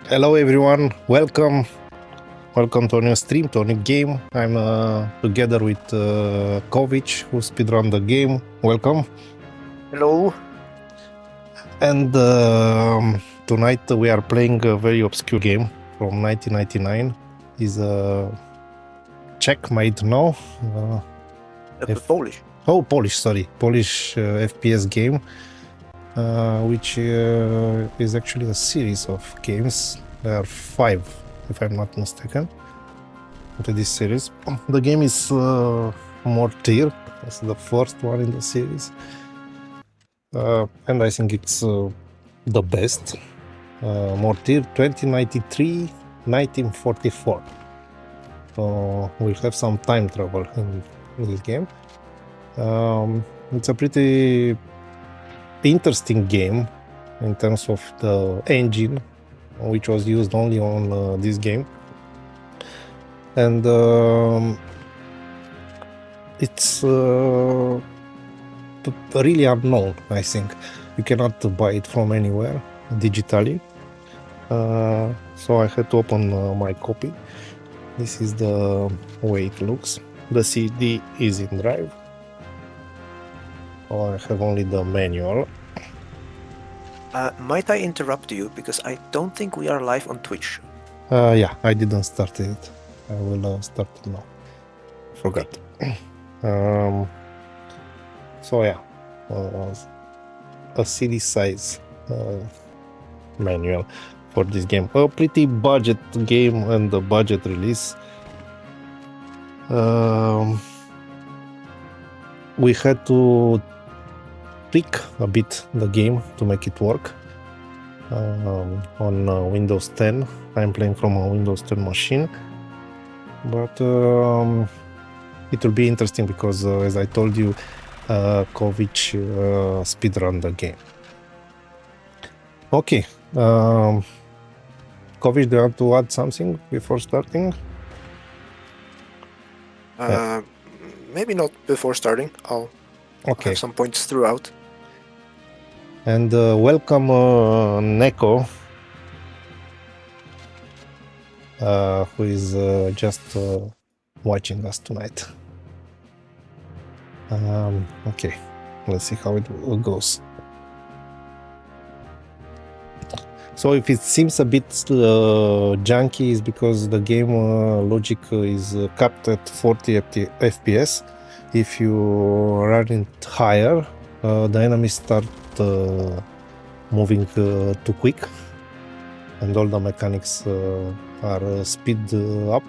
Hello everyone, welcome to a new stream, to a new game. I'm together with Kovic, who speedrun the game. Welcome. Hello. And tonight we are playing a very obscure game from 1999. Is a Czech made now. Polish. Oh, Polish, sorry. Polish FPS game, which is actually a series of games. There are 5, if I'm not mistaken, to this series. The game is Mortyr. It's the first one in the series. And I think it's the best. Mortyr 1993-1944. So we have some time travel in this game. It's a pretty interesting game in terms of the engine, which was used only on this game. And it's really unknown, I think. You cannot buy it from anywhere digitally. So I had to open my copy. This is the way it looks. The CD is in drive. So I have only the manual. Might I interrupt you, because I don't think we are live on Twitch. Yeah, I didn't start it. I will start it now. Forgot. So yeah, a CD size manual for this game. A pretty budget game and a budget release. We had to tweak a bit the game to make it work on Windows 10. I'm playing from a Windows 10 machine, but it will be interesting because, as I told you, Kovic speedrun the game. Okay, Kovic, do you want to add something before starting? Maybe not before starting. I'll have some points throughout. And welcome Neko, who is just watching us tonight. Okay, let's see how it goes. So if it seems a bit junky, it's because the game logic is capped at 40 FPS. If you run it higher, the enemies start moving too quick, and all the mechanics are speed up.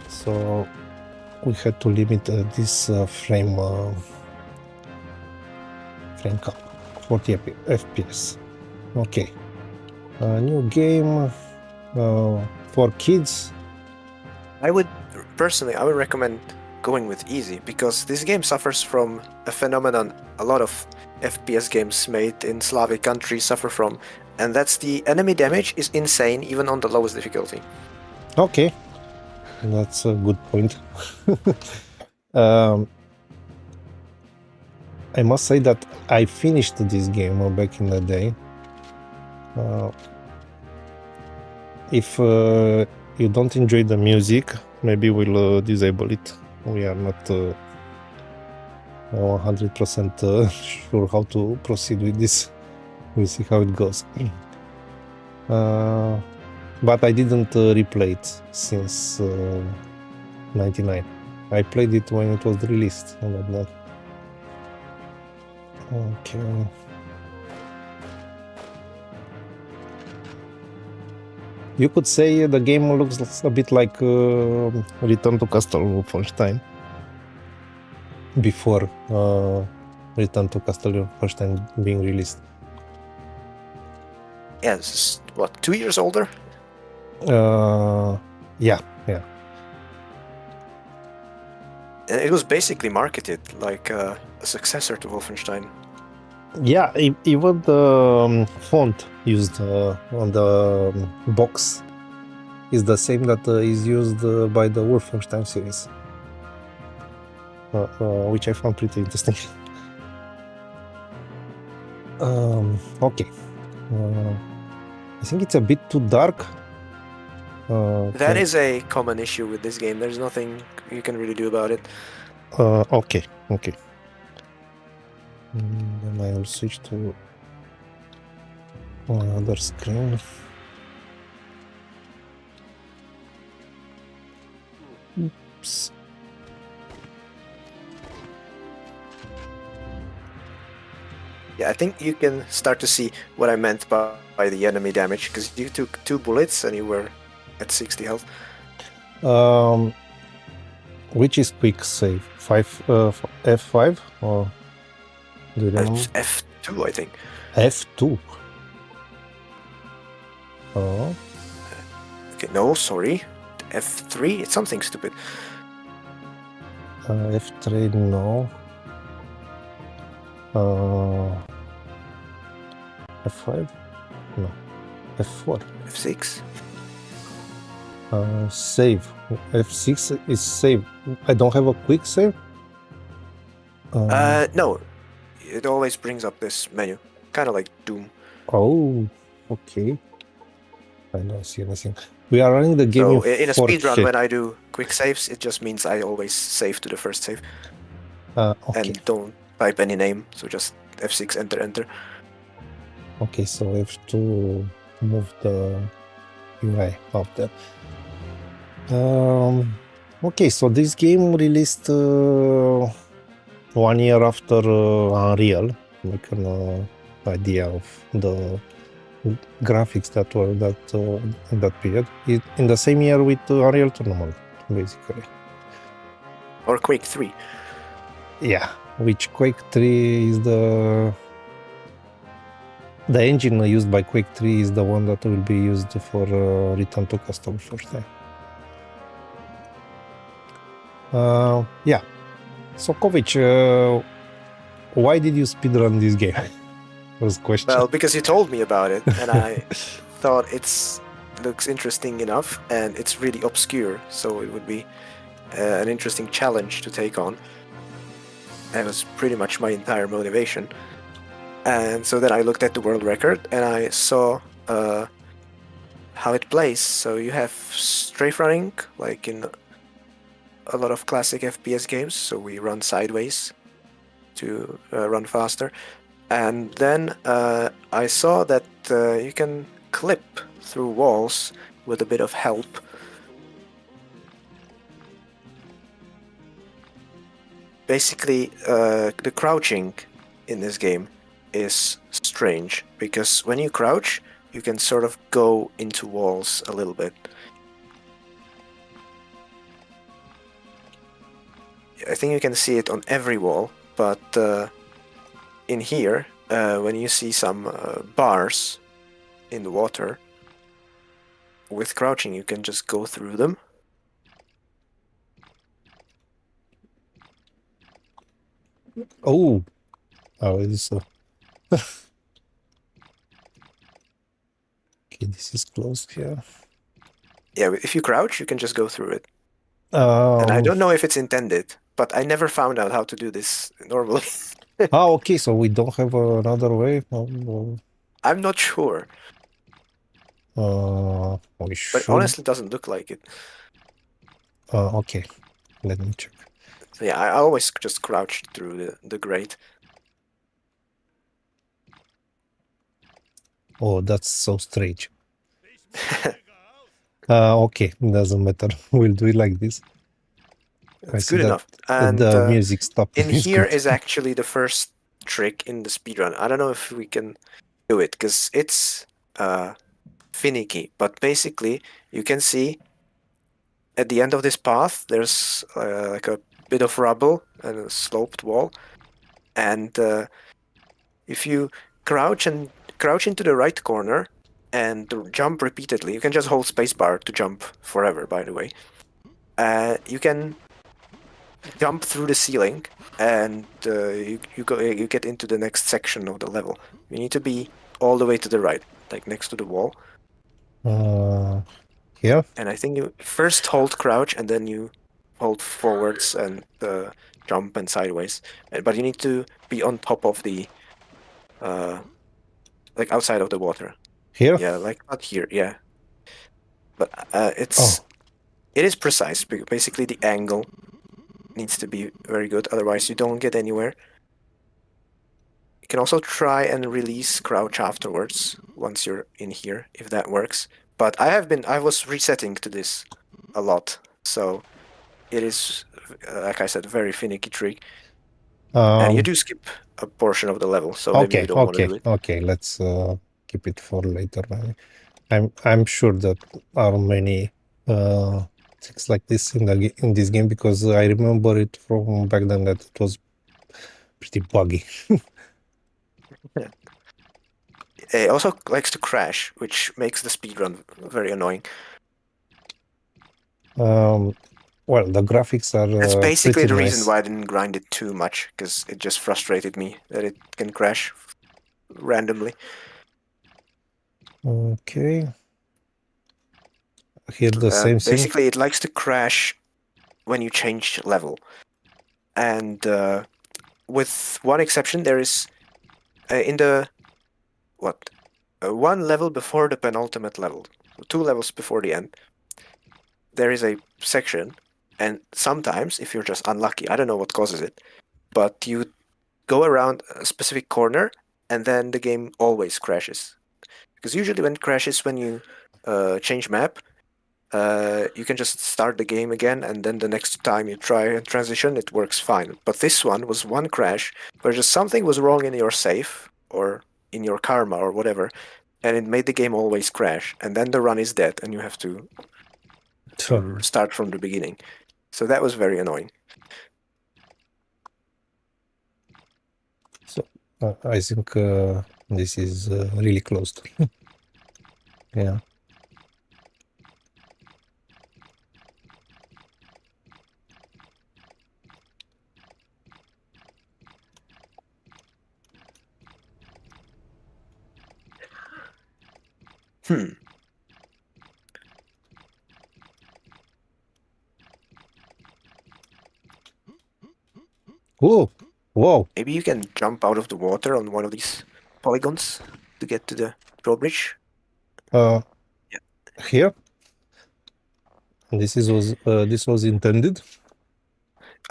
So we had to limit this frame cap, 40 FPS. Okay. New game for kids. I would recommend going with easy, because this game suffers from a phenomenon a lot of FPS games made in Slavic countries suffer from, and that's the enemy damage is insane even on the lowest difficulty. Okay, that's a good point. I must say that I finished this game back in the day. If you don't enjoy the music, maybe we'll disable it. We are not 100% sure how to proceed with this. We'll see how it goes. But I didn't replay it since 99. I played it when it was released. Okay. You could say the game looks a bit like Return to Castle Wolfenstein before Return to Castle Wolfenstein being released. Yeah, this is, what, 2 years older? Yeah. And it was basically marketed like a successor to Wolfenstein. Yeah, even the font used on the box is the same that is used by the Wolfenstein series, which I found pretty interesting. Okay, I think it's a bit too dark. That is a common issue with this game. There's nothing you can really do about it. Okay. Then I will switch to another screen. Oops. Yeah, I think you can start to see what I meant by the enemy damage, because you took 2 bullets and you were at 60 health. Which is quick save? F5 or do you remember? F2, I think. F2. Oh. Okay, no, sorry. F3? It's something stupid. F3, no. F5? No. F4. F6? Save. F6 is save. I don't have a quick save? No. It always brings up this menu. Kind of like Doom. Oh, okay. I don't see anything. We are running the game So in a 4K. speedrun, when I do quick saves, it just means I always save to the first save. Okay. And don't type any name, so just F6, enter. Okay, so I have to move the UI up there. Okay, so this game released 1 year after Unreal, like an idea of the graphics that were in that period. In the same year with Unreal Tournament, basically. Or Quake 3. Yeah, which Quake 3 is the engine used by Quake 3 is the one that will be used for Return to Castle first time. Yeah. So Kovic, why did you speedrun this game? Was question. Well, because you told me about it, and I thought looks interesting enough, and it's really obscure, so it would be an interesting challenge to take on. That was pretty much my entire motivation. And so then I looked at the world record, and I saw how it plays. So you have strafe running, like in a lot of classic FPS games, so we run sideways to run faster. And then I saw that you can clip through walls with a bit of help. Basically, the crouching in this game is strange, because when you crouch, you can sort of go into walls a little bit. I think you can see it on every wall, but in here, when you see some bars in the water, with crouching you can just go through them. Oh, it's okay, this is closed here. Yeah, if you crouch, you can just go through it. And I don't know if it's intended, but I never found out how to do this normally. Okay, so we don't have another way? I'm not sure. We should. But honestly, it doesn't look like it. Okay, let me check. So yeah, I always just crouched through the grate. Oh, that's so strange. Okay, doesn't matter. We'll do it like this. It's good enough. And the music stopped. In here is actually the first trick in the speedrun. I don't know if we can do it, because it's finicky. But basically, you can see at the end of this path, there's like a bit of rubble and a sloped wall. And if you crouch into the right corner and jump repeatedly, you can just hold spacebar to jump forever, by the way. You can jump through the ceiling, and you get into the next section of the level. You need to be all the way to the right, like next to the wall. Yeah. And I think you first hold crouch, and then you hold forwards and jump and sideways. But you need to be on top of the, like outside of the water. Here? Yeah, like not here. Yeah, but Oh, it is precise. Basically, the angle needs to be very good. Otherwise, you don't get anywhere. You can also try and release crouch afterwards once you're in here, if that works. But I was resetting to this a lot, so it is, like I said, very finicky trick. And you um, do skip a portion of the level, so maybe you okay, don't want to okay, do it. okay. Let's keep it for later. I'm sure that are many things like this in this game because I remember it from back then that it was pretty buggy. It also likes to crash, which makes the speedrun very annoying. Well, the graphics That's are basically pretty the reason nice. why I didn't grind it too much, because it just frustrated me that it can crash randomly. Okay, here the same thing. Basically, it likes to crash when you change level. And with one exception, there is in the what one level before the penultimate level, 2 levels before the end, there is a section, and sometimes if you're just unlucky, I don't know what causes it, but you go around a specific corner, and then the game always crashes. Because usually when it crashes, when you change map, you can just start the game again, and then the next time you try and transition, it works fine. But this one was one crash where just something was wrong in your save or in your karma or whatever, and it made the game always crash. And then the run is dead, and you have to start from the beginning. So that was very annoying. So I think this is really closed. Yeah. Hmm. Whoa, whoa. Maybe you can jump out of the water on one of these polygons to get to the drawbridge. Uh, Yeah. here. This was intended.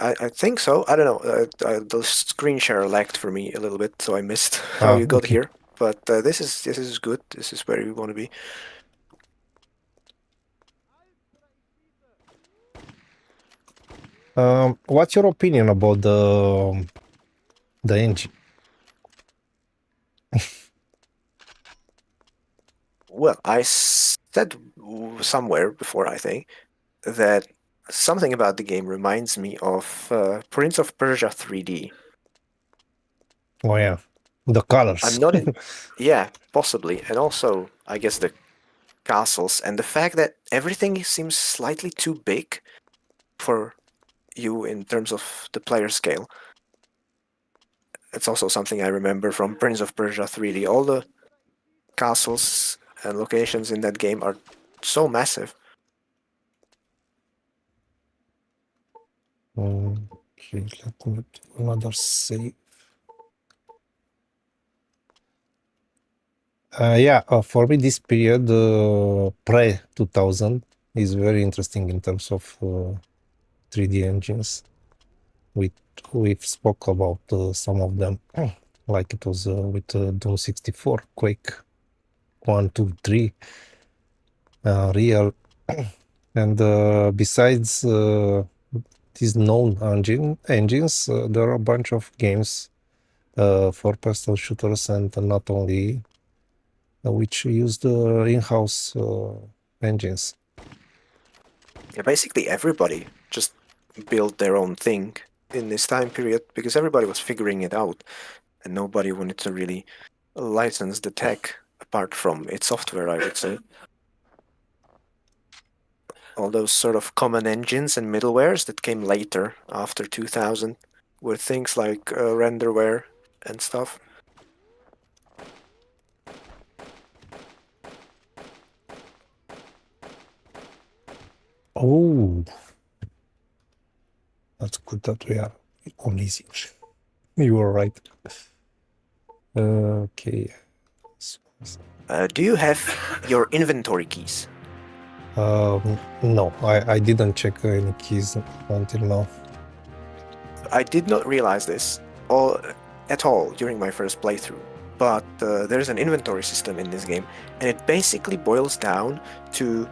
I think so. I don't know. The screen share lagged for me a little bit, so I missed how you got Okay. here. But this is good. This is where you want to be. What's your opinion about the engine? Well, I said somewhere before, I think, that something about the game reminds me of Prince of Persia 3D. Oh yeah, the I'm colors. not in. Yeah, possibly. And also, I guess the castles and the fact that everything seems slightly too big for you in terms of the player scale. It's also something I remember from Prince of Persia 3D. All the castles and locations in that game are so massive. Okay, let me do another save. Yeah, for me, this period pre 2000 is very interesting in terms of 3D engines. We we've spoke about some of them, like it was with Doom 64, Quake 1, 2, 3, Real, and besides these known engines, there are a bunch of games for personal shooters and not only which use the in-house engines. Yeah, basically everybody just built their own thing in this time period because everybody was figuring it out and nobody wanted to really license the tech apart from its software, I would say. All those sort of common engines and middlewares that came later after 2000 were things like renderware and stuff. Oh, that's good that we are on easy. You are right. Okay. Do you have your inventory keys? No, I didn't check any keys until now. I did not realize this at all during my first playthrough, but there's an inventory system in this game, and it basically boils down to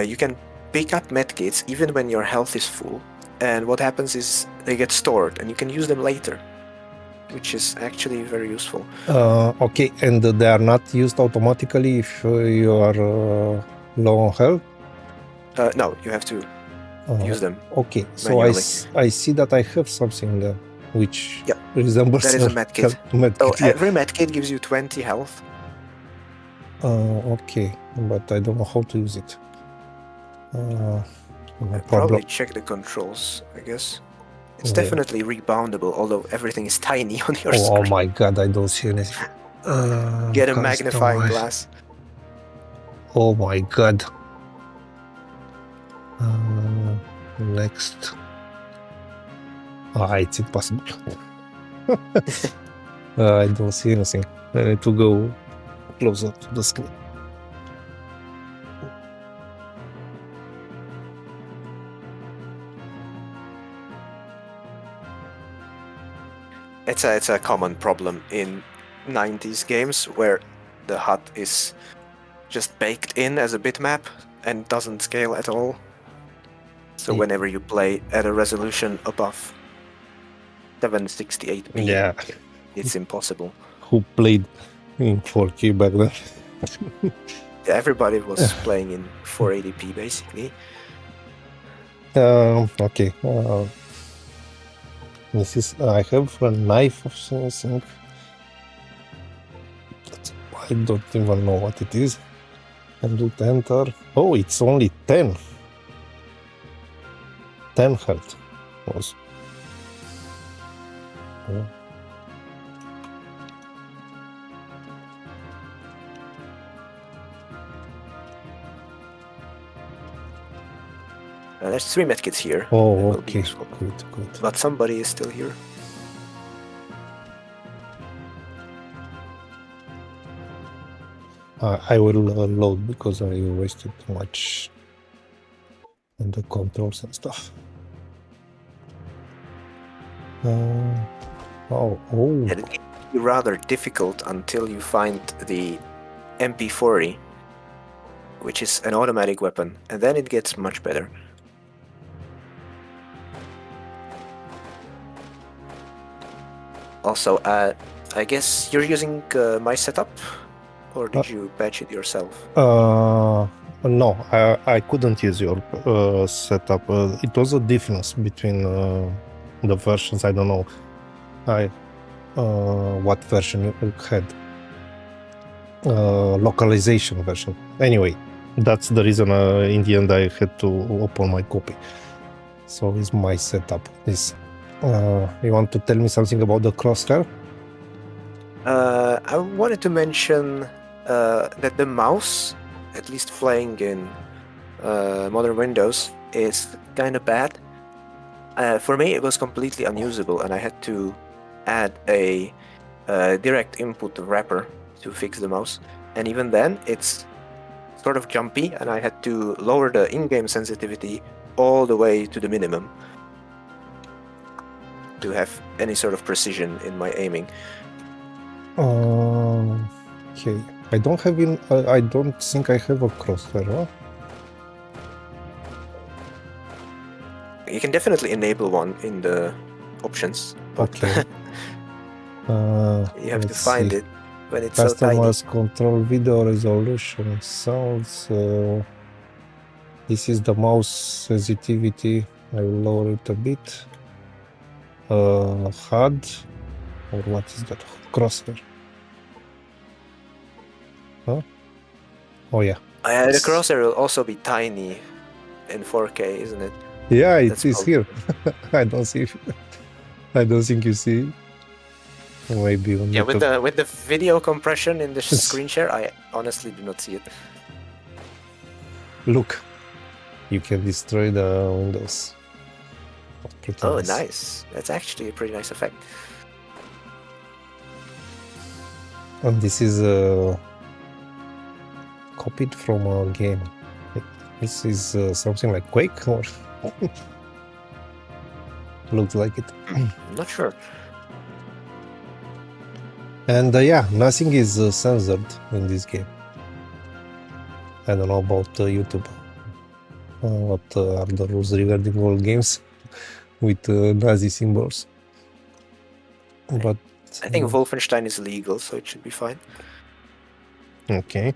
you can pick up medkits even when your health is full, and what happens is they get stored and you can use them later, which is actually very useful. Okay, and they are not used automatically if you are low on health? No, you have to use them. Okay, so manually. I see that I have something there which Yep, resembles that is a medkit. So yeah. every medkit gives you 20 health. Okay, but I don't know how to use it. No Probably problem. check the controls, I guess. It's Yeah. definitely reboundable, although everything is tiny on your Oh screen. my god, I don't see anything. Get a magnifying customize. glass. Oh my god. Next. It's impossible. I don't see anything. I need to go closer to the screen. It's a common problem in 90s games where the HUD is just baked in as a bitmap and doesn't scale at all. So Yeah. whenever you play at a resolution above 768p, Yeah. it's impossible. Who played in 4K back then? Everybody was playing in 480p basically. Okay. This is. I have a knife of something. I don't even know what it is. And do enter. Oh, it's only 10. 10 health. Was. Oh. There's 3 medkits here. Oh, okay. Good. But somebody is still here. I will load because I wasted too much on the controls and stuff. Oh. And it can be rather difficult until you find the MP40, which is an automatic weapon, and then it gets much better. Also, I guess you're using my setup, or did you patch it yourself? No, I couldn't use your setup. It was a difference between the versions. I don't know what version you had. Localization version. Anyway, that's the reason in the end I had to open my copy. So it's my setup. This. You want to tell me something about the crosshair? I wanted to mention that the mouse, at least playing in modern Windows, is kind of bad. For me, it was completely unusable, and I had to add a direct input wrapper to fix the mouse. And even then, it's sort of jumpy, and I had to lower the in-game sensitivity all the way to the minimum to have any sort of precision in my aiming. Okay. I don't think I have a crosshair, huh? You can definitely enable one in the options, but Okay. you have to find it when it's Customers so tiny. control video resolution, sounds. This is the mouse sensitivity. I will lower it a bit. HUD, or what is that? Crosshair. Huh? Oh yeah. The crosshair will also be tiny in 4K, isn't it? Yeah, it is here. I don't see. I don't think you see. Maybe yeah, with the video compression in the screen share, I honestly do not see it. Look, you can destroy the windows. Oh, nice. That's actually a pretty nice effect. And this is copied from a game. This is something like Quake, or looks like it. I'm not sure. And yeah, nothing is censored in this game. I don't know about YouTube. What are the rules regarding all games with Nazi symbols? But I think Wolfenstein is legal, so it should be fine. okay.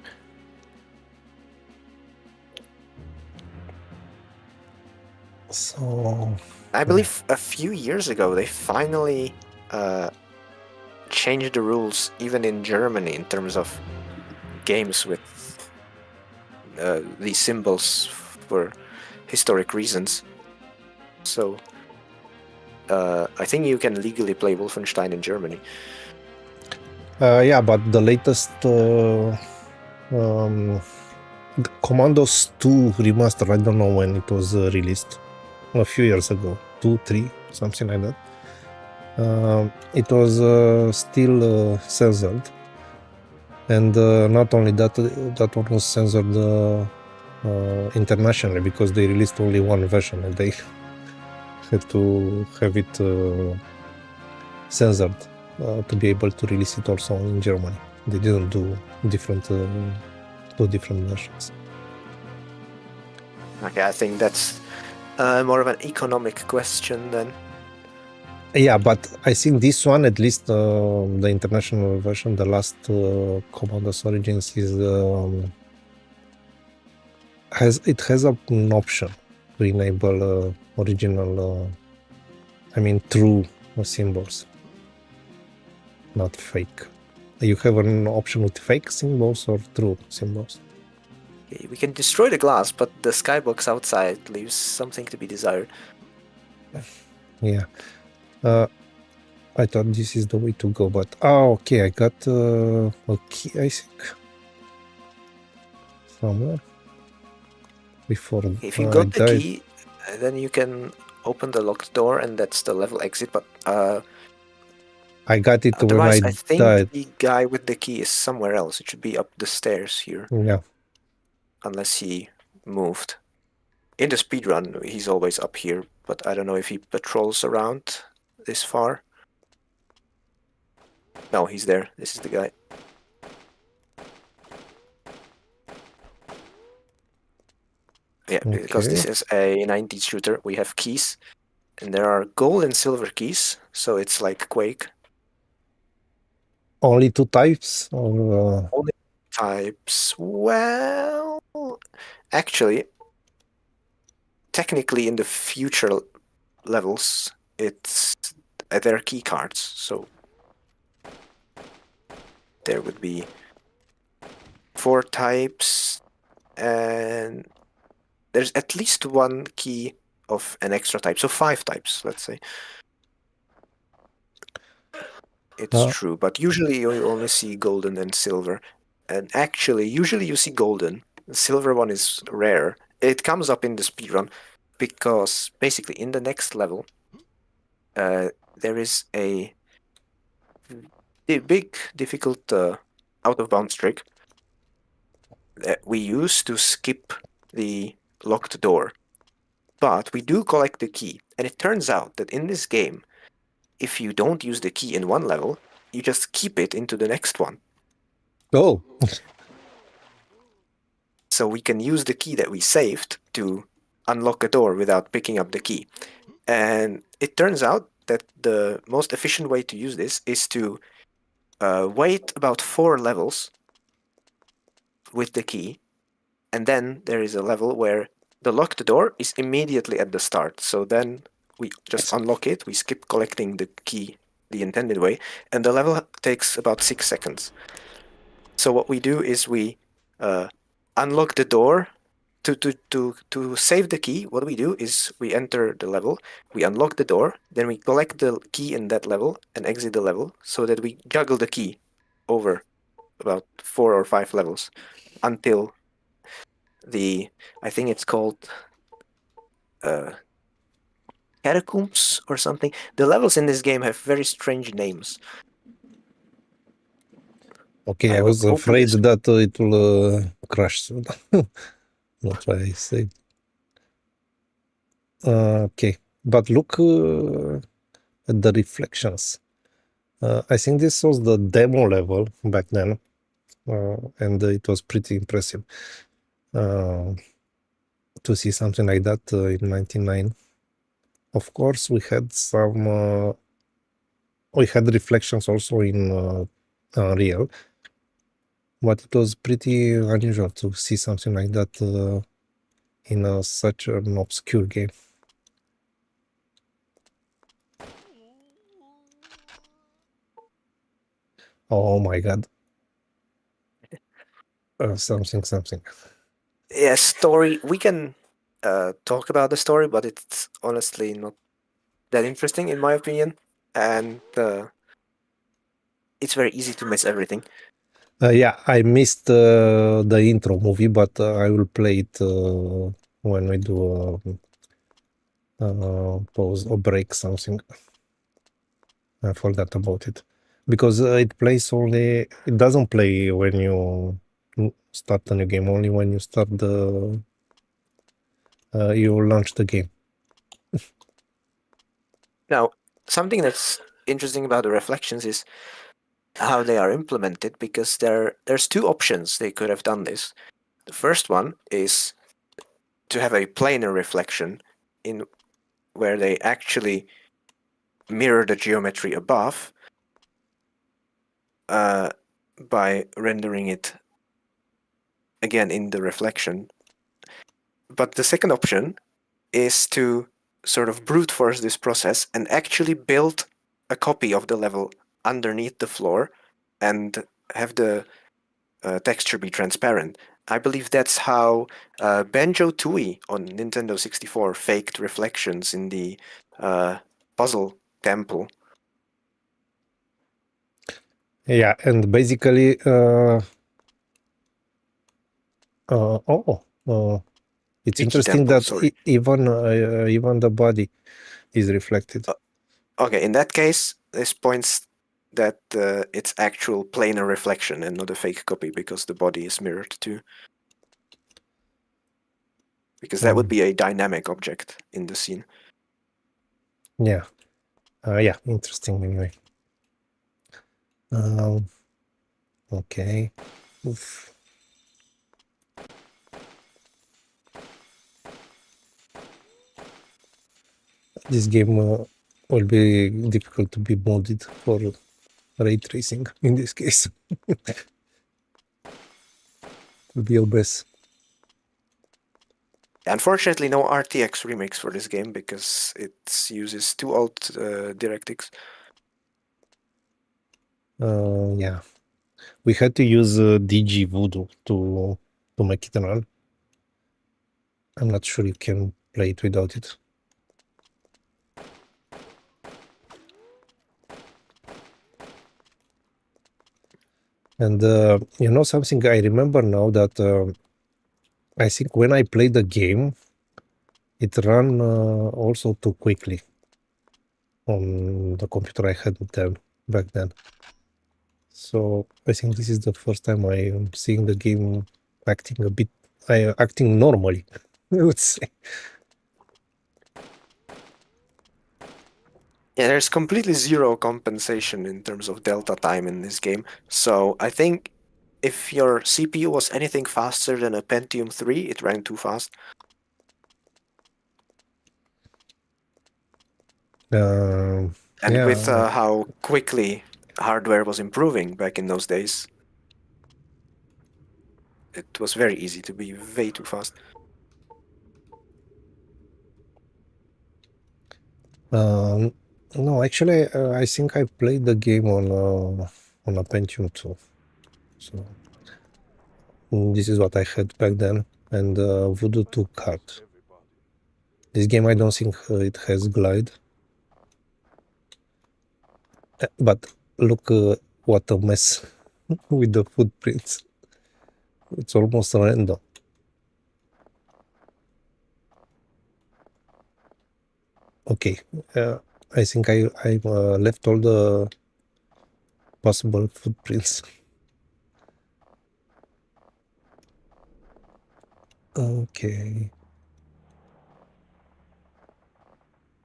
So I believe a few years ago they finally changed the rules, even in Germany, in terms of games with these symbols for historic reasons. So I think you can legally play Wolfenstein in Germany. yeah, but the latest Commandos 2 remaster, I don't know when it was released. A few years ago, 2, 3, something like that. It was still censored, and not only that, that one was censored internationally because they released only one version and they had to have it censored to be able to release it also in Germany. They didn't do different two different versions. Okay, I think that's more of an economic question then. Yeah, but I think this one, at least the international version, the last Commandos Origins, is has an option to enable original, I mean true symbols, not fake. You have an option with fake symbols or true symbols. Okay, we can destroy the glass, but the skybox outside leaves something to be desired. Yeah. I thought this is the way to go, but okay, I got a key, I think, somewhere before If you I got the died. key, then you can open the locked door, and that's the level exit. But I got it when otherwise, I I think died. the guy with the key is somewhere else. It should be up the stairs here, Yeah. unless he moved. In the speedrun, he's always up here, but I don't know if he patrols around this far. No, he's there. This is the guy. Yeah, because this is a 90s shooter, we have keys, and there are gold and silver keys, so it's like Quake. Only two types, or Only types. Well, actually, technically, in the future levels, it's they're key cards, so there would be 4 types, and there's at least one key of an extra type, so 5 types, let's say. It's true, but usually you only see golden and silver. And actually, usually you see golden. The silver one is rare. It comes up in the speedrun because basically in the next level, there is a big, difficult out-of-bounds trick that we use to skip the locked door. But we do collect the key, and it turns out that in this game, if you don't use the key in one level, you just keep it into the next one. oh, So we can use the key that we saved to unlock a door without picking up the key. And it turns out that the most efficient way to use this is to wait about 4 levels with the key, and then there is a level where the locked door is immediately at the start. So then we just unlock it, we skip collecting the key the intended way, and the level takes about 6 seconds. So what we do is we unlock the door. To save the key, what we do is we enter the level, we unlock the door, then we collect the key in that level and exit the level so that we juggle the key over about 4 or 5 levels until I think it's called catacombs or something. The levels in this game have very strange names. Okay, I will was open afraid this. that it will crash soon. That's why I say. Okay, but look at the reflections. I think this was the demo level back then, and it was pretty impressive to see something like that in 99. Of course, we had reflections also in Unreal, but it was pretty unusual to see something like that in such an obscure game. Oh my god. Something. Yeah, story. We can talk about the story, but it's honestly not that interesting in my opinion, and it's very easy to miss everything. Yeah, I missed the intro movie, but I will play it when we do pause or break something. I forgot about it because it plays only. It doesn't play when you start a new game. Only when you start you launch the game. Now, something that's interesting about the reflections is how they are implemented, because there's two options they could have done this. The first one is to have a planar reflection in where they actually mirror the geometry above by rendering it again in the reflection. But the second option is to sort of brute force this process and actually build a copy of the level underneath the floor and have the texture be transparent. I believe that's how Banjo-Tooie on Nintendo 64 faked reflections in the puzzle temple. Yeah, and basically, it's Wiki interesting temple, that sorry. even the body is reflected. Okay, in that case, this points that it's actual planar reflection and not a fake copy, because the body is mirrored too. Because that would be a dynamic object in the scene. Yeah, interesting anyway. Okay. Oof. This game will be difficult to be modded for ray tracing in this case. Will be OBS. Unfortunately, no RTX remakes for this game because it uses two old DirectX. Yeah, we had to use DG Voodoo to make it run. I'm not sure you can play it without it. And you know something, I remember now that I think when I played the game, it ran also too quickly on the computer I had back then. So I think this is the first time I am seeing the game acting normally, I would say. Yeah, there's completely zero compensation in terms of delta time in this game. So I think if your CPU was anything faster than a Pentium 3, it ran too fast. And Yeah, with how quickly hardware was improving back in those days, it was very easy to be way too fast. no, actually, I think I played the game on a Pentium 2. So this is what I had back then, and Voodoo 2 card. This game, I don't think it has glide. But look what a mess with the footprints. It's almost random. Okay, I think I left all the possible footprints. Okay.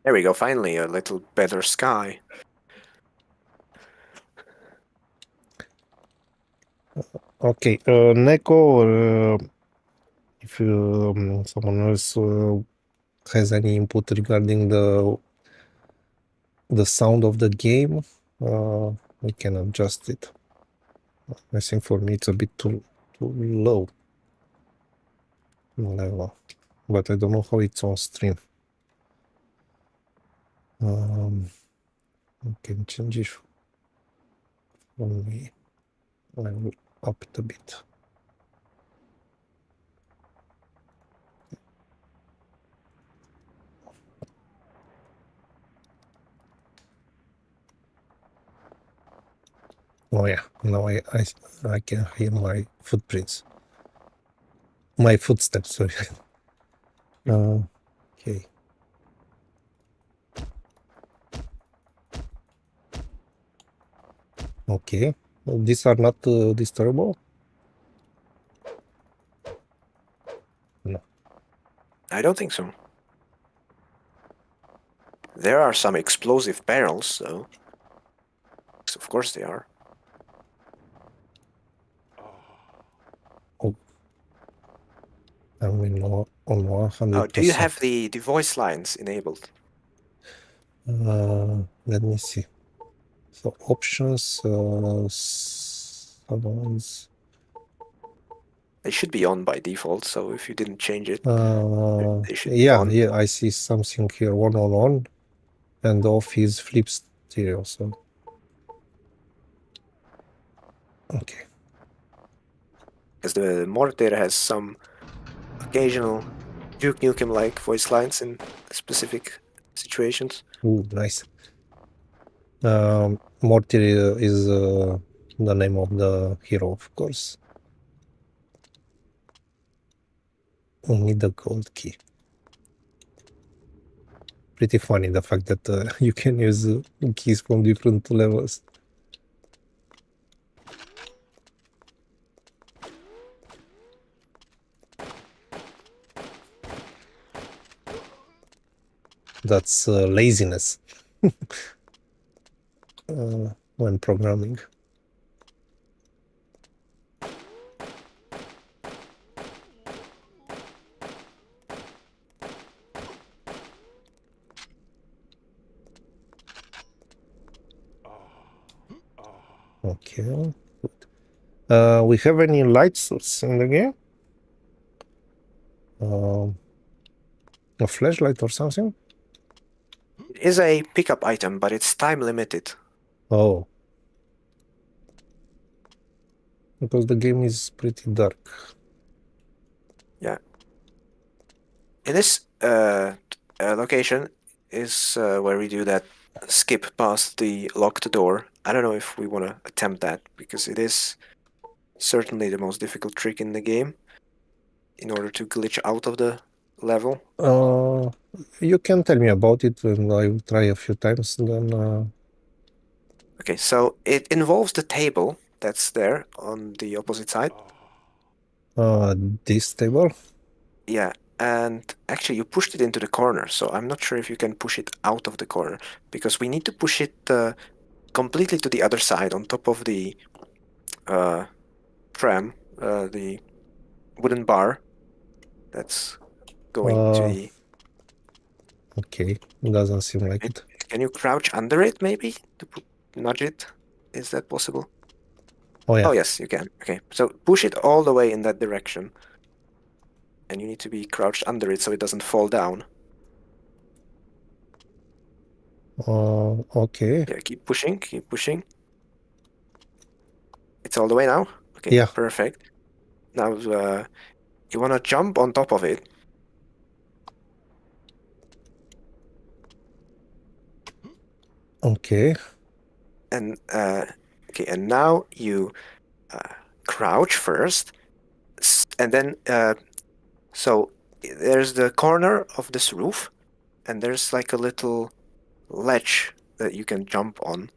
There we go, finally a little better sky. Okay, Neko, or if someone else has any input regarding the sound of the game, we can adjust it. I think for me it's a bit too low level, but I don't know how it's on stream. I can change it for me. I will up it a bit. Oh yeah, now I can hear my footprints. My footsteps, sorry. Okay. Okay. These are not disturbable? No. I don't think so. There are some explosive barrels, though. Of course they are. Oh. And we know on 100%. Oh, do you have the voice lines enabled? Let me see. So options, sounds. They should be on by default, so if you didn't change it, they should be on. Yeah, I see something here, on, and off is flip stereo, so. Okay. Because the Mortyr has some occasional Duke Nukem-like voice lines in specific situations. Ooh, nice. Mortyr is the name of the hero, of course. Only the gold key. Pretty funny the fact that you can use keys from different levels. That's laziness when programming. Okay, good. We have any lights in the game? A flashlight or something? It is a pickup item, but it's time limited. Oh. Because the game is pretty dark. Yeah. In this location is where we do that skip past the locked door. I don't know if we want to attempt that, because it is certainly the most difficult trick in the game in order to glitch out of the level. You can tell me about it and I will try a few times, then... Okay, so it involves the table that's there on the opposite side. This table? Yeah, and actually you pushed it into the corner, so I'm not sure if you can push it out of the corner, because we need to push it completely to the other side on top of the tram, the wooden bar that's going to the... Okay, it doesn't seem like it. Can you crouch under it, maybe, to nudge it? Is that possible? Oh yeah. Oh yes, you can. Okay, so push it all the way in that direction. And you need to be crouched under it so it doesn't fall down. Okay. Yeah, keep pushing, keep pushing. It's all the way now? Okay, Yeah. perfect. Now, you want to jump on top of it. Okay. And, okay, and now you crouch first. And then, so there's the corner of this roof. And there's like a little ledge that you can jump on.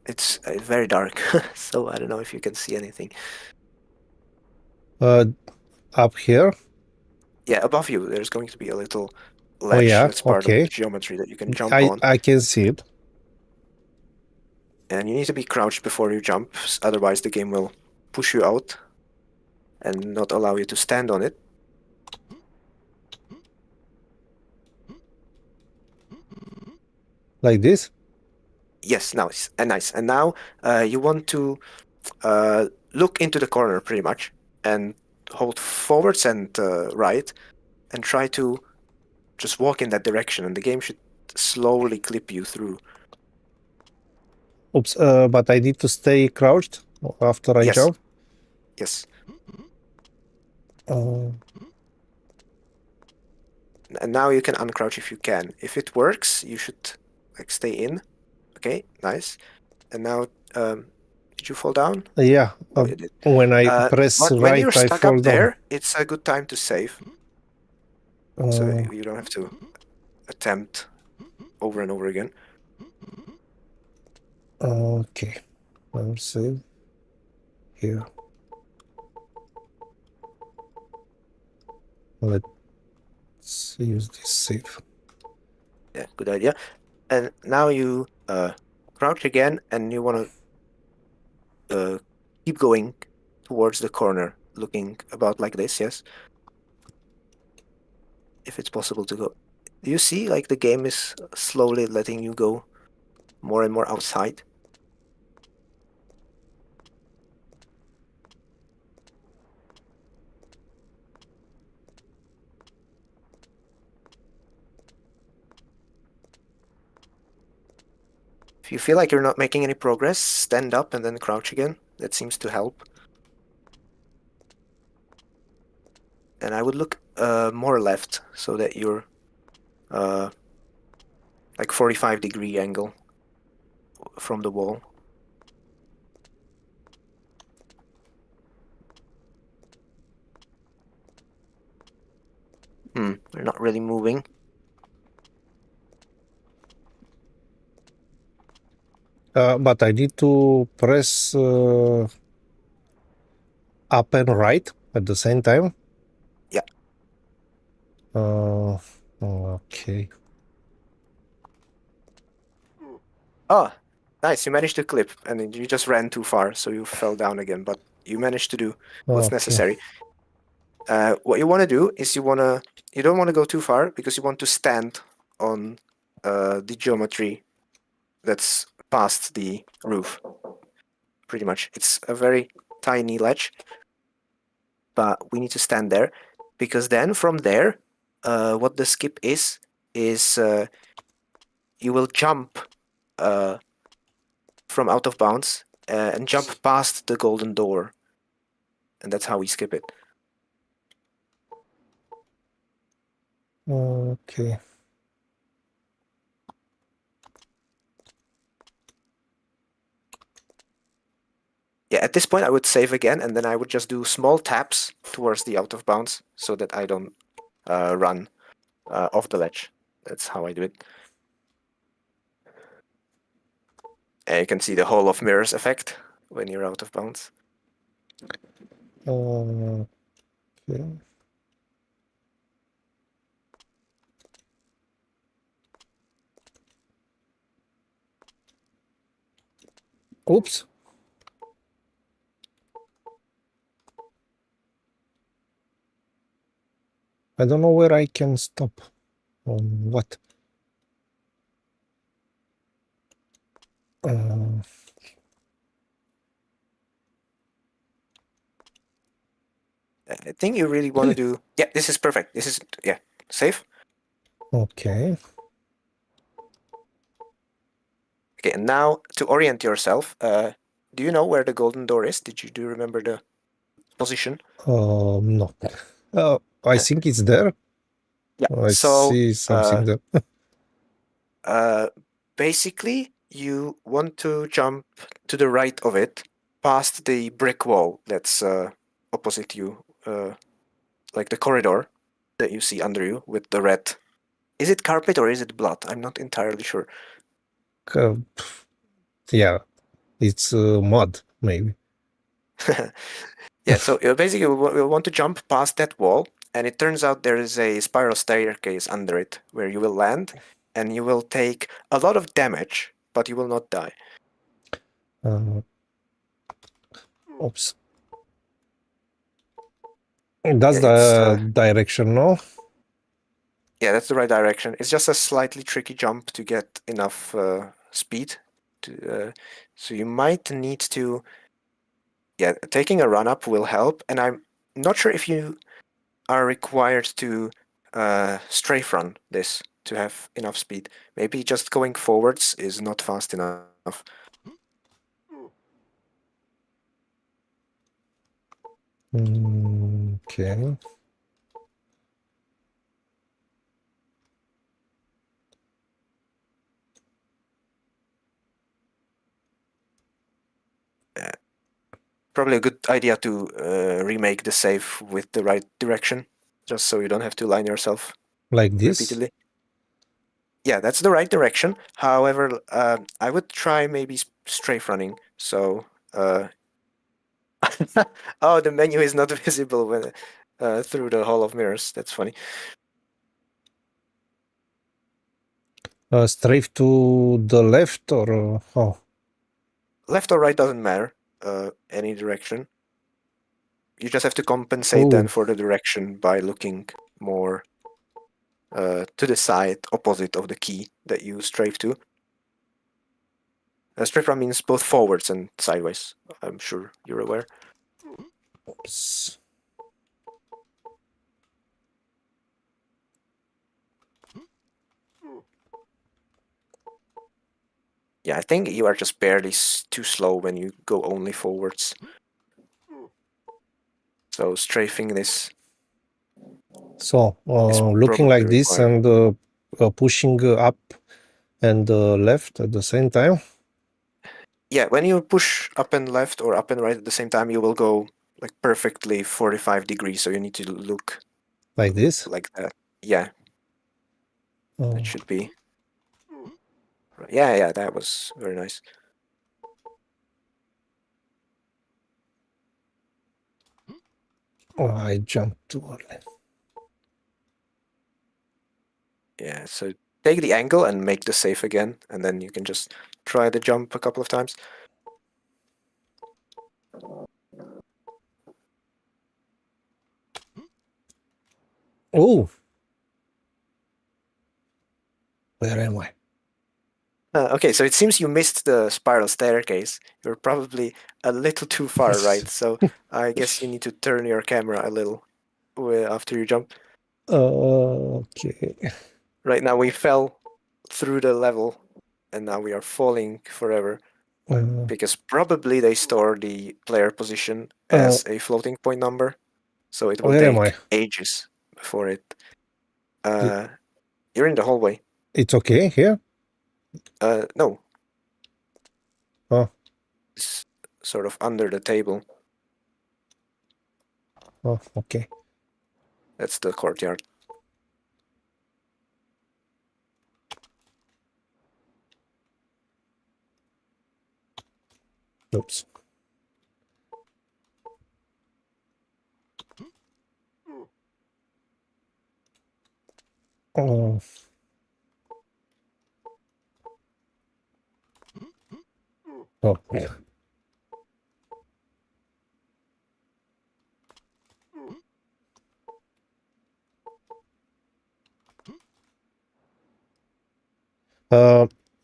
It's very dark, so I don't know if you can see anything. Up here? Yeah, above you, there's going to be a little ledge. yeah, That's part of okay. the geometry that you can jump on. I can see it. And you need to be crouched before you jump, otherwise the game will push you out and not allow you to stand on it. Like this? Yes, nice. And now you want to look into the corner pretty much and hold forwards and right and try to just walk in that direction, and the game should slowly clip you through. Oops, but I need to stay crouched after I Yes, jump. yes. Uh, And now you can uncrouch if you can. If it works, you should like stay in. Okay, nice. And now, did you fall down? yeah, Oh, you did. when I press But when right, you're I stuck fall up down. there, it's a good time to save, so Uh, you don't have to attempt over and over again. okay, I'll save here. Let's use this save. Yeah, good idea. And now you crouch again, and you want to keep going towards the corner, looking about like this. Yes, if it's possible to go. Do you see like the game is slowly letting you go more and more outside? If you feel like you're not making any progress, stand up and then crouch again. That seems to help. And I would look more left so that you're like 45-degree angle from the wall. They're not really moving. But I need to press up and right at the same time. Yeah. Okay. Oh, nice. You managed to clip, and then you just ran too far, so you fell down again. But you managed to do what's Okay. necessary. What you want to do is you don't want to go too far because you want to stand on the geometry that's past the roof. Pretty much, it's a very tiny ledge, but we need to stand there because then from there, what the skip is you will jump from out of bounds and jump past the golden door, and that's how we skip it. Okay. Yeah, at this point I would save again, and then I would just do small taps towards the out of bounds so that I don't run off the ledge. That's how I do it. And you can see the Hall of Mirrors effect when you're out of bounds. Okay. Oops. I don't know where I can stop. On what? I think you really want to do... Yeah, this is perfect. This is, yeah, safe. Okay. Okay, and now to orient yourself, do you know where the golden door is? Do you remember the position? No. I think it's there. Yeah, I so see something there. basically you want to jump to the right of it, past the brick wall that's opposite you, like the corridor that you see under you with the red. Is it carpet or is it blood? I'm not entirely sure. Uh, yeah, it's mud, maybe. Yeah, so basically we want to jump past that wall, and it turns out there is a spiral staircase under it where you will land, and you will take a lot of damage, but you will not die. Oops. That's Yeah, it's the direction, no? yeah, that's the right direction. It's just a slightly tricky jump to get enough speed. So you might need to. Yeah, taking a run up will help, and I'm not sure if you are required to strafe run this to have enough speed. Maybe just going forwards is not fast enough. Okay. Probably a good idea to remake the save with the right direction, just so you don't have to line yourself Like this? repeatedly. Yeah, that's the right direction. However, I would try maybe strafe running. So, oh, the menu is not visible when through the Hall of Mirrors. That's funny. Strafe to the left or oh, Left or right doesn't matter. Any direction. You just have to compensate then for the direction by looking more to the side, opposite of the key that you strafe to. Strafe run means both forwards and sideways. I'm sure you're aware. oops. Yeah, I think you are just barely too slow when you go only forwards. So strafing this So is looking probably like this required. and pushing up and left at the same time. Yeah, when you push up and left or up and right at the same time, you will go like perfectly 45 degrees. So you need to look Like this. like that. Yeah, Oh, that should be. Yeah, that was very nice. oh, I jumped too early. Yeah, so take the angle and make the save again, and then you can just try the jump a couple of times. Oh, where am I? Okay, so it seems you missed the spiral staircase. You're probably a little too far right, so I guess you need to turn your camera a little after you jump. Okay. Right now we fell through the level, and now we are falling forever, because probably they store the player position as a floating point number, so it will where am I? take ages before it... I- You're in the hallway. It's okay here? No, Oh, it's sort of under the table. oh, okay. That's the courtyard. Oops. Oh. Oh.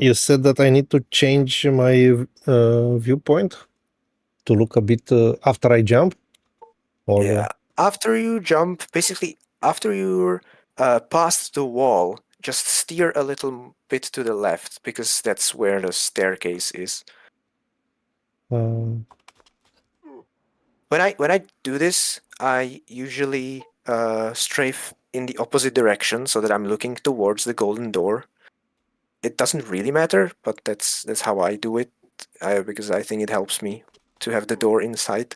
You said that I need to change my viewpoint to look a bit after I jump? Or Yeah, after you jump, basically after you're past the wall, just steer a little bit to the left, because that's where the staircase is. uh, When I do this, I usually strafe in the opposite direction so that I'm looking towards the golden door. It doesn't really matter, but that's how I do it, because I think it helps me to have the door in sight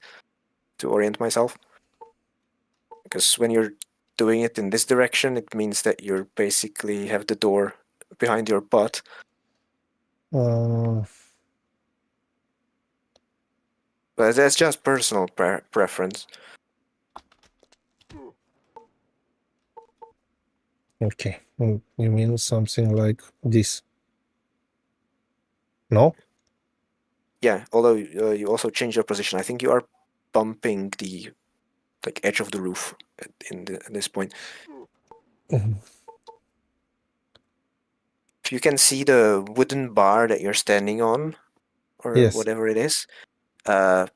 to orient myself. Because when you're doing it in this direction, it means that you're basically have the door behind your butt. uh, But that's just personal preference. Okay. You mean something like this? No? Yeah, although you also change your position. I think you are bumping the edge of the roof at this point. Mhm. If you can see the wooden bar that you're standing on, or Yes. whatever it is, uh,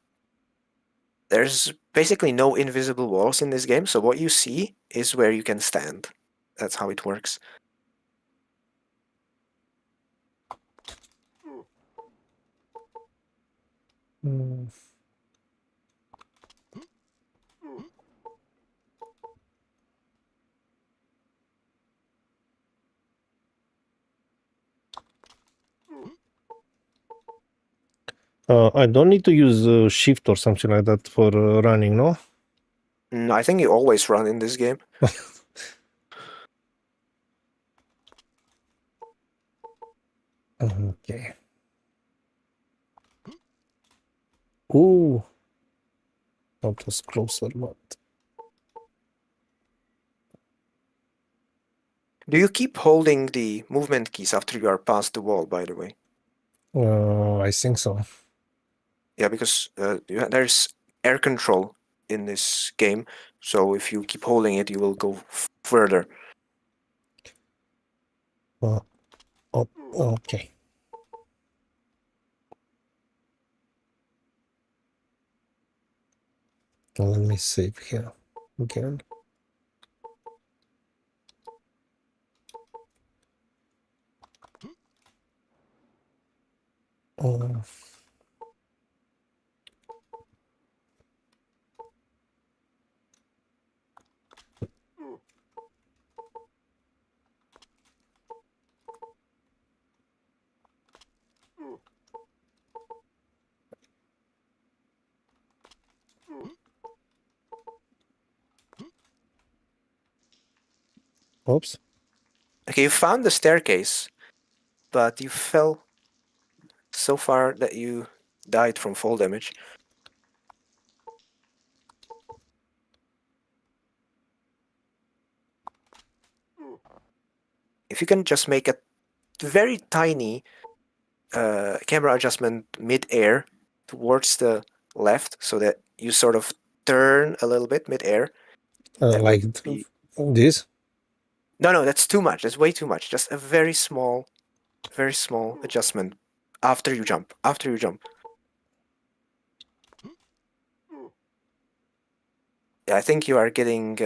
there's basically no invisible walls in this game. So what you see is where you can stand. That's how it works. Mm. I don't need to use shift or something like that for running, no? I think you always run in this game. Okay. Ooh. That was closer, but... Do you keep holding the movement keys after you are past the wall, by the way? I think so. Yeah, because there's air control in this game, so if you keep holding it, you will go further. Oh, okay. Let me save here again. Oh. Oops. Okay, you found the staircase, but you fell so far that you died from fall damage. If you can just make a very tiny camera adjustment mid-air towards the left so that you sort of turn a little bit mid-air, that would Like be... this? No, that's too much. That's way too much. Just a very small adjustment after you jump. After you jump. Yeah, I think you are getting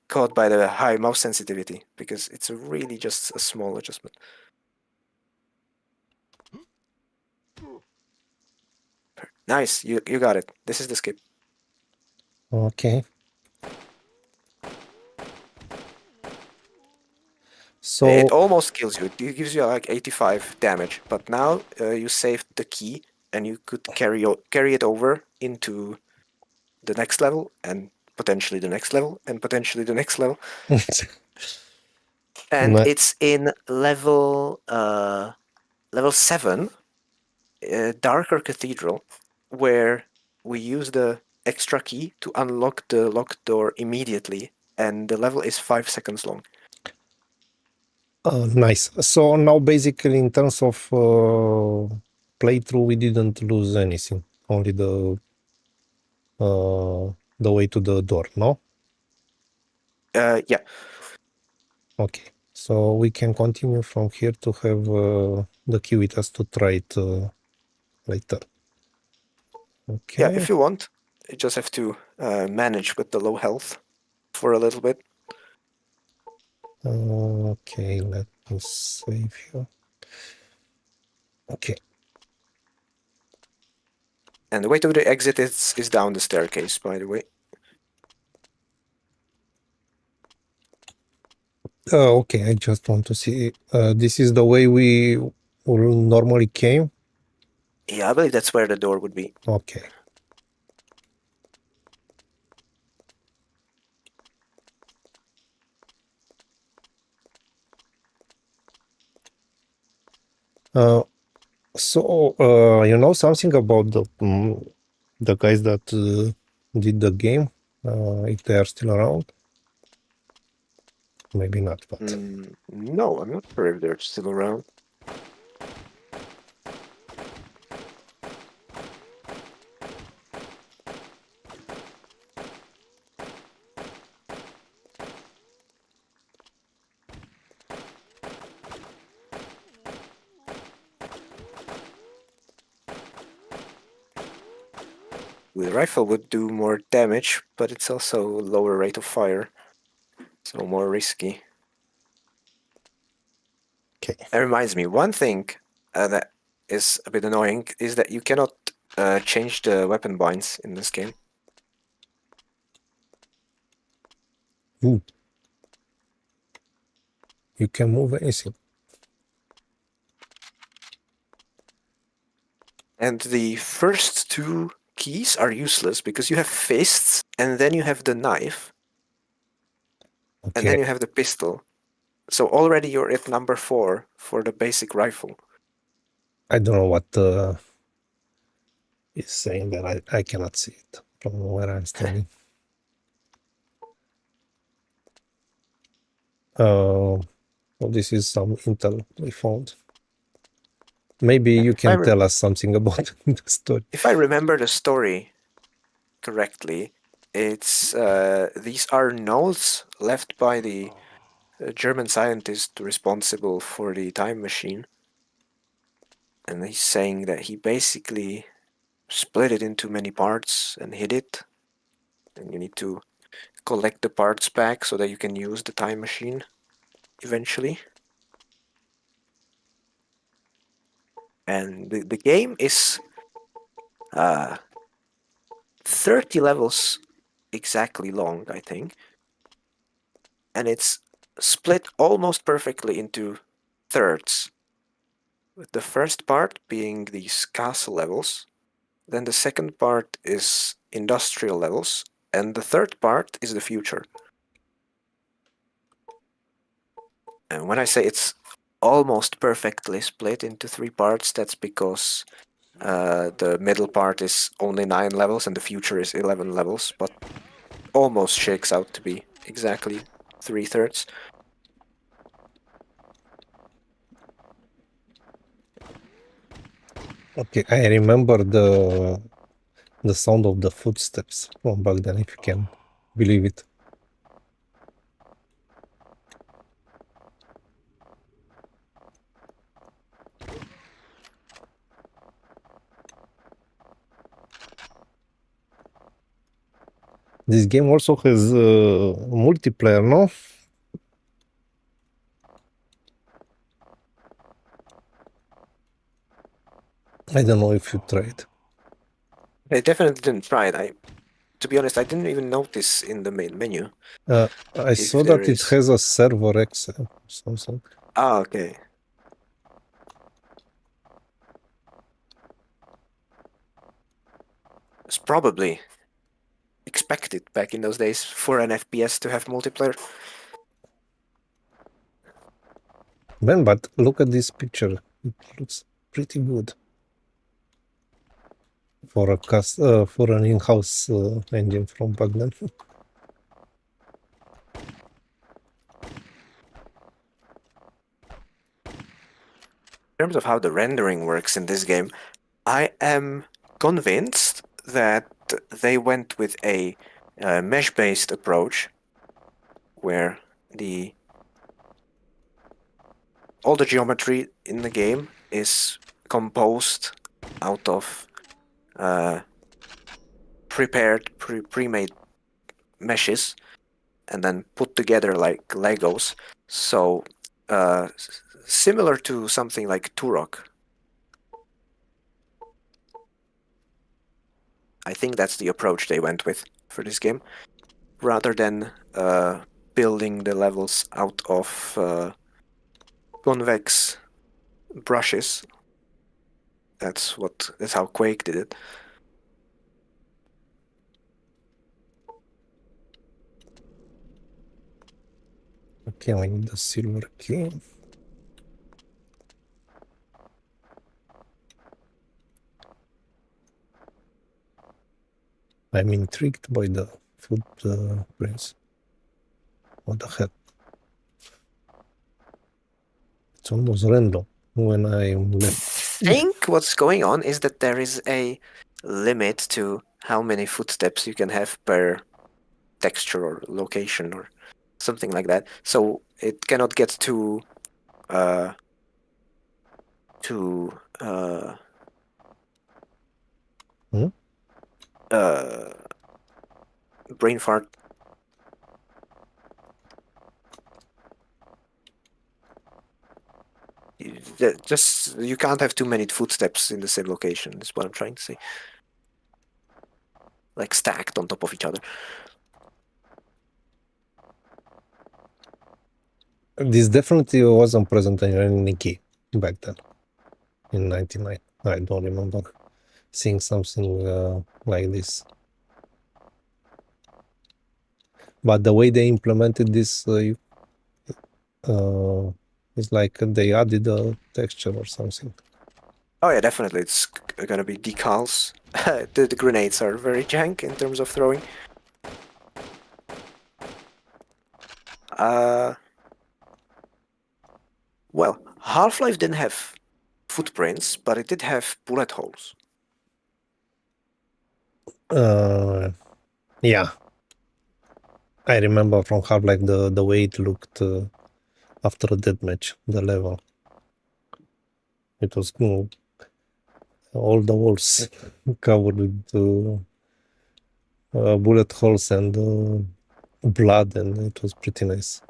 caught by the high mouse sensitivity because it's really just a small adjustment. Nice, you got it. This is the skip. Okay. It So, almost kills you. It gives you like 85 damage, but now you saved the key and you could carry it over into the next level and potentially the next level and potentially the next level. And no, it's in level 7, Darker Cathedral, where we use the extra key to unlock the locked door immediately, and the level is 5 seconds long. nice. So now basically in terms of playthrough, we didn't lose anything. Only the way to the door, no? Yeah. Okay. So we can continue from here to have the key with us to try it later. Yeah, Okay. if you want, you just have to manage with the low health for a little bit. Okay, let me save here. Okay. And the way to the exit is down the staircase, by the way. Okay, I just want to see. This is the way we normally came. Yeah, I believe that's where the door would be. Okay. So you know something about the guys that did the game, if they are still around? Maybe not, but No, I'm not sure if they're still around. The rifle would do more damage, but it's also lower rate of fire, so more risky. okay. That reminds me, one thing that is a bit annoying is that you cannot change the weapon binds in this game. Ooh. You can move anything. And the first two keys are useless because you have fists, and then you have the knife, and then Okay, you have the pistol. So already you're at number 4 for the basic rifle. I don't know what is saying that. I cannot see it from where I'm standing. Well, this is some intel we found. Maybe you can tell us something about the story. If I remember the story correctly, it's these are notes left by the German scientist responsible for the time machine, and he's saying that he basically split it into many parts and hid it, and you need to collect the parts back so that you can use the time machine eventually. And the game is 30 levels exactly long, I think, and it's split almost perfectly into thirds, with the first part being these castle levels, then the second part is industrial levels, and the third part is the future. And when I say it's almost perfectly split into 3 parts, that's because the middle part is only 9 levels and the future is 11 levels, but almost shakes out to be exactly 3/3. Okay, I remember the sound of the footsteps from back then, if you can believe it. This game also has multiplayer, no? I don't know if you tried. I definitely didn't try it. To be honest, I didn't even notice in the main menu I if saw there that it is. has a server X or something. Ah, okay. It's probably expected back in those days for an FPS to have multiplayer. Man, but look at this picture. It looks pretty good for a for an in-house engine from back then. In terms of how the rendering works in this game, I am convinced that they went with a mesh-based approach where all the geometry in the game is composed out of pre-made meshes and then put together like Legos. So similar to something like Turok. I think that's the approach they went with for this game, rather than building the levels out of convex brushes. That's how Quake did it. Okay, I need the silver key. I'm intrigued by the footprints. What the hell? It's almost random when I'm left. I think what's going on is that there is a limit to how many footsteps you can have per texture or location or something like that. So it cannot get uh, too Hmm? Brain fart. Just you can't have too many footsteps in the same location. Is what I'm trying to say. Like stacked on top of each other. This definitely wasn't present in any key back then, in 99. I don't remember seeing something like this. But the way they implemented this is like they added a texture or something. Oh yeah, definitely. It's gonna be decals. The grenades are very jank in terms of throwing. Well, Half-Life didn't have footprints, but it did have bullet holes. Yeah, I remember from Half-Life the way it looked after a deathmatch, the level. It was all the walls covered with bullet holes and blood, and it was pretty nice.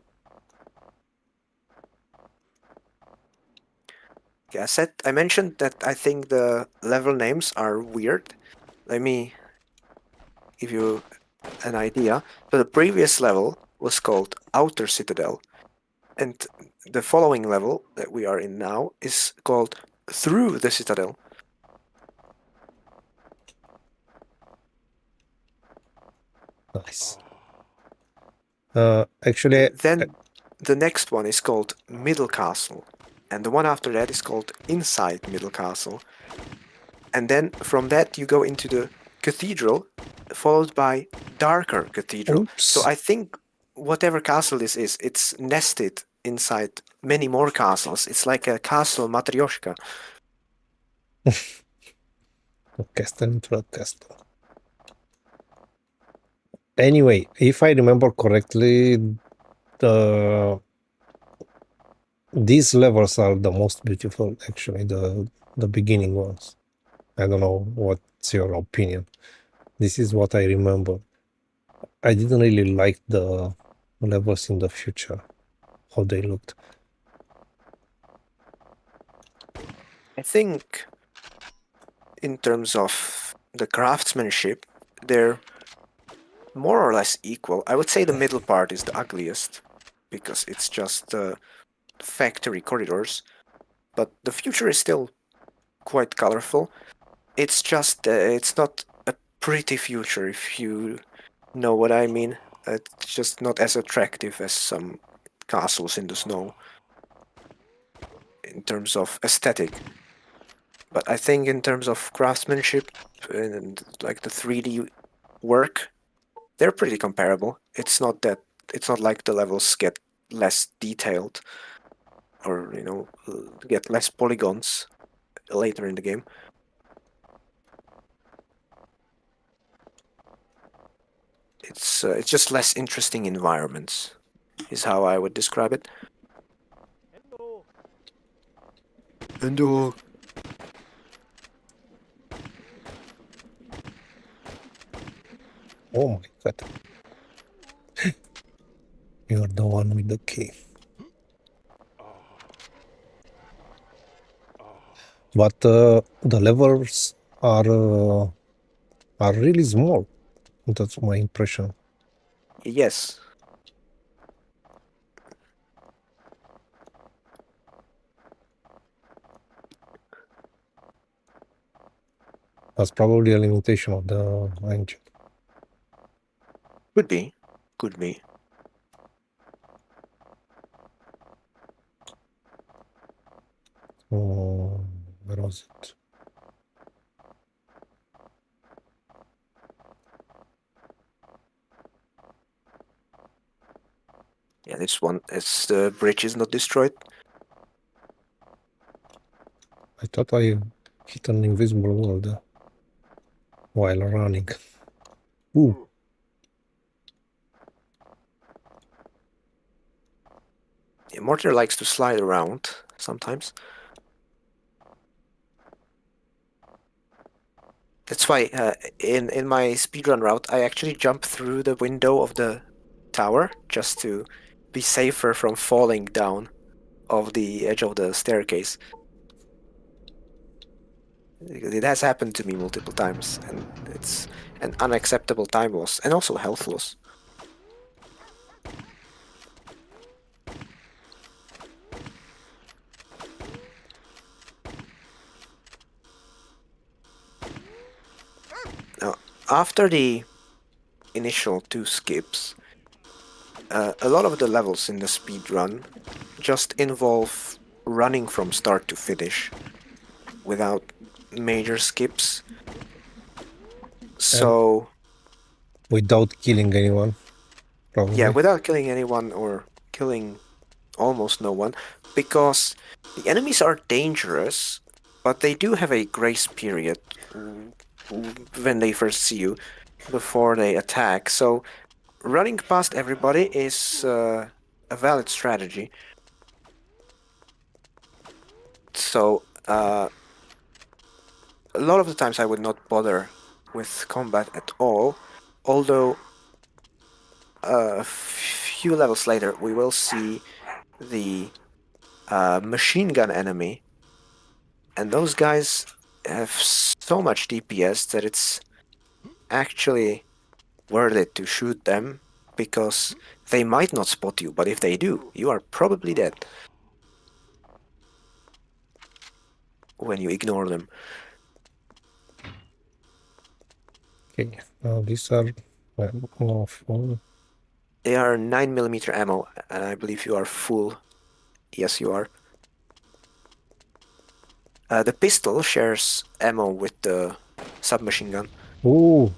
Yeah, I mentioned that I think the level names are weird. Let me give you an idea. So the previous level was called Outer Citadel, and the following level that we are in now is called Through the Citadel. Nice. Actually, Then the next one is called Middle Castle, and the one after that is called Inside Middle Castle. And then from that you go into the Cathedral, followed by Darker Cathedral. oops. So I think whatever castle this is, it's nested inside many more castles. It's like a castle matryoshka. Castle into a castle. Anyway, if I remember correctly, these levels are the most beautiful, actually, the beginning ones. I don't know what's your opinion. This is what I remember. I didn't really like the levels in the future, how they looked. I think in terms of the craftsmanship, they're more or less equal. I would say the middle part is the ugliest because it's just factory corridors, but the future is still quite colorful. It's just it's not a pretty future, if you know what I mean. It's just not as attractive as some castles in the snow in terms of aesthetic. But I think in terms of craftsmanship and like the 3D work, they're pretty comparable. It's not like the levels get less detailed or get less polygons later in the game. It's just less interesting environments, is how I would describe it. And Oh my god. You're the one with the key. But the levels are really small. That's my impression. yes, That's probably a limitation of the engine. could be, could be. Where was it? Yeah, this one, as the bridge is not destroyed. I thought I hit an invisible wall there while running. Ooh. Yeah, Mortyr likes to slide around sometimes. That's why in my speedrun route, I actually jump through the window of the tower just to be safer from falling down off the edge of the staircase. It has happened to me multiple times, and it's an unacceptable time loss and also health loss. Now, after the initial 2 skips, a lot of the levels in the speedrun just involve running from start to finish without major skips. So, Without killing anyone, probably. yeah, without killing anyone or killing almost no one, because the enemies are dangerous, but they do have a grace period when they first see you before they attack. So running past everybody is a valid strategy. So a lot of the times I would not bother with combat at all, although a few levels later we will see the machine gun enemy, and those guys have so much DPS that it's actually worth it to shoot them, because they might not spot you, but if they do, you are probably dead when you ignore them. Okay, now these are full. They are 9mm ammo, and I believe you are full. Yes, you are. The pistol shares ammo with the submachine gun. Ooh,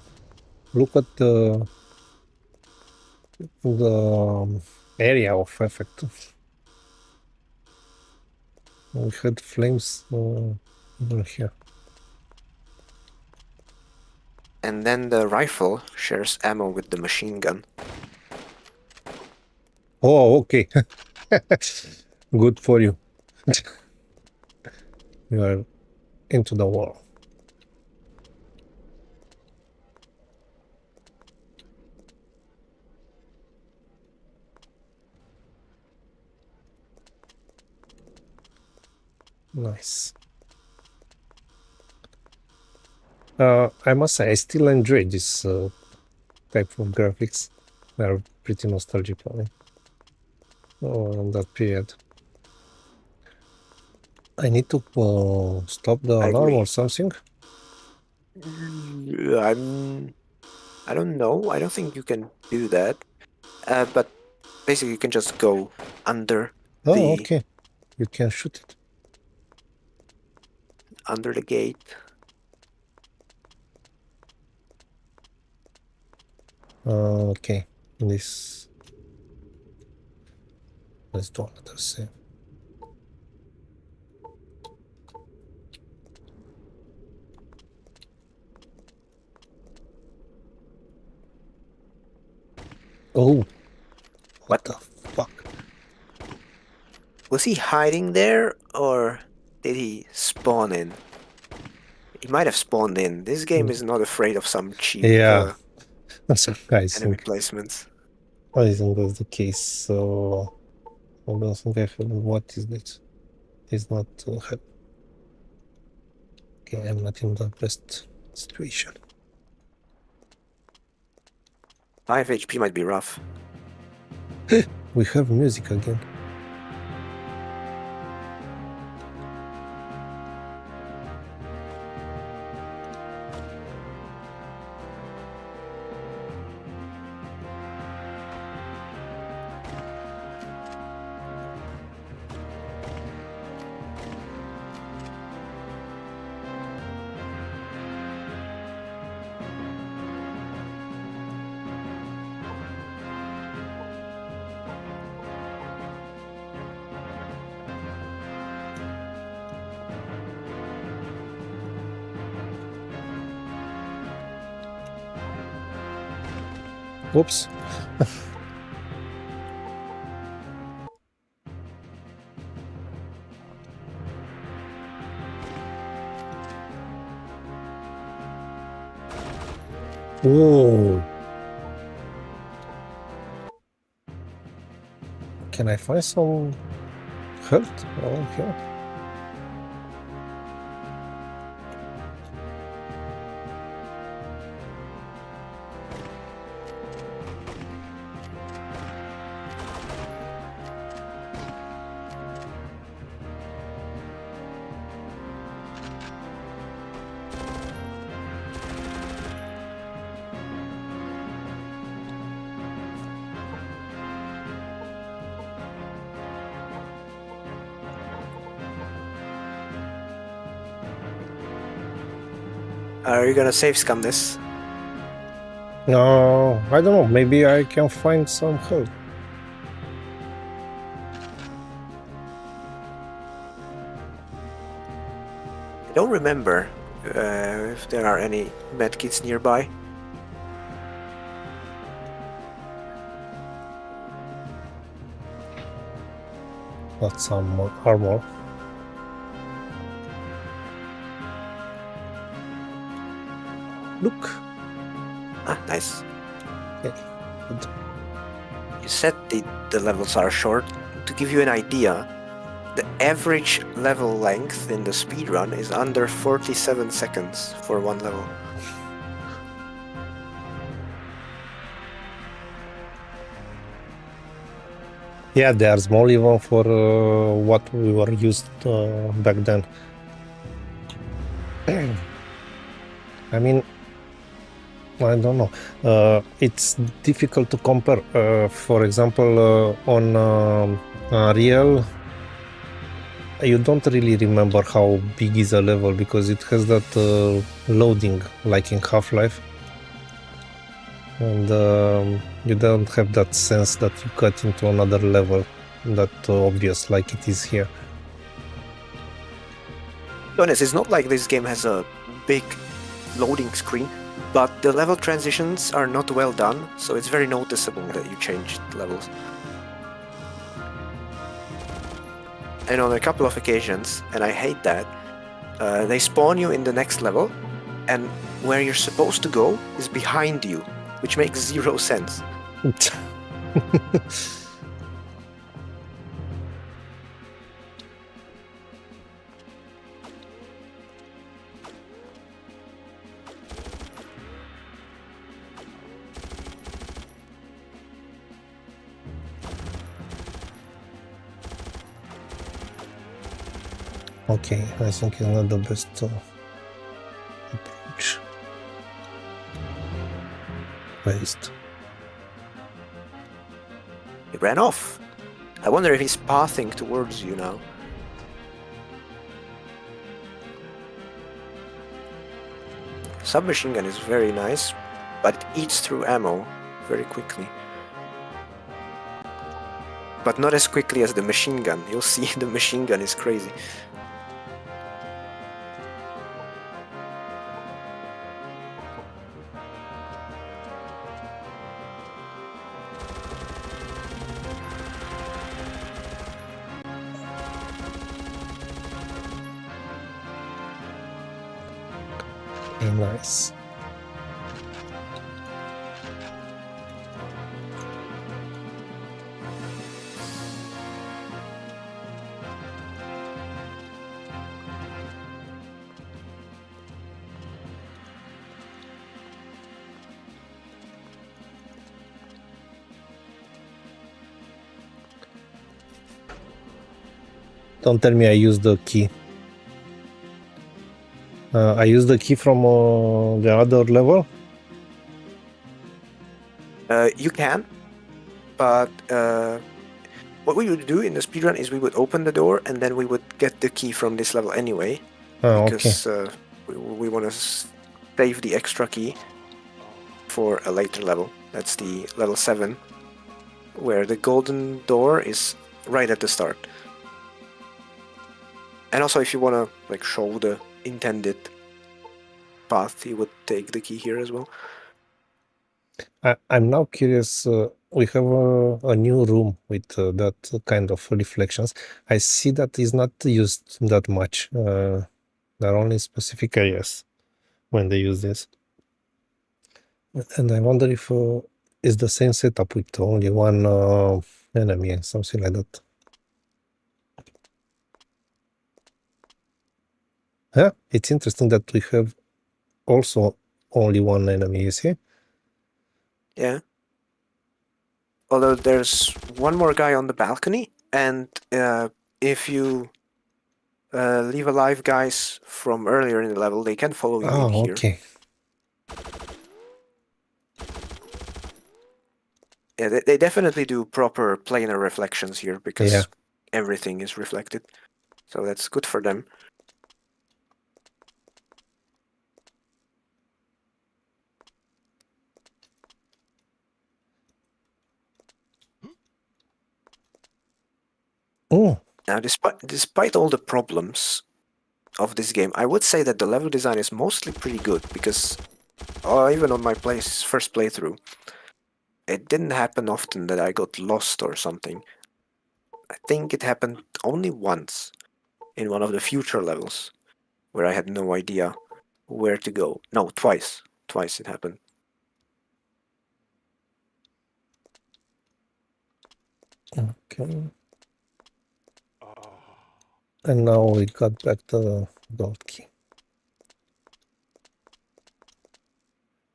look at the area of effect. We had flames over here. And then the rifle shares ammo with the machine gun. Oh, okay. Good for you. You are into the wall. Nice. I must say, I still enjoy this type of graphics. They are pretty nostalgic for me. Oh, on that period. I need to stop the I alarm agree. or something. I don't know. I don't think you can do that. But basically, you can just go under Oh, okay. You can shoot it. under the gate. Okay. This. Let's do another save. Oh, what the fuck? Was he hiding there, or did he spawn in? He might have spawned in. This game is not afraid of some cheap Yeah, so I enemy think placements. that's the case. So I don't think I have. What is this? It's not okay. I'm not in the best situation. 5 HP might be rough. We have music again. Oops. Whoa. Can I find some health around here? Are you gonna save scum this? No, I don't know. Maybe I can find some help. I don't remember if there are any medkits nearby. Got some armor. Look. Ah, nice. Okay. Good. You said the levels are short. To give you an idea, the average level length in the speedrun is under 47 seconds for one level. Yeah, they are small even for what we were used back then. I mean, I don't know. It's difficult to compare. For example, on Real, you don't really remember how big is a level because it has that loading like in Half-Life. And you don't have that sense that you cut into another level that obvious like it is here. To be honest, it's not like this game has a big loading screen, but the level transitions are not well done, so it's very noticeable that you changed levels. And on a couple of occasions, and I hate that, they spawn you in the next level, and where you're supposed to go is behind you, which makes zero sense. Okay, I think it's not the best approach. Waste. He ran off. I wonder if he's pathing towards you now. Submachine gun is very nice, but it eats through ammo very quickly. But not as quickly as the machine gun. You'll see the machine gun is crazy. Nice. Don't tell me I used the key. I used the key from the other level? You can, but what we would do in the speedrun is we would open the door and then we would get the key from this level anyway. Oh, because okay. we want to save the extra key for a later level. That's the level 7, where the golden door is right at the start. And also if you want to like show the intended path, you would take the key here as well. I'm now curious. We have a new room with that kind of reflections. I see that is not used that much. There are only specific areas when they use this. And I wonder if it's the same setup with only one enemy and something like that. Yeah, it's interesting that we have also only one enemy, you see? Yeah. Although there's one more guy on the balcony, and if you leave alive guys from earlier in the level, they can follow you in here. Okay. Yeah, they definitely do proper planar reflections here because everything is reflected. So that's good for them. Oh. Now, despite all the problems of this game, I would say that the level design is mostly pretty good because even on my first playthrough, it didn't happen often that I got lost or something. I think it happened only once in one of the future levels where I had no idea where to go. No, twice. Twice it happened. Okay. And now we got back the gold key.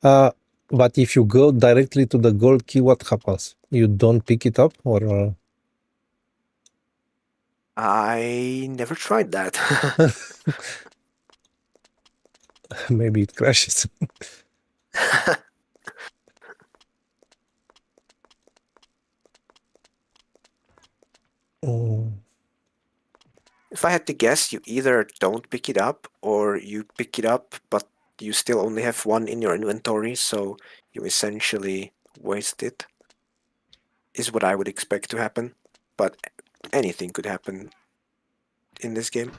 But if you go directly to the gold key, what happens? You don't pick it up, or? I never tried that. Maybe it crashes. If I had to guess, you either don't pick it up or you pick it up, but you still only have one in your inventory, so you essentially waste it, is what I would expect to happen. But anything could happen in this game.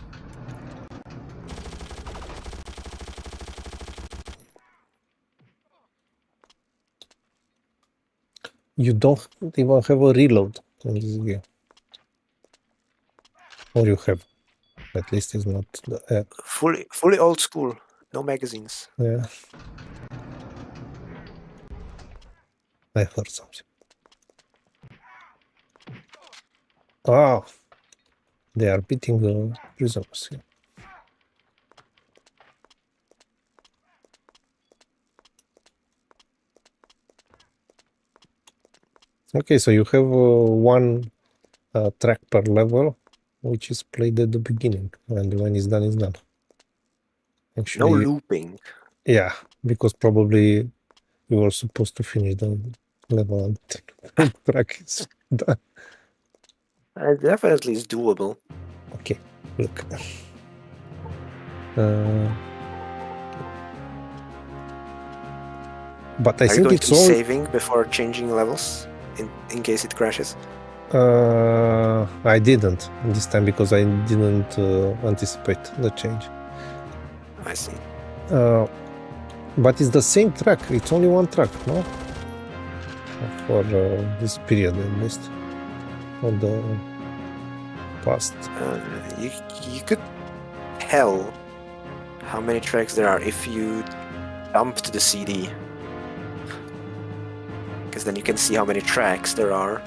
You don't even have a reload in this game. Or you have. At least it's not the Fully old school, no magazines. yeah. I heard something. Oh, they are beating the prisoners here. Okay, so you have one track per level, which is played at the beginning, and when it's done, it's done. Actually, No looping. Yeah, because probably you were supposed to finish the level and the track is done. It definitely is doable. Okay, look. But I Are you think going it's to be all saving before changing levels in case it crashes? I didn't this time because I didn't anticipate the change. I see. But it's the same track. It's only one track, no? For this period, at least. On the past. You could tell how many tracks there are if you dumped the CD. Because then you can see how many tracks there are.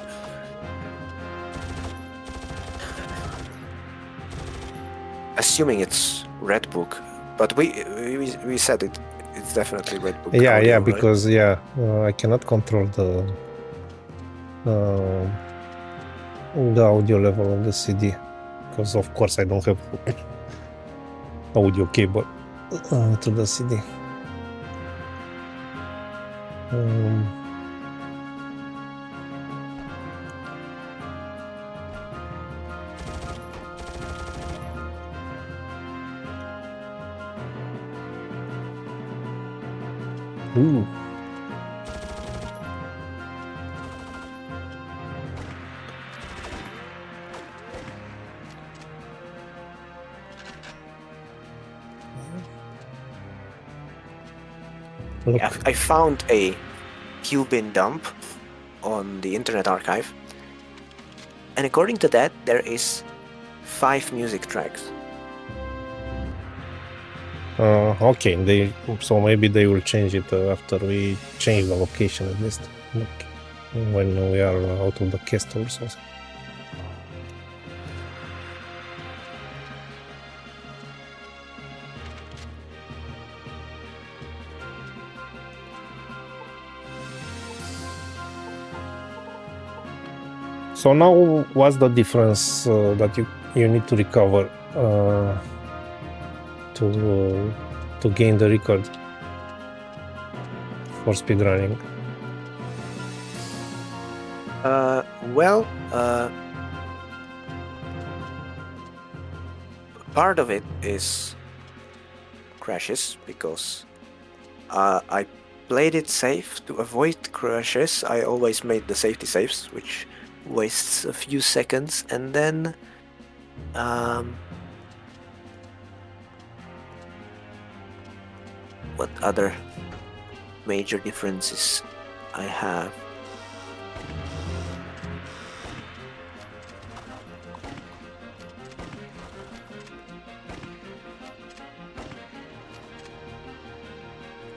Assuming it's Red Book, but we said it's definitely Red Book. Yeah, audio, yeah, right? because I cannot control the audio level of the CD because of course I don't have audio cable to the CD. Ooh. I found a iCUE bin dump on the Internet Archive, and according to that, there is 5 music tracks. Okay, so maybe they will change it after we change the location at least, like when we are out of the castle or something. So now, what's the difference that you need to recover to gain the record for speedrunning? Well, part of it is crashes, because I played it safe to avoid crashes. I always made the safety saves, which wastes a few seconds, and then what other major differences I have?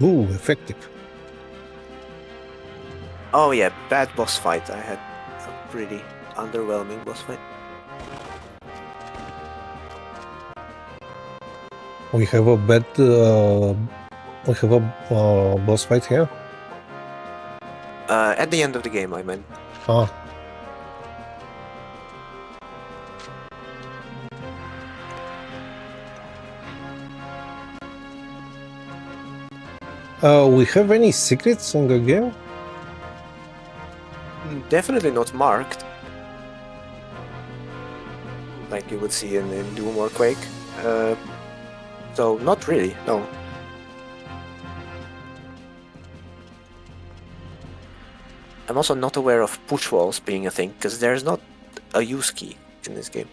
Ooh, effective. Oh yeah, bad boss fight. I had a pretty underwhelming boss fight. We have a bad boss fight here. At the end of the game, I meant. Ah. We have any secrets in the game? Definitely not marked, like you would see in Doom or Quake. So not really, no. I'm also not aware of push walls being a thing, because there's not a use key in this game.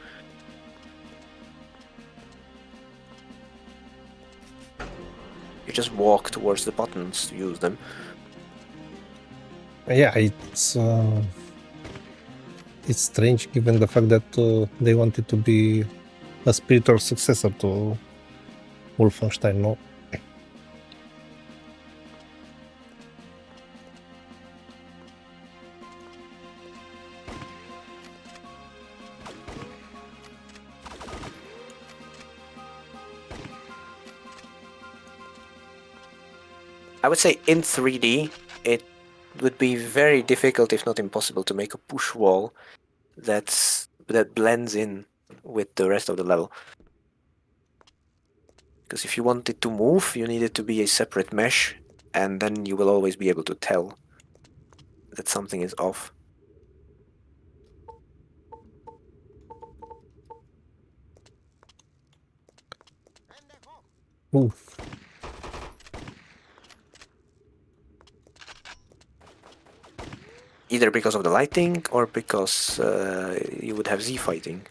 You just walk towards the buttons to use them. Yeah, it's strange given the fact that they wanted to be a spiritual successor to Wolfenstein, no? I would say in 3D, it would be very difficult, if not impossible, to make a push wall that blends in with the rest of the level. Because if you want it to move, you need it to be a separate mesh, and then you will always be able to tell that something is off. Ooh. Either because of the lighting, or because you would have Z fighting.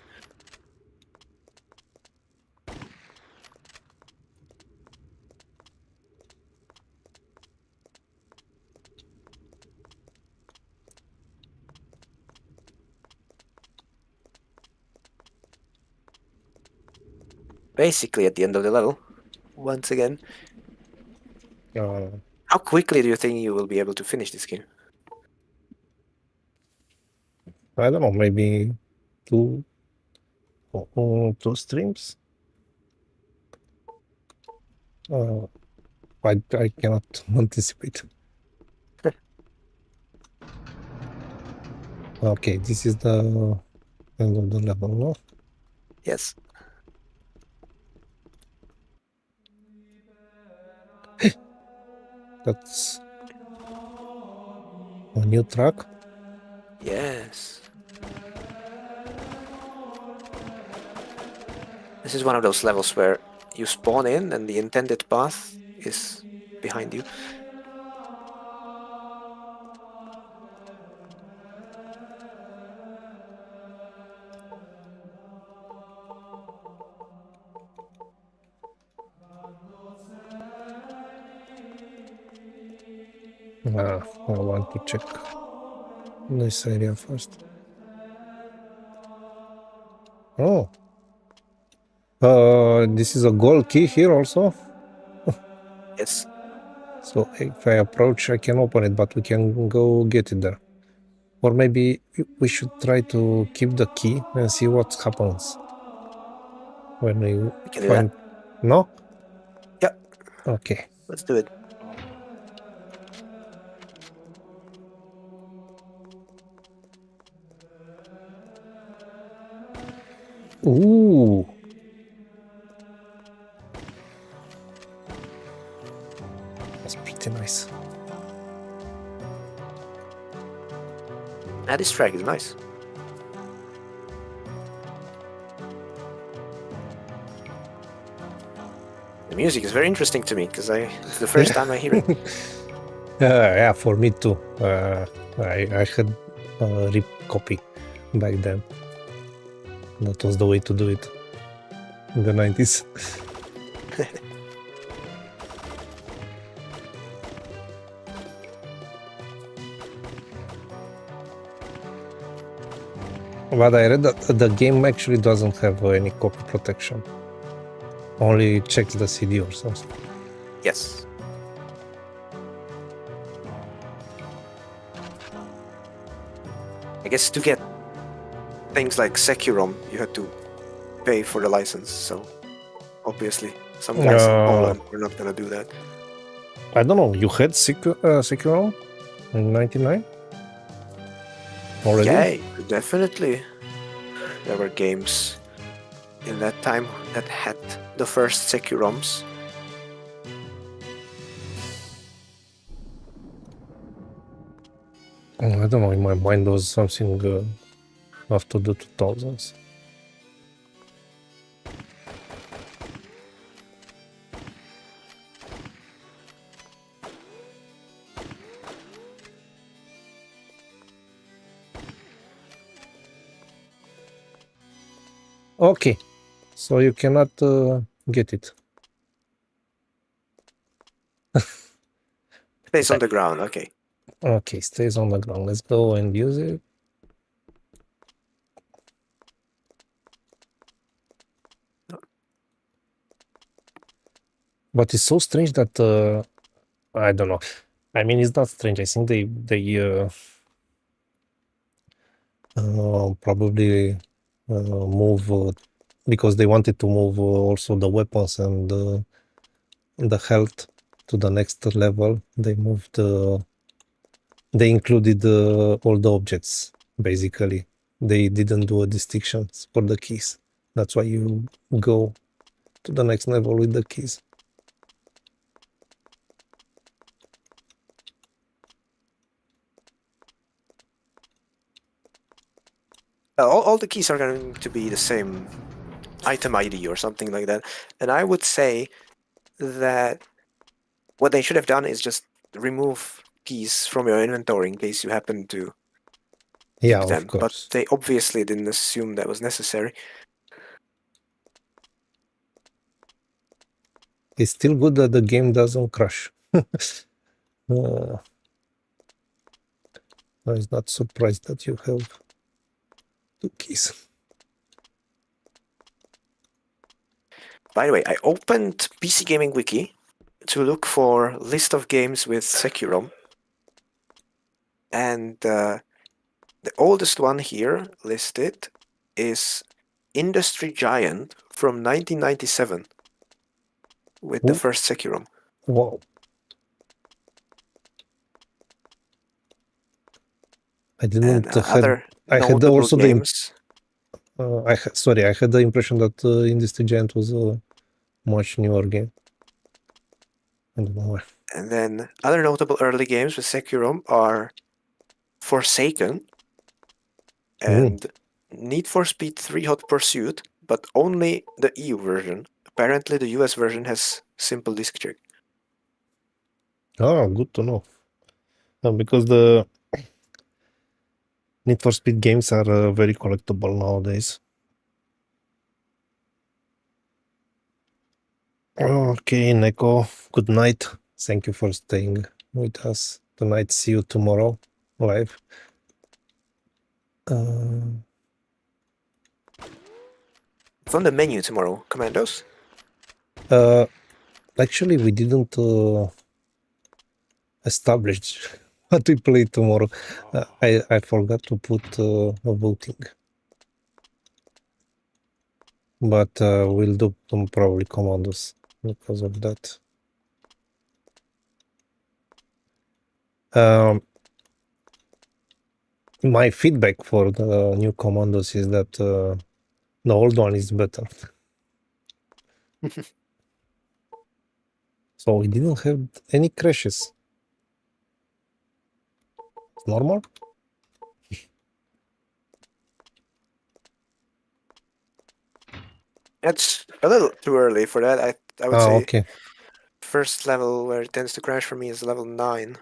Basically at the end of the level, once again. How quickly do you think you will be able to finish this game? I don't know, maybe two streams? I cannot anticipate. Okay, this is the end of the level, no? Yes. That's a new track. Yes. This is one of those levels where you spawn in and the intended path is behind you. I want to check this area first. Oh. This is a gold key here also? Yes. So if I approach, I can open it, but we can go get it there. Or maybe we should try to keep the key and see what happens when we We can do find... that. No? Yep. Okay. Let's do it. Ooh. That's pretty nice. This track is nice. The music is very interesting to me because it's the first time I hear it. Yeah, for me too. I had a rip copy back then. That was the way to do it in the 90s. But I read that the game actually doesn't have any copy protection. Only checks the CD or something. Yes. I guess to get things like SecuROM, you had to pay for the license. So obviously, some guys in Poland were not gonna do that. I don't know. You had SecuROM in '99 already? Yeah, definitely. There were games in that time that had the first SecuROMs. I don't know. In my mind, was something after the 2000s. Okay, so you cannot get it. Stays on the ground, okay. Okay, stays on the ground. Let's go and use it. But it's so strange that I don't know. I mean, it's not strange. I think they probably move because they wanted to move also the weapons and the health to the next level. They moved. They included all the objects basically. They didn't do a distinction for the keys. That's why you go to the next level with the keys. All the keys are going to be the same item ID or something like that. And I would say that what they should have done is just remove keys from your inventory in case you happen to keep Yeah, them. of course. But they obviously didn't assume that was necessary. It's still good that the game doesn't crash. I was not surprised that you have two keys. By the way, I opened PC Gaming Wiki to look for list of games with SecuROM. And the oldest one here listed is Industry Giant from 1997 with the first SecuROM. Wow. I didn't and other I had notable also games. I had the impression that Industry Giant was a much newer game. I don't know why. And then other notable early games with SecuROM are Forsaken and Need for Speed 3 Hot Pursuit, but only the EU version. Apparently the US version has simple disk check. Oh, good to know. Because the Need for Speed games are very collectible nowadays. Okay, Neko, good night. Thank you for staying with us. tonight. See you tomorrow live. From the menu tomorrow, Commandos? Actually, we didn't establish what we play tomorrow. I forgot to put a voting. But we'll do probably commandos because of that. My feedback for the new commandos is that the old one is better. So we didn't have any crashes. Normal? It's a little too early for that. I would say Okay. first level where it tends to crash for me is level 9.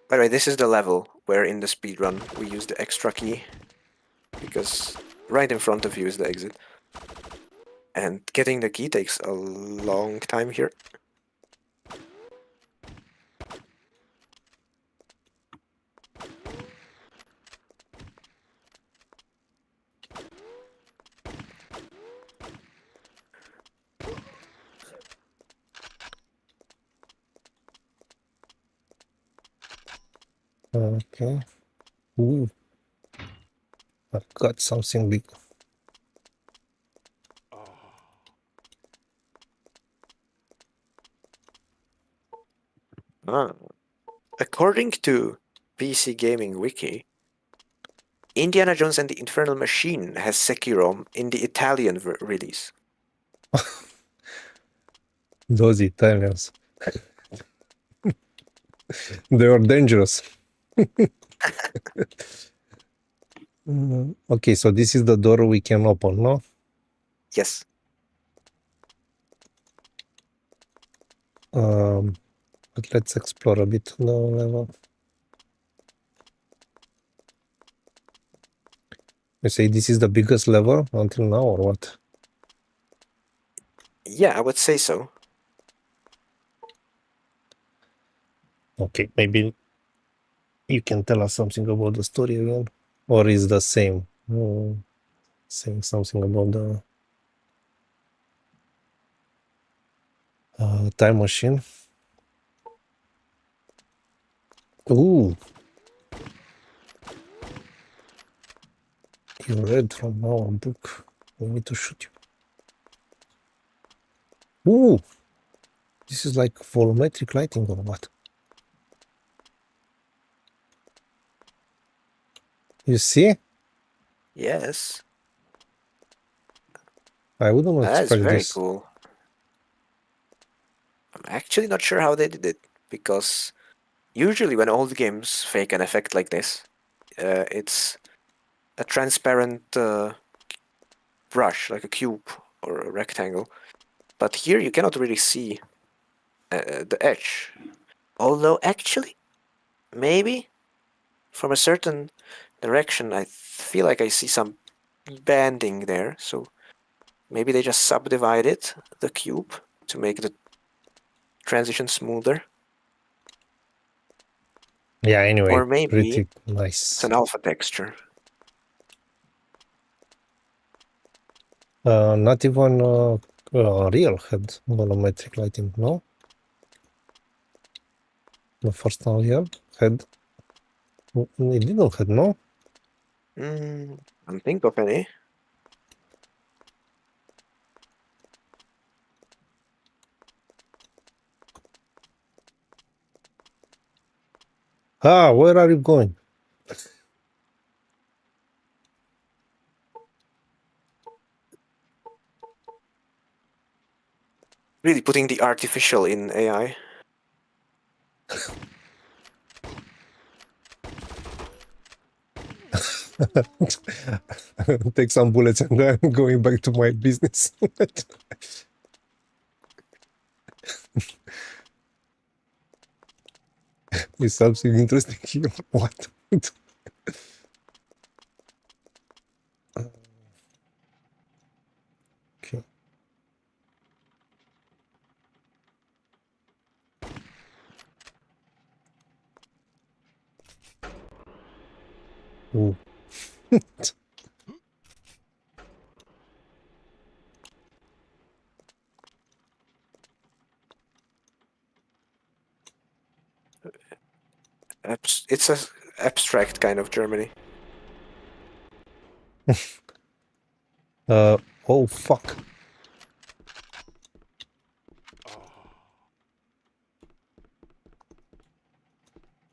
By the way, this is the level where in the speedrun we use the extra key, because right in front of you is the exit. And getting the key takes a long time here. Okay. Ooh. I've got something big. According to PC Gaming Wiki, Indiana Jones and the Infernal Machine has Sekiro in the Italian release. Those Italians. They are dangerous. Okay, so this is the door we can open, no? Yes. But let's explore a bit the level. You say this is the biggest level until now, or what? Yeah, I would say so. Okay, maybe you can tell us something about the story again, or is the same? Saying something about the time machine. Ooh, you read from our book. We need to shoot you. Ooh, this is like volumetric lighting or what? You see? Yes. I wouldn't That's expect very this. cool. I'm actually not sure how they did it, because usually when old games fake an effect like this, it's a transparent brush, like a cube or a rectangle. But here you cannot really see the edge. Although actually, maybe from a certain direction, I feel like I see some banding there. So maybe they just subdivided the cube to make the transition smoother. Yeah, anyway, Or maybe pretty it's nice. an alpha texture. Not even real head volumetric lighting, no? The first one here, head. It didn't head, no? Can't think of any. Ah, where are you going? Really putting the artificial in AI. Take some bullets and I'm going back to my business. Is something interesting here? What? Okay. Ooh. It's a abstract kind of Germany. Oh fuck.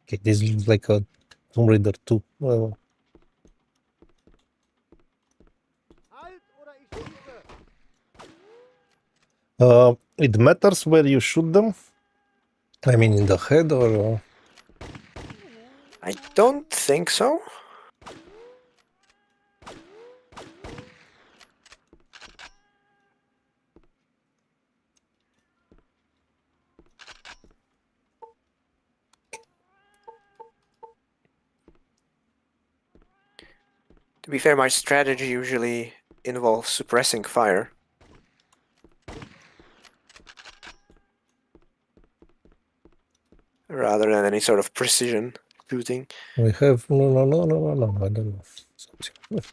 Okay, this looks like a Tomb Raider 2. It matters where you shoot them. I mean, in the head or... I don't think so. To be fair, my strategy usually involves suppressing fire. Rather than any sort of precision shooting. We have... No, I don't know. Something.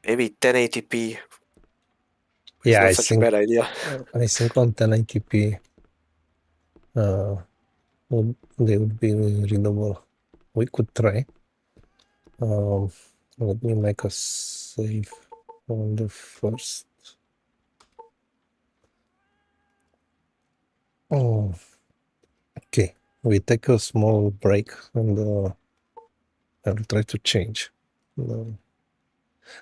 Maybe 1080p is Yeah, not such a bad idea. I think on 1080p they would be readable. We could try. Let me make a save on the first. Oh, okay. We take a small break and I'll try to change.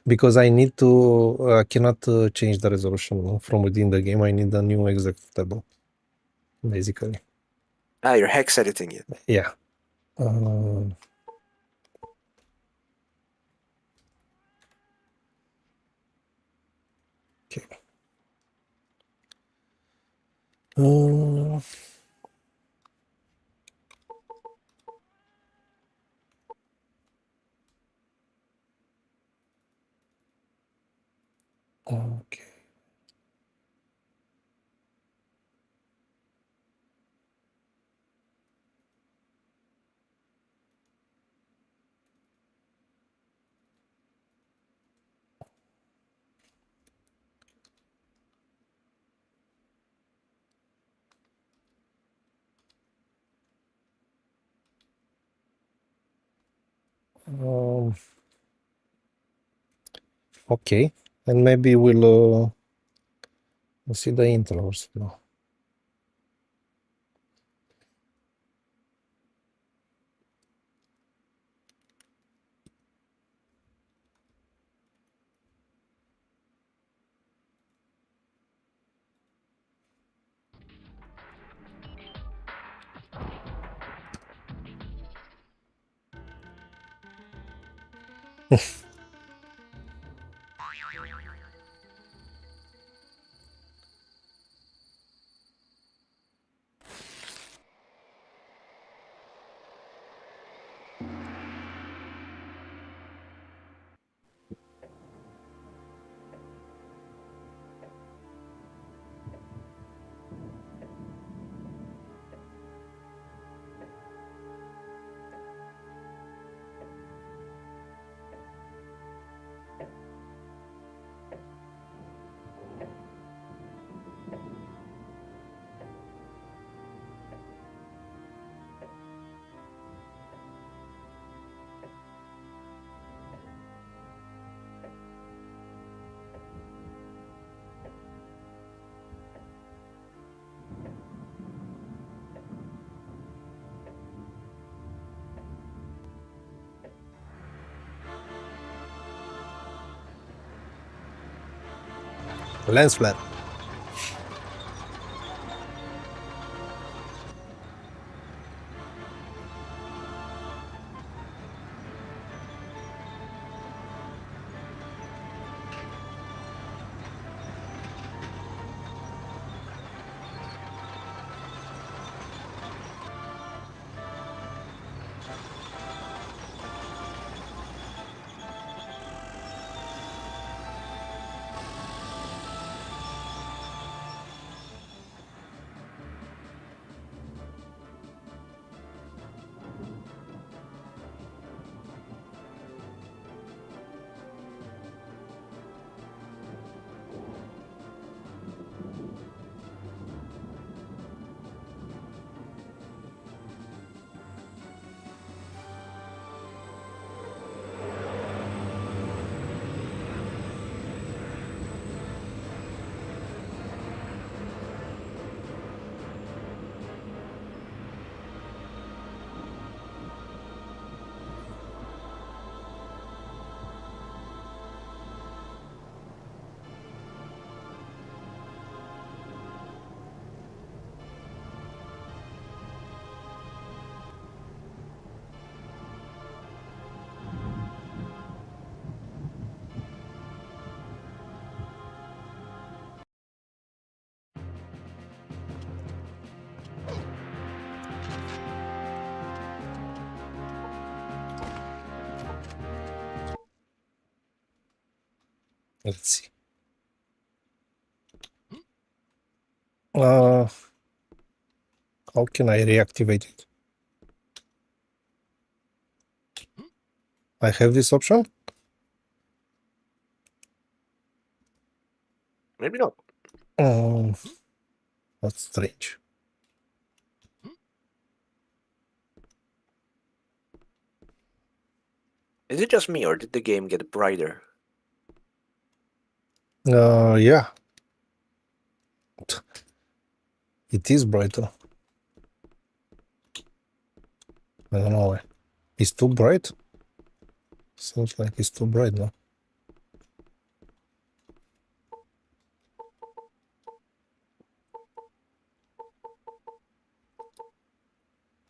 Because I need to, I cannot change the resolution from within the game. I need a new exact table, basically. Ah, you're hex editing it. Yeah. Okay. Okay. Okay, and maybe we'll see the intros now. Lens flare. Let's see. How can I reactivate it? I have this option? Maybe not. That's strange. Is it just me, or did the game get brighter? Yeah. It is brighter. I don't know why. It's too bright? Seems like it's too bright now.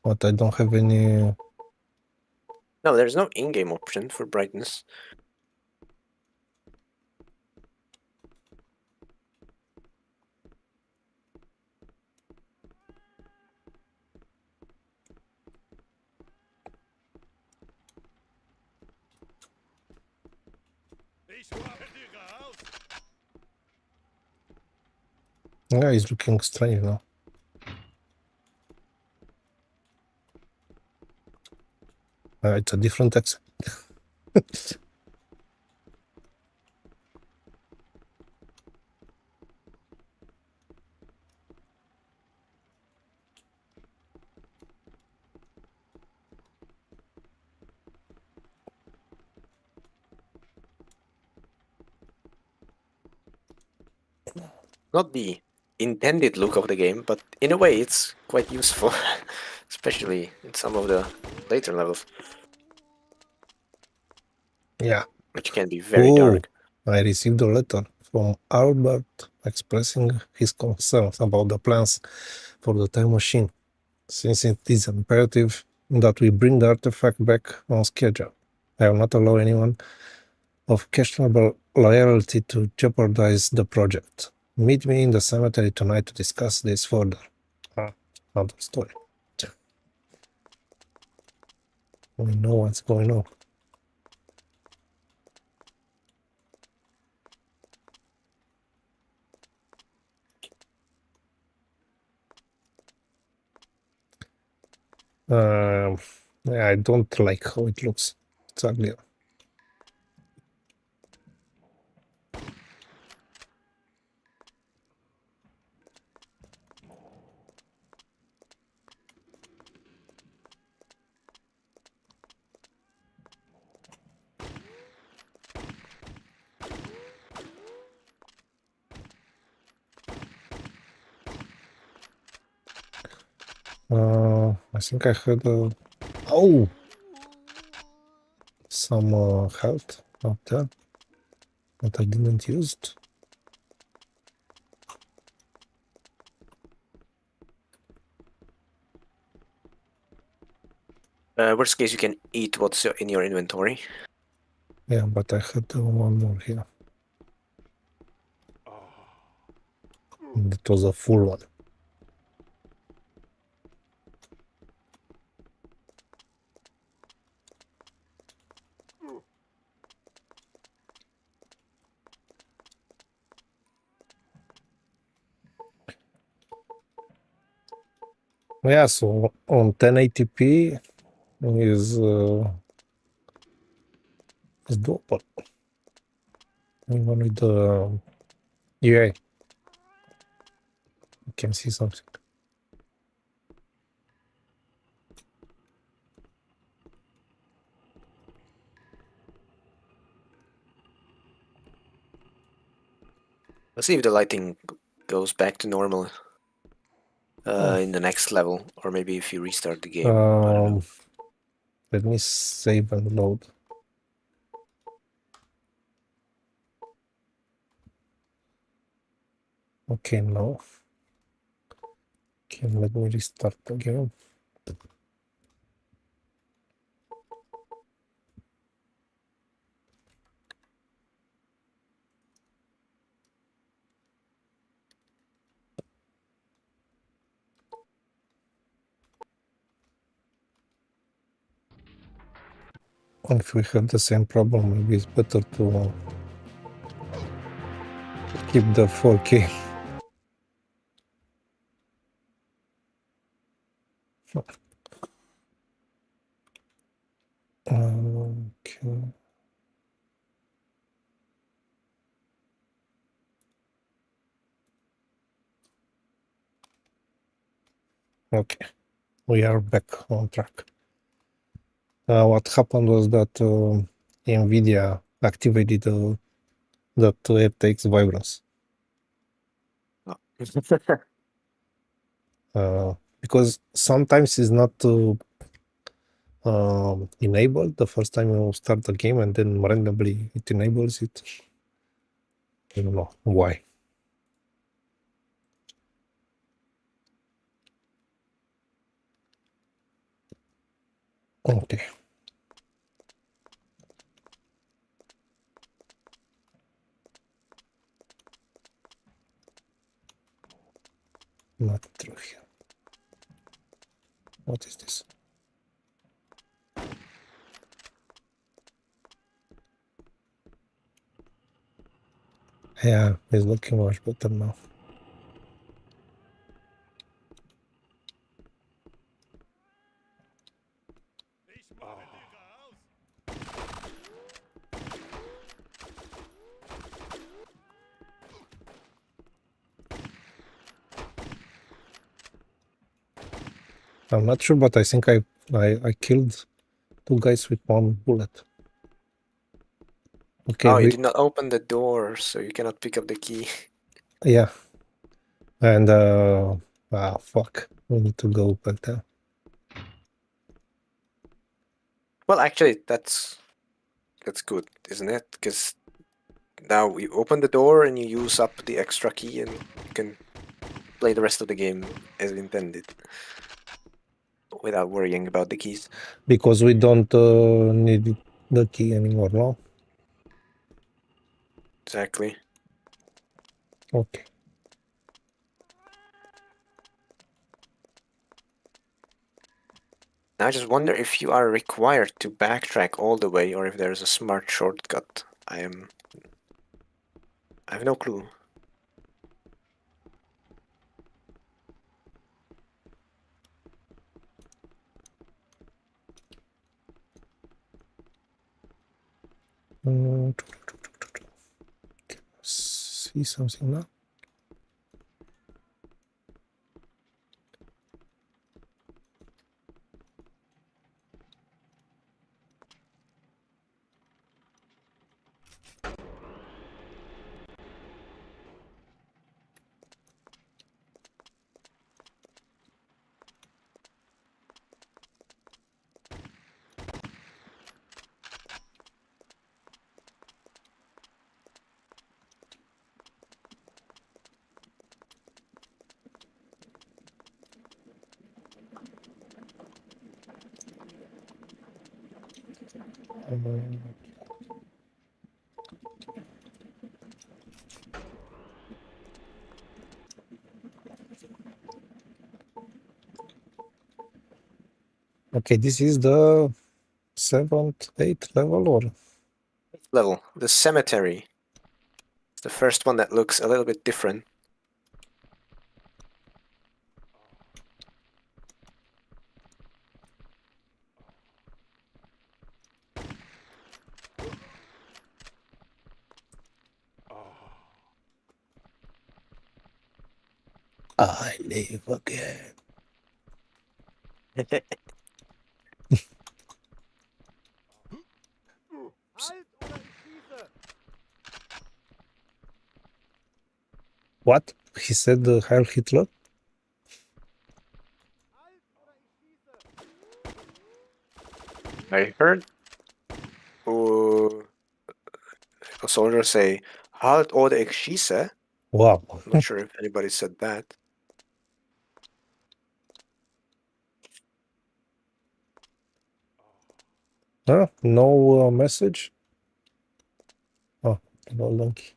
But I don't have any... No, there's no in-game option for brightness. Yeah, it's looking strange now. It's a different text. Not the intended look of the game, but in a way it's quite useful, especially in some of the later levels, Yeah. which can be very dark. I received a letter from Albert expressing his concerns about the plans for the time machine, since it is imperative that we bring the artifact back on schedule. I will not allow anyone of questionable loyalty to jeopardize the project. Meet me in the cemetery tonight to discuss this further. Another story. We know what's going on. Yeah, I don't like how it looks. It's ugly. I think I had some health up there that I didn't use it. Worst case, you can eat what's in your inventory. Yeah, but I had one more here. And it was a full one. Yeah, so on 1080p is doable. Even with the UA, you can see something. Let's see if the lighting goes back to normal in the next level, or maybe if you restart the game. I don't know. Let me save and load. Okay, now. Okay, let me restart the game. If we have the same problem, maybe it's better to keep the 4K. Okay. Okay, we are back on track. What happened was that Nvidia activated that RTX Vibrance because sometimes it's not enabled the first time you start the game, and then randomly it enables it. I don't know why. Okay. Not through here. What is this? Yeah, it's looking much better now. I'm not sure, but I think I killed 2 guys with 1 bullet. Okay. Oh, you did not open the door, so you cannot pick up the key. Yeah. And fuck. We need to go back there. Well, actually, that's good, isn't it? Because now you open the door and you use up the extra key, and you can play the rest of the game as intended without worrying about the keys. Because we don't need the key anymore, no? Exactly. Okay. Now I just wonder if you are required to backtrack all the way, or if there's a smart shortcut. I have no clue. See something now? Okay, this is the 7th, 8th level, or? Level. The cemetery. It's the first one that looks a little bit different. I live again. What? He said Heil Hitler? I heard a soldier say, "Halt oder ich schieße." Wow. I'm not sure if anybody said that. Huh? No message? Oh, no donkey.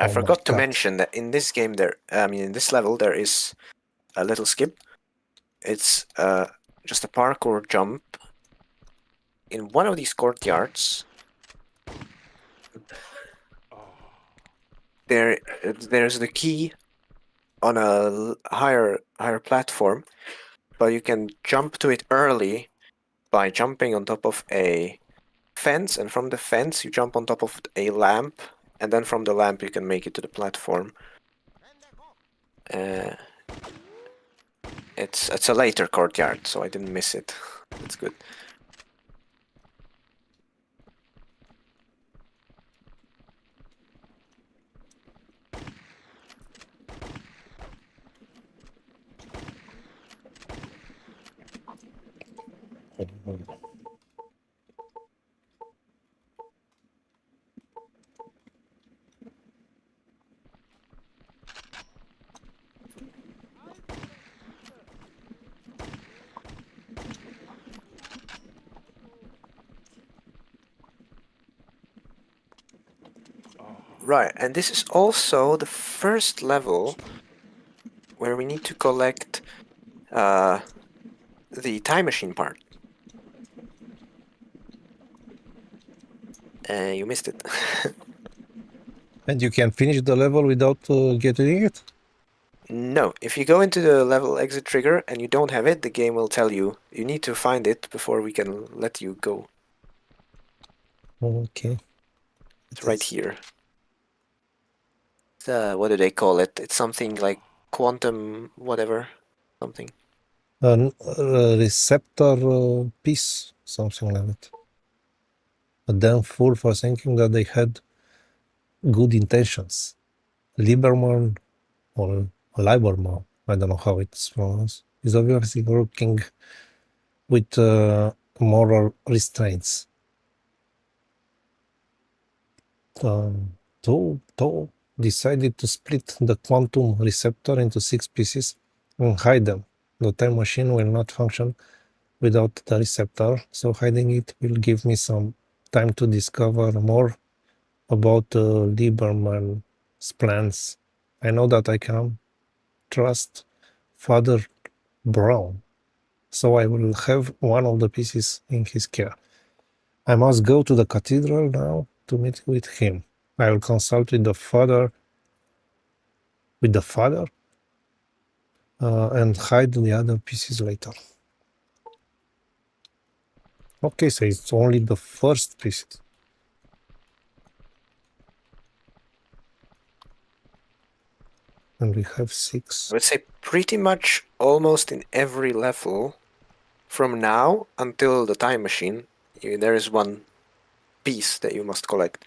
I Oh my forgot to God. mention that in this game in this level there is a little skip. It's just a parkour jump in one of these courtyards. There's the key on a higher platform, but you can jump to it early by jumping on top of a fence, and from the fence you jump on top of a lamp, and then from the lamp you can make it to the platform. It's a later courtyard, so I didn't miss it. That's good. Right, and this is also the first level where we need to collect the time machine part. You missed it. And you can finish the level without getting it? No, if you go into the level exit trigger and you don't have it, the game will tell you you need to find it before we can let you go. Okay. It's right here. What do they call it? It's something like quantum whatever, something. A receptor piece, something like that. A damn fool for thinking that they had good intentions. Lieberman or Lieberman, I don't know how it's pronounced, is obviously working with moral restraints. Tow decided to split the quantum receptor into 6 pieces and hide them. The time machine will not function without the receptor, so hiding it will give me some time to discover more about Lieberman's plans. I know that I can trust Father Brown, so I will have one of the pieces in his care. I must go to the cathedral now to meet with him. I will consult with the father, and hide the other pieces later. Okay, so it's only the first pieces. And we have 6. I would say pretty much almost in every level, from now until the time machine, there is one piece that you must collect.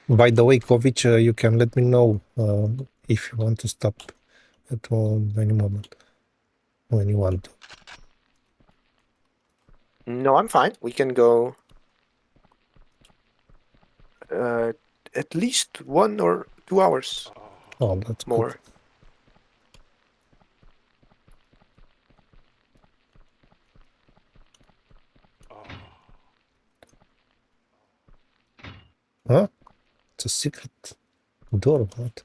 By the way, Kovic, you can let me know if you want to stop at any moment when you want. No, I'm fine. We can go at least 1 or 2 hours Oh, that's more. good. Huh? It's a secret door, what?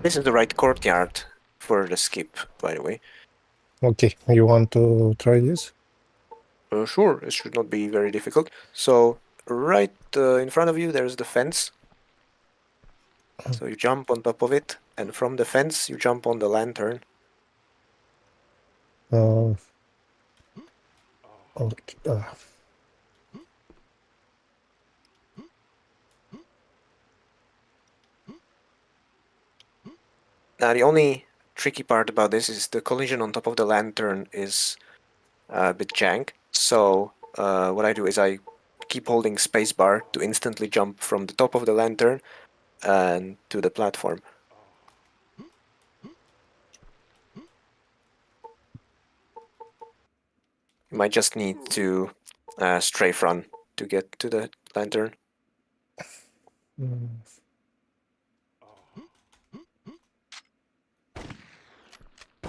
This is the right courtyard for the skip, by the way. Okay, you want to try this? Sure, it should not be very difficult. So, right in front of you, there's the fence. So you jump on top of it, and from the fence, you jump on the lantern. Okay. Now, the only tricky part about this is the collision on top of the lantern is a bit jank. So, what I do is I keep holding spacebar to instantly jump from the top of the lantern and to the platform. You might just need to strafe run to get to the lantern.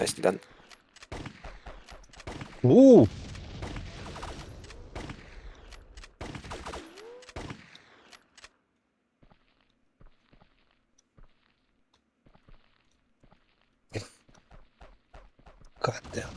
Nicely done. Ooh! God damn.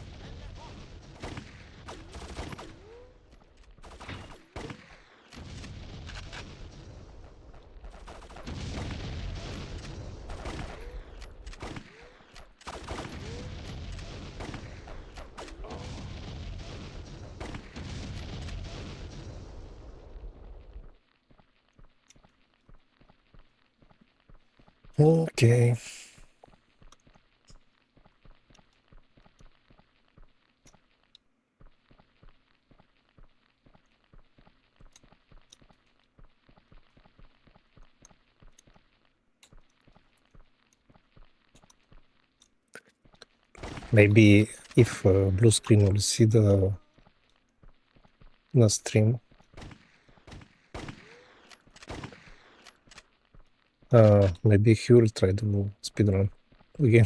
Okay. Maybe if blue screen will see the stream. Maybe he will try to speedrun again.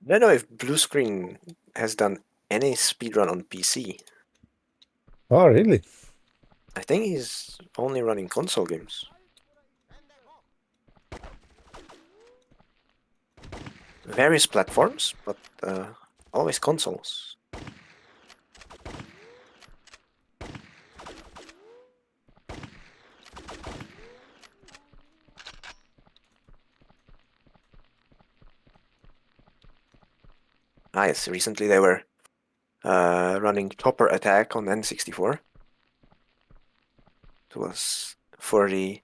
I don't know if Blue Screen has done any speedrun on PC. Oh, really? I think he's only running console games. Various platforms, but always consoles. Yes, recently they were running Topper Attack on N64. It was for the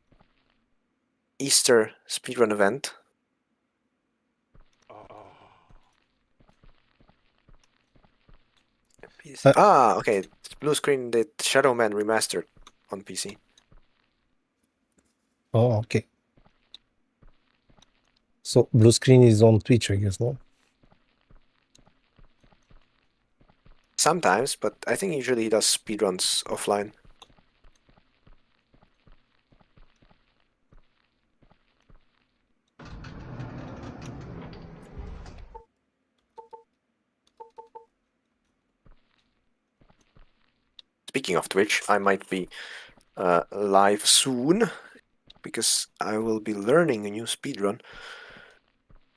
Easter speedrun event. Okay. Blue Screen did Shadow Man Remastered on PC. Oh, okay. So blue screen is on Twitch, I guess, no? Sometimes, but I think usually he does speedruns offline. Speaking of Twitch, I might be live soon because I will be learning a new speedrun.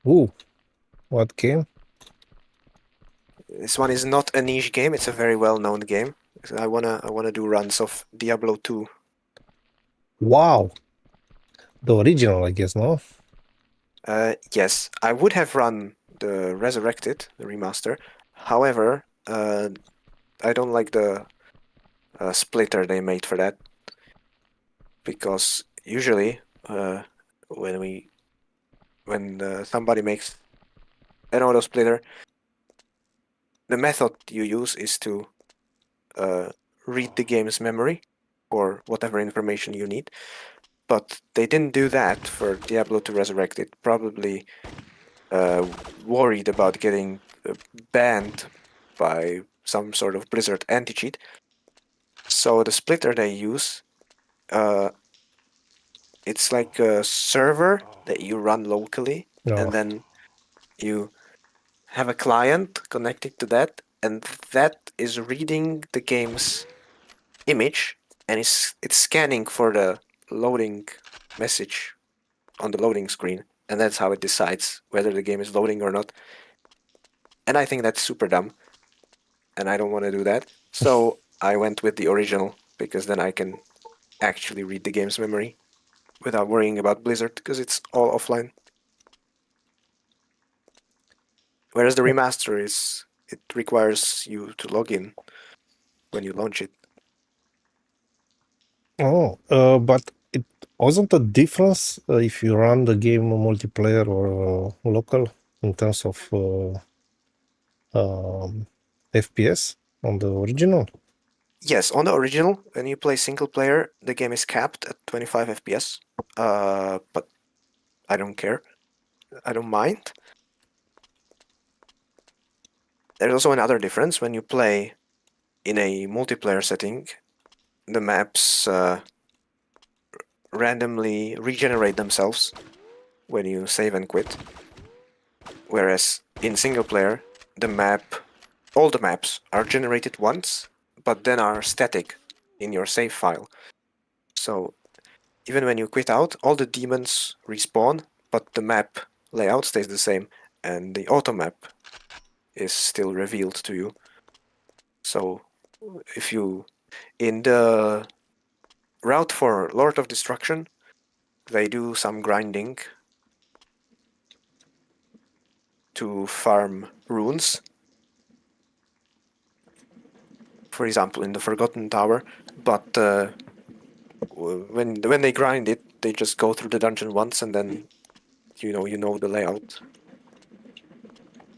Ooh, what game? This one is not a niche game; it's a very well-known game. I wanna do runs of Diablo 2. Wow, the original, I guess, no? Yes, I would have run the Resurrected, the remaster. However, I don't like the splitter they made for that, because usually when somebody makes an auto splitter, the method you use is to read the game's memory or whatever information you need. But they didn't do that for Diablo 2 Resurrected, probably worried about getting banned by some sort of Blizzard anti-cheat. So the splitter they use, it's like a server that you run locally, and then you have a client connected to that, and that is reading the game's image, and it's scanning for the loading message on the loading screen, and that's how it decides whether the game is loading or not. And I think that's super dumb, and I don't want to do that. So I went with the original, because then I can actually read the game's memory without worrying about Blizzard, because it's all offline. Whereas the remaster it requires you to log in when you launch it. Oh, but it wasn't a difference if you run the game multiplayer or local in terms of FPS on the original? Yes, on the original, when you play single player, the game is capped at 25 FPS. But I don't care. I don't mind. There's also another difference. When you play in a multiplayer setting, the maps randomly regenerate themselves when you save and quit. Whereas in single player, all the maps are generated once, but then are static in your save file. So even when you quit out, all the demons respawn, but the map layout stays the same, and the auto map is still revealed to you. So if you in the route for Lord of Destruction, they do some grinding to farm runes. For example, in the Forgotten Tower, but when they grind it, they just go through the dungeon once, and then you know the layout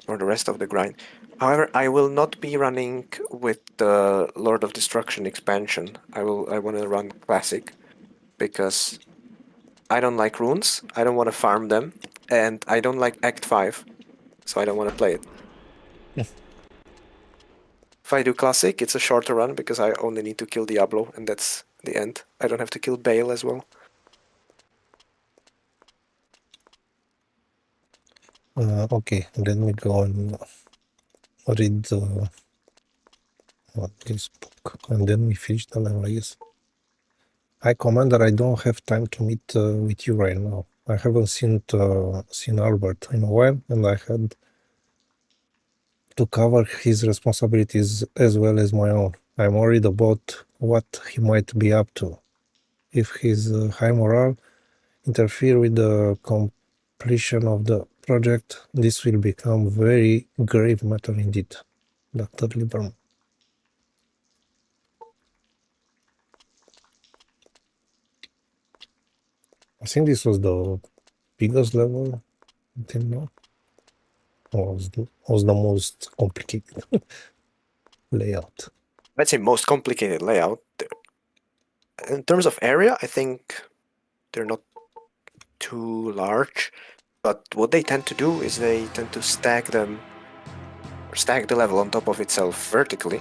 for the rest of the grind. However, I will not be running with the Lord of Destruction expansion. I want to run Classic because I don't like runes. I don't want to farm them, and I don't like Act 5, so I don't want to play it. If I do Classic, it's a shorter run because I only need to kill Diablo, and that's the end. I don't have to kill Bale as well. Okay, let me go and read this book, and then we finish the level, I guess. Hi, Commander, I don't have time to meet with you right now. I haven't seen Albert in a while, and I had to cover his responsibilities as well as my own. I'm worried about what he might be up to. If his high morale interfere with the completion of the project, this will become very grave matter indeed. Dr. Lieberman. I think this was the biggest level until now. Was the most complicated layout. I'd say most complicated layout. In terms of area, I think they're not too large, but what they tend to do is they tend to stack them, or stack the level on top of itself vertically.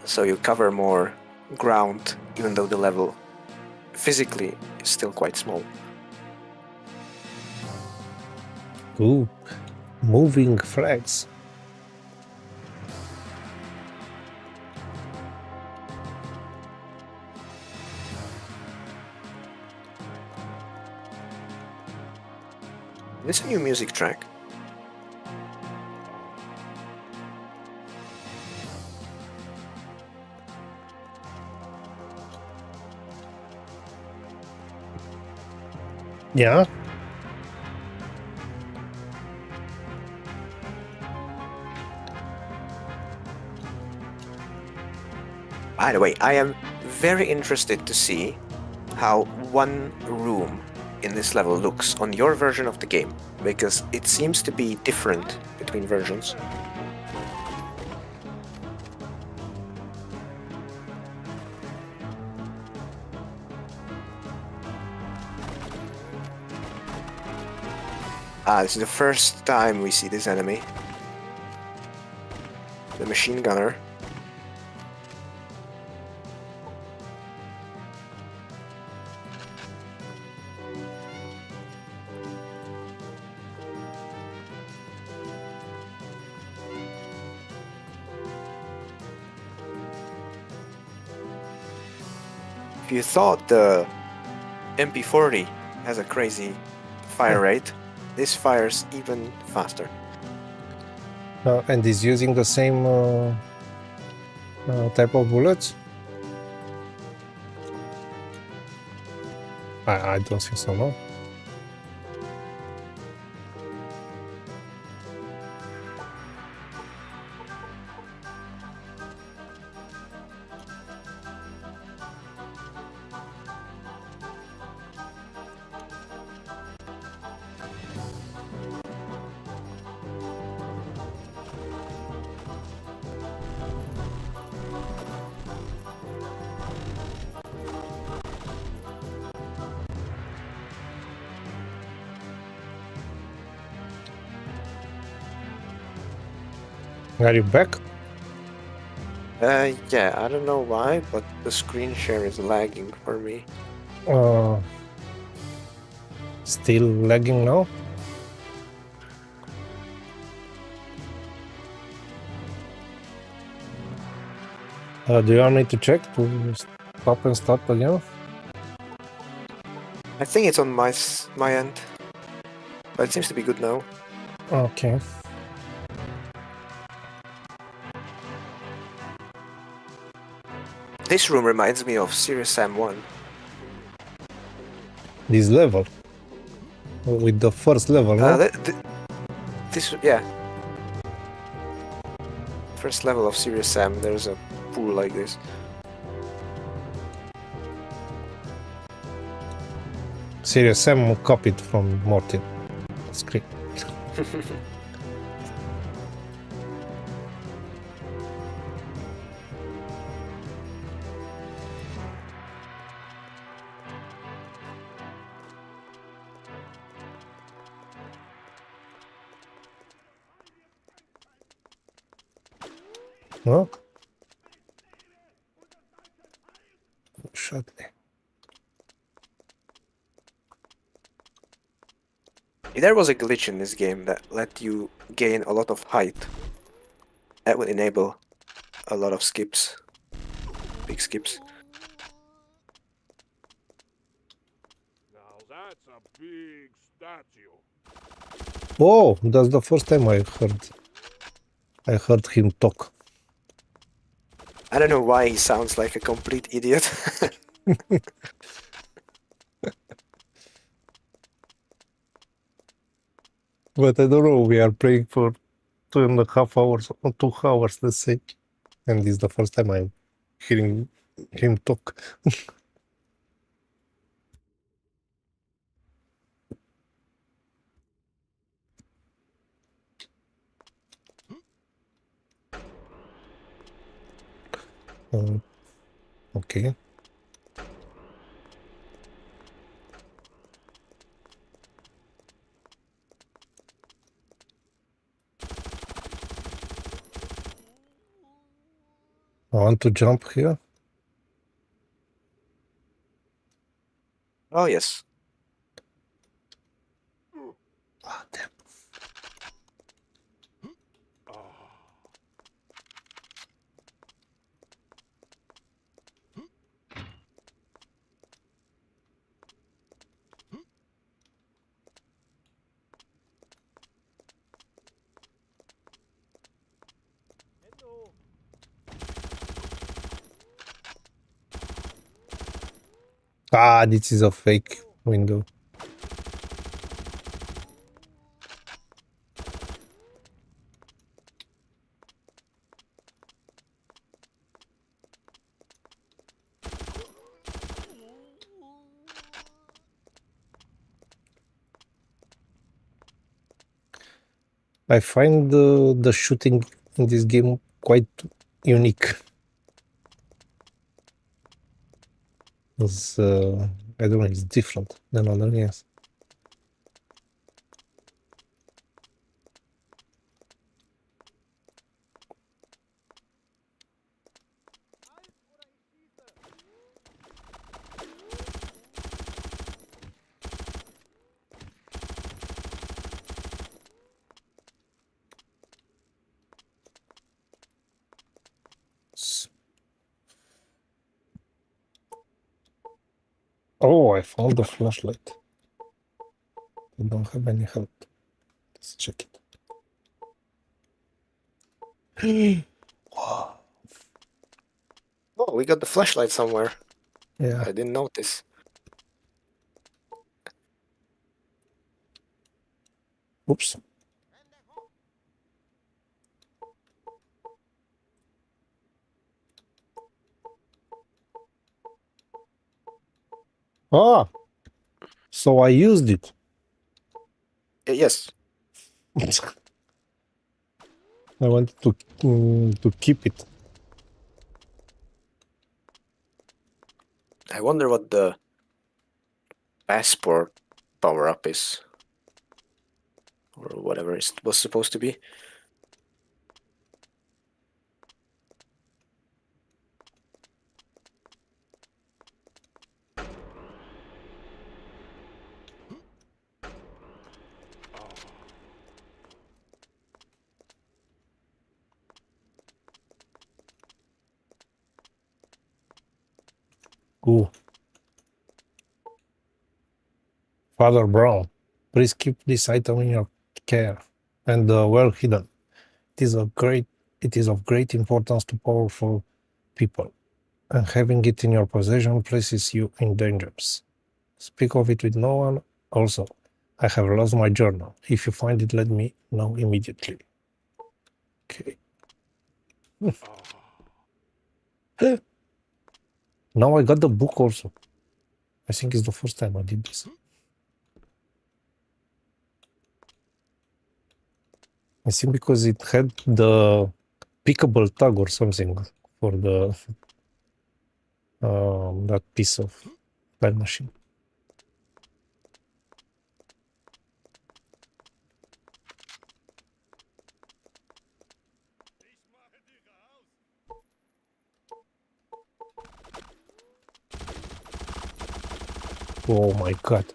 So you cover more ground, even though the level physically is still quite small. Ooh, moving flags. This is a new music track. Yeah. By the way, I am very interested to see how one room in this level looks on your version of the game, because it seems to be different between versions. This is the first time we see this enemy. The machine gunner. If you thought the MP40 has a crazy fire rate, this fires even faster. And is using the same type of bullets? I don't think so, no? Are you back? Yeah, I don't know why, but the screen share is lagging for me. Still lagging now? Do you need to check to stop and start again? I think it's on my end, but it seems to be good now. Okay. This room reminds me of Serious Sam 1. This level? With the first level, no? This, yeah. First level of Serious Sam, there's a pool like this. Serious Sam copied from Mortyr. That's great. Huh? Shut me. There was a glitch in this game that let you gain a lot of height. That would enable a lot of skips. Big skips. Now that's a big statue. Oh, that's the first time I heard him talk. I don't know why he sounds like a complete idiot. But I don't know, we are playing for 2.5 hours, or 2 hours, let's say. And this is the first time I'm hearing him talk. Okay. I want to jump here. Oh yes. Ah, damn. Ah, this is a fake window. I find the shooting in this game quite unique. It's, I don't know, it's different than other games. Oh, I found the flashlight. I don't have any help. Let's check it. Wow. Oh, we got the flashlight somewhere. Yeah. I didn't notice. Oops. Ah, so I used it. Yes. I wanted to keep it. I wonder what the passport power-up is. Or whatever it was supposed to be. Ooh. Father Brown, please keep this item in your care and well hidden. It is of great importance to powerful people, and having it in your possession places you in dangers. Speak of it with no one. Also, I have lost my journal. If you find it, let me know immediately. Okay. Now I got the book also. I think it's the first time I did this. I think because it had the pickable tag or something for the that piece of time machine. Oh my god.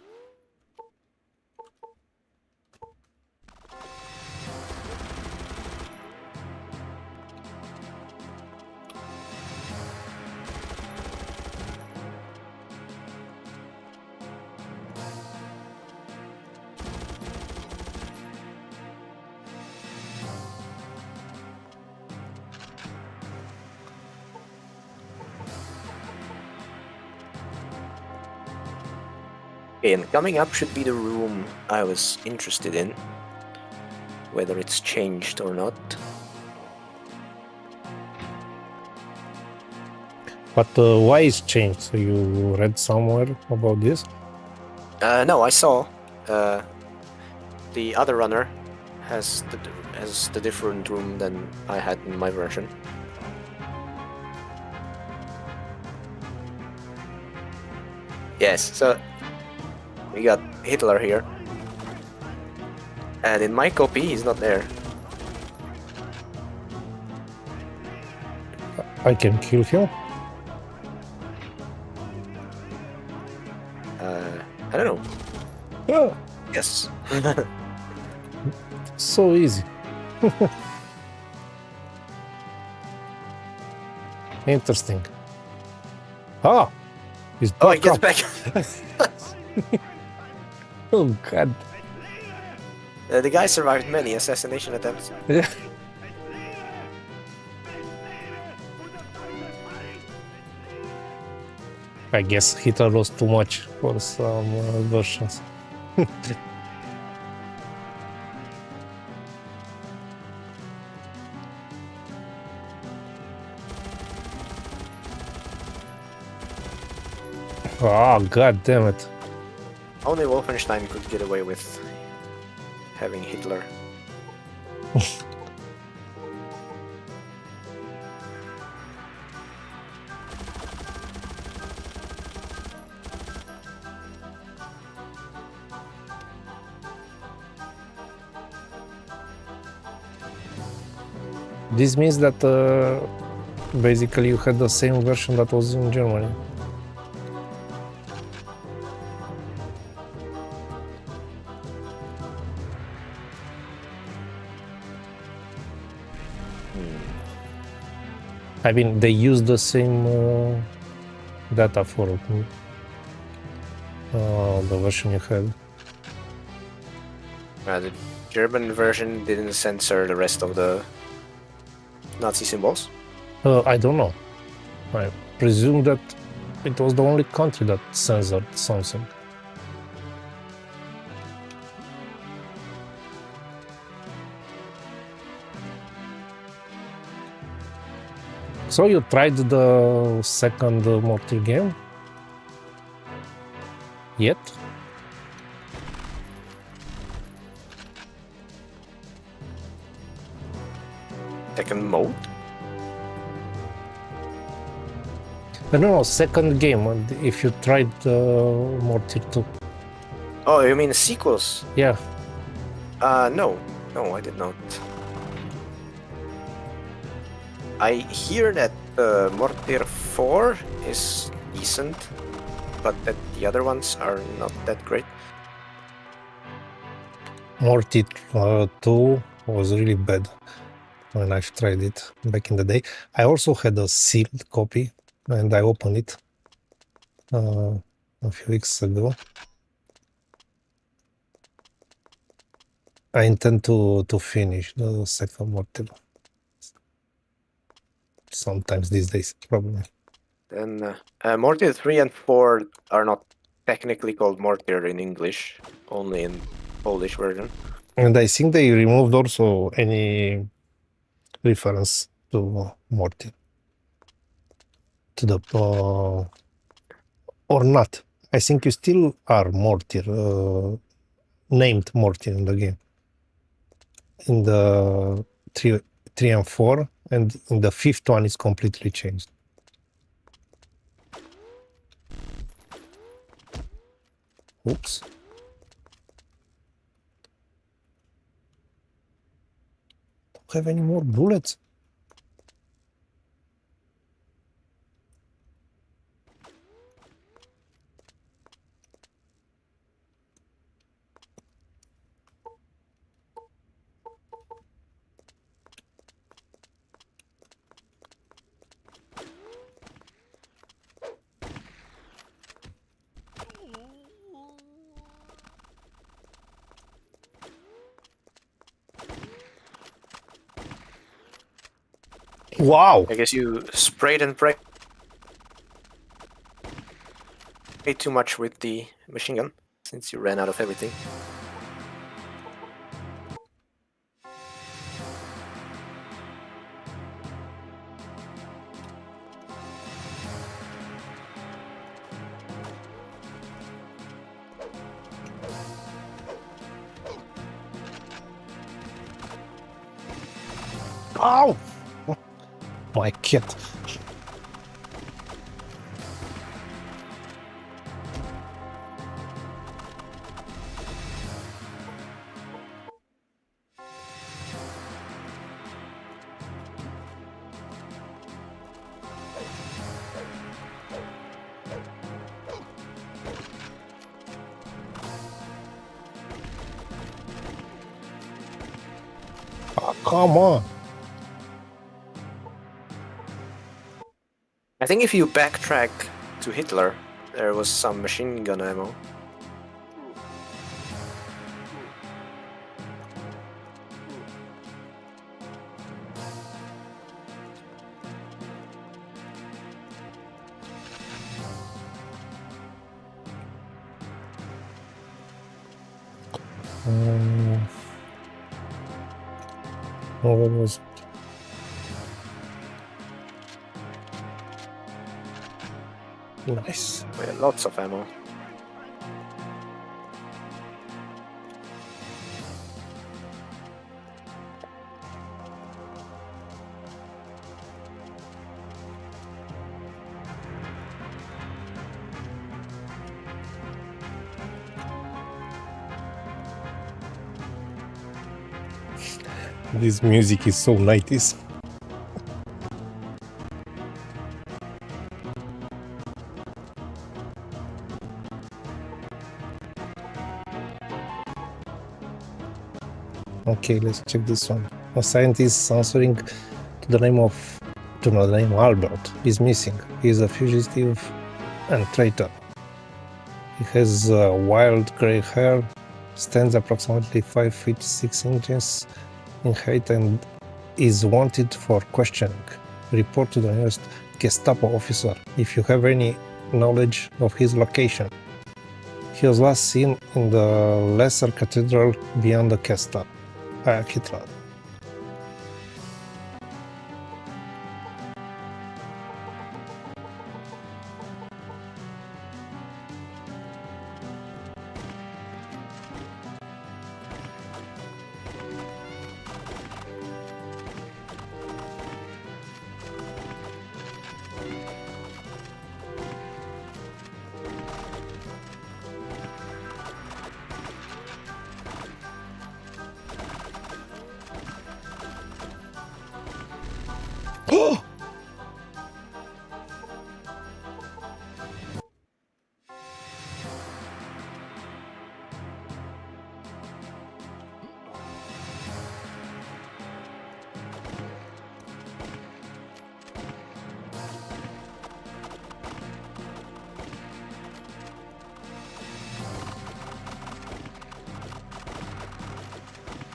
Okay, and coming up should be the room I was interested in. Whether it's changed or not. But why is changed? So you read somewhere about this? No, I saw. The other runner has the different room than I had in my version. Yes, so we got Hitler here. And in my copy, he's not there. I can kill him? I don't know. Yeah, Yes. so easy. Interesting. Ah! He's Oh, he back gets up. back. Oh god. The guy survived many assassination attempts. Yeah. I guess Hitler lost too much for some versions. Oh, god damn it. Only Wolfenstein could get away with having Hitler. This means that basically you had the same version that was in Germany. I mean, they use the same data for the version you had. The German version didn't censor the rest of the Nazi symbols. I don't know. I presume that it was the only country that censored something. So you tried the second Mortyr game? Yet? Second mode? No, second game. If you tried Mortyr 2. Oh, you mean sequels? Yeah. No. No, I did not. I hear that Mortyr 4 is decent, but that the other ones are not that great. Mortyr 2 was really bad when I've tried it back in the day. I also had a sealed copy and I opened it. a few weeks ago. I intend to finish the second Mortyr. Sometimes these days, probably. Then Mortyr 3 and 4 are not technically called Mortyr in English, only in Polish version. And I think they removed also any reference to Mortyr. To the or not. I think you still are Mortyr, named Mortyr in the game. In the 3 and 4, and in the 5th one is completely changed. Oops. Don't have any more bullets. Wow! I guess you sprayed and prayed too much with the machine gun, since you ran out of everything. Ow! My cat. Oh, come on. I think if you backtrack to Hitler, there was some machine gun ammo. Oh, what was it? Nice. We had lots of ammo. This music is so 90s. Okay, let's check this one. A scientist answering to the name Albert is missing. He is a fugitive and traitor. He has wild gray hair, stands approximately 5 feet 6 inches in height, and is wanted for questioning. Report to the nearest Gestapo officer if you have any knowledge of his location. He was last seen in the lesser cathedral beyond the castle. Hitler. Oh!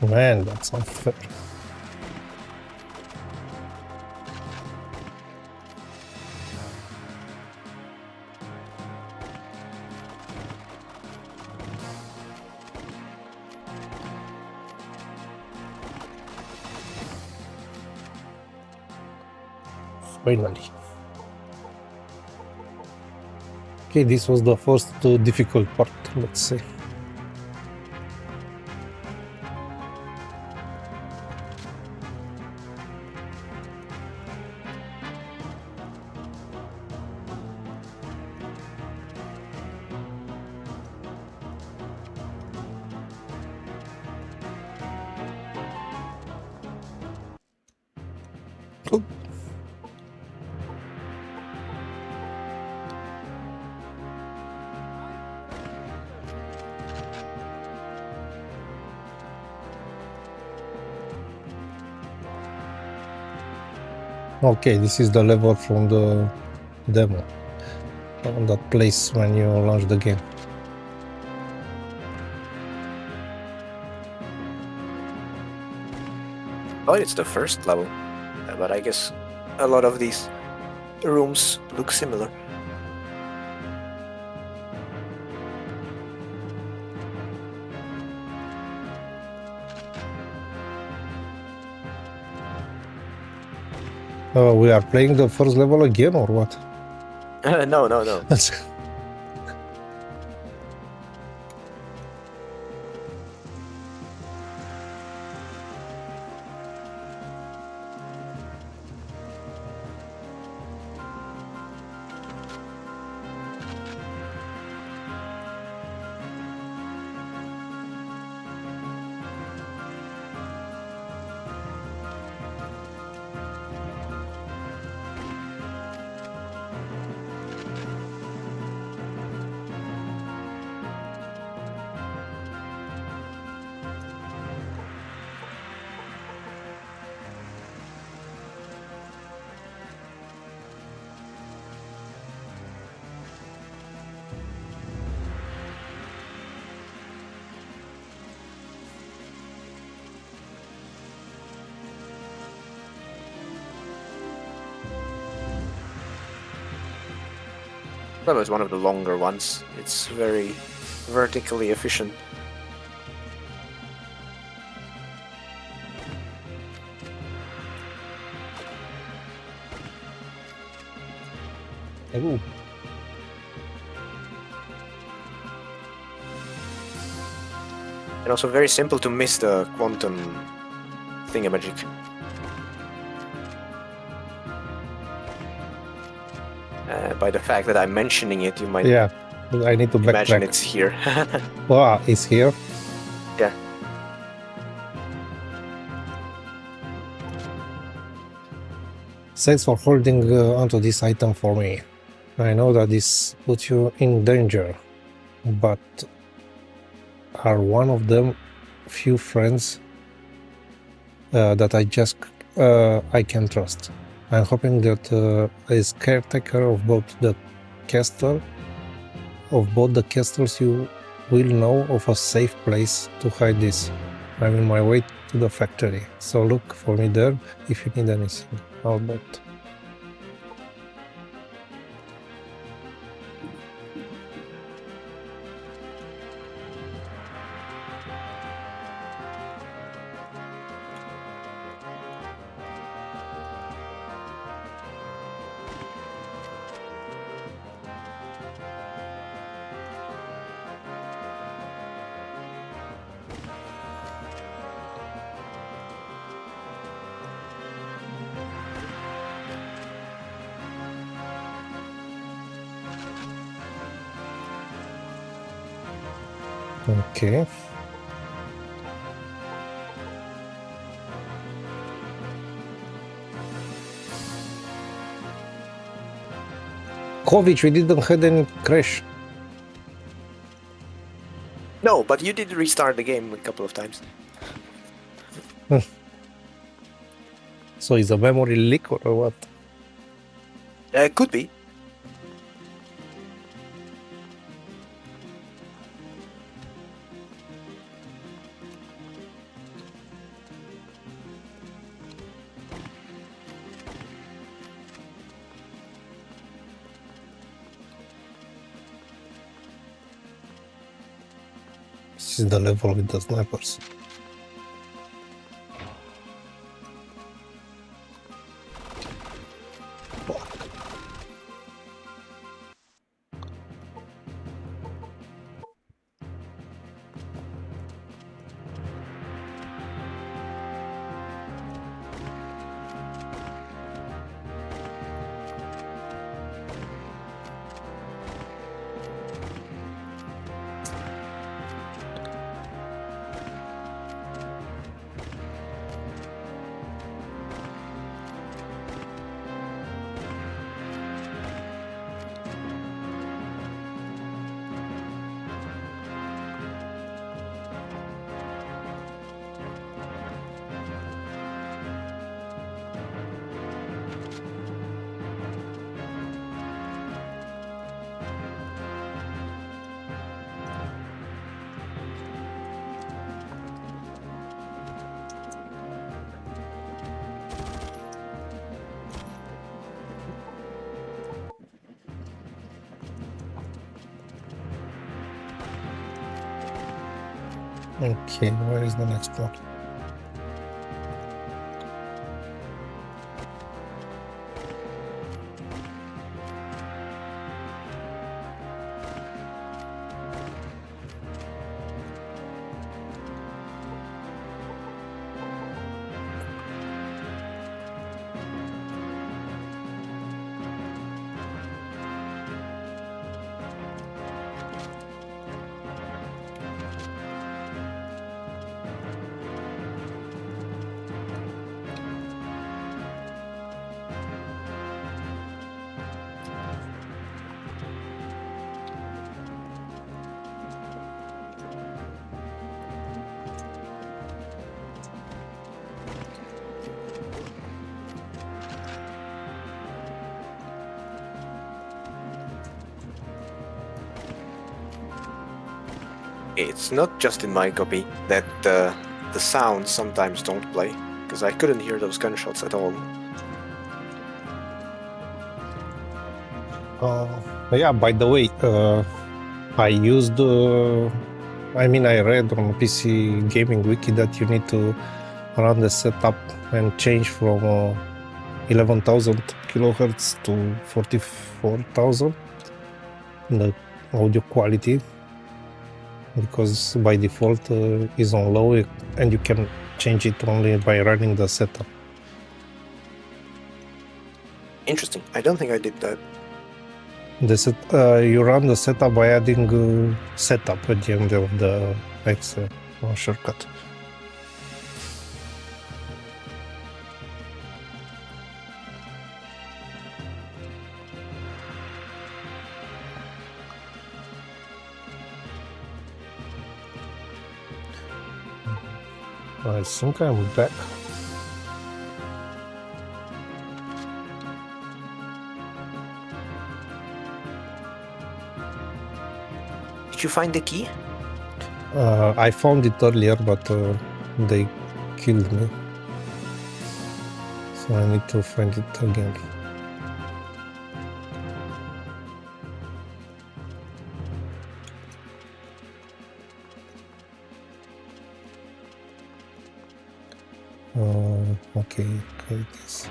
Man, that's unfair. Finally. Okay, this was the first difficult part, let's say. Oh. Okay, this is the level from the demo, on that place when you launch the game. Oh, it's the first level, but I guess a lot of these rooms look similar. We are playing the first level again, or what? No, no, no. That was one of the longer ones. It's very vertically efficient. Ooh. And also very simple to miss the quantum thingamajig. By the fact that I'm mentioning it, you might Yeah, I need to imagine backtrack. it's here. Wow, it's here? Yeah. Thanks for holding onto this item for me. I know that this puts you in danger, but are one of them few friends that I can trust. I'm hoping that as caretaker of both the castles, you will know of a safe place to hide this. I'm on my way to the factory, so look for me there if you need anything. Albert. Okay. Kovic, we didn't have any crash. No, but you did restart the game a couple of times. So is a memory leak or what? Could be. This is the level with the snipers. Okay, where is the next one? It's not just in my copy that the sounds sometimes don't play, because I couldn't hear those gunshots at all. Yeah, by the way, I used, I read on PC Gaming Wiki that you need to run the setup and change from 11,000 kilohertz to 44,000 the audio quality, because by default is on low and you can change it only by running the setup. Interesting. I don't think I did that. You run the setup by adding setup at the end of the X shortcut. I think I'm back. Did you find the key? I found it earlier, but they killed me. So I need to find it again. Okay, it is.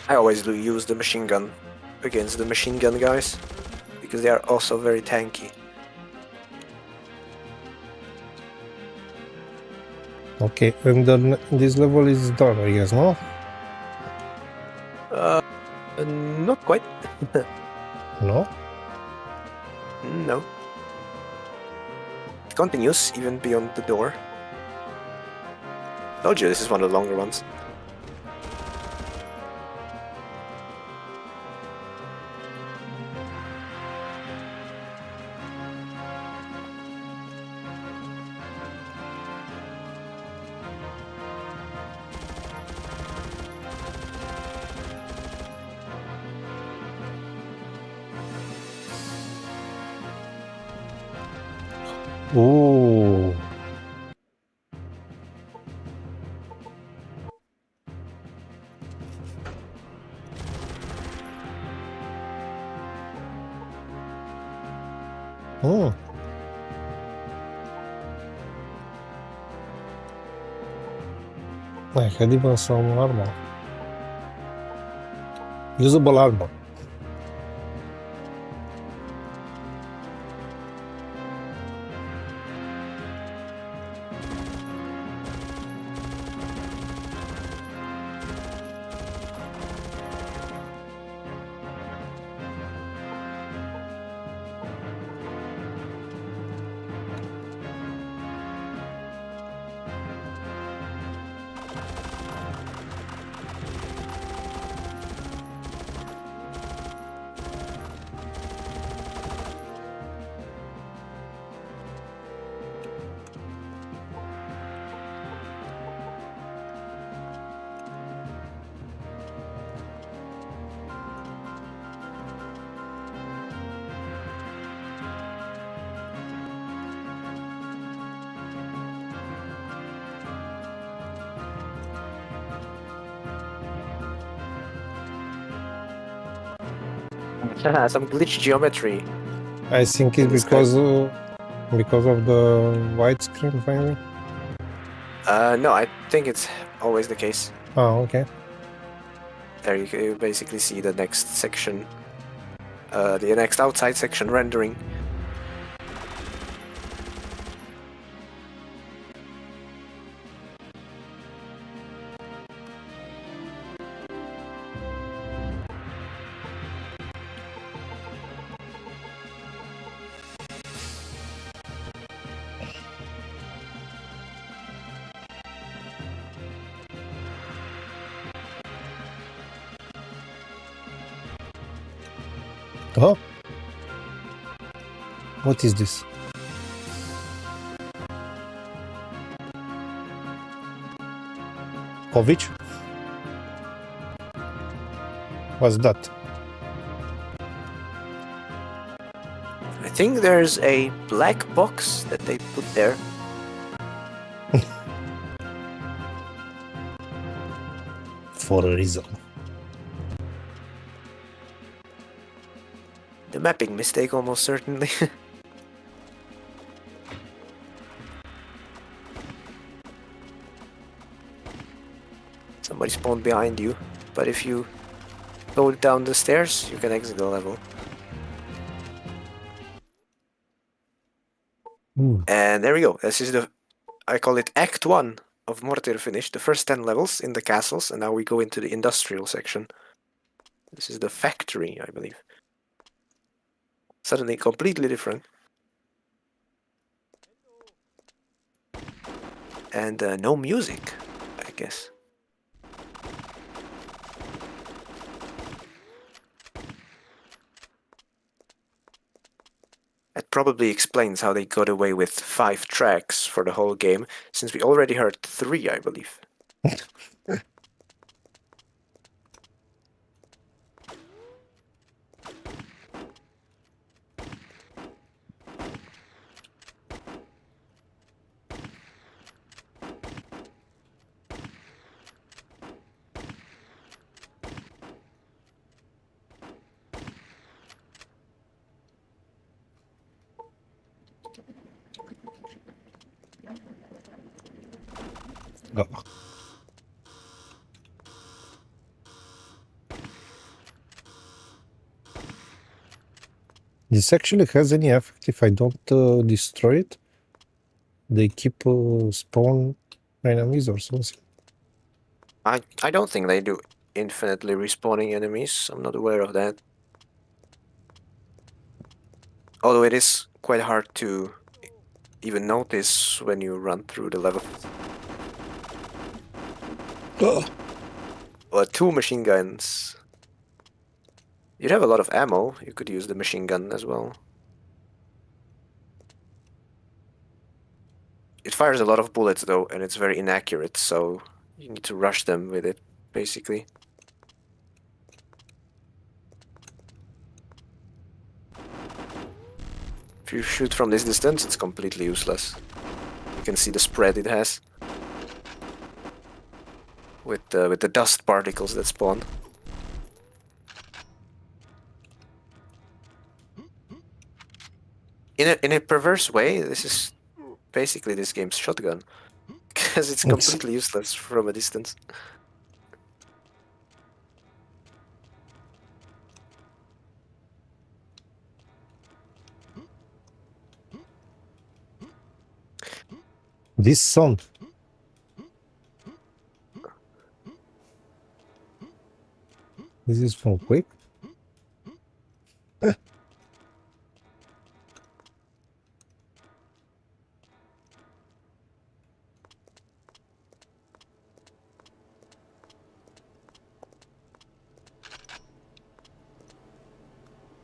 I always do use the machine gun against the machine gun guys, because they are also very tanky. Okay, and then this level is done, I guess, no? Not quite. No? No. It continues even beyond the door. Told you this is one of the longer ones. Ooh. Oh. I had even some armor. Usable armor. Some glitch geometry. I think In it's the sky. because of the widescreen maybe. No, I think it's always the case. Oh, okay. There you basically see the next section, the next outside section rendering. Oh. What is this? Kovic? What's that? I think there's a black box that they put there. For a reason. The mapping mistake, almost certainly. Somebody spawned behind you, but if you go down the stairs, you can exit the level. Ooh. And there we go. This is I call it Act 1 of Mortyr finished, the first 10 levels in the castles, and now we go into the industrial section. This is the factory, I believe. Suddenly completely different. And no music, I guess. That probably explains how they got away with 5 tracks for the whole game, since we already heard 3, I believe. Oh. This actually has any effect if I don't destroy it? They keep spawn enemies or something? I don't think they do infinitely respawning enemies. I'm not aware of that. Although it is quite hard to even notice when you run through the level. Well, 2 machine guns. You'd have a lot of ammo. You could use the machine gun as well. It fires a lot of bullets though, and it's very inaccurate, so you need to rush them with it, basically. If you shoot from this distance, it's completely useless. You can see the spread it has with the dust particles that spawn. in a perverse way, this is basically this game's shotgun. Because it's completely useless from a distance. This sound. This is from Quake.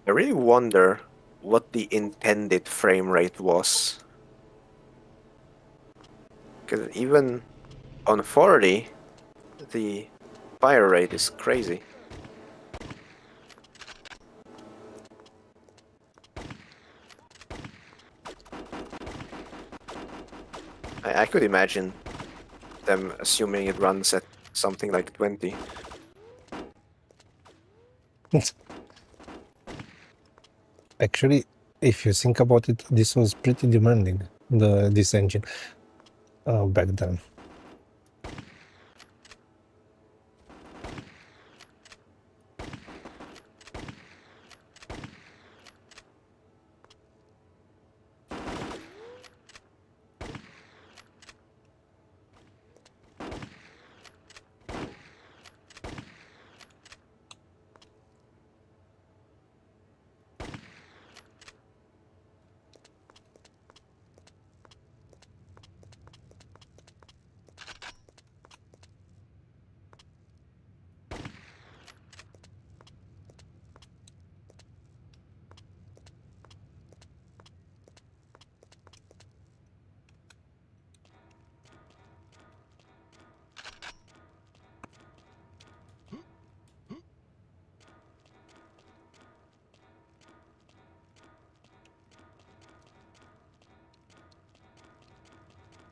I really wonder what the intended frame rate was. Because even on 40, the fire rate is crazy. I could imagine them assuming it runs at something like 20. Actually, if you think about it, this was pretty demanding, this engine back then.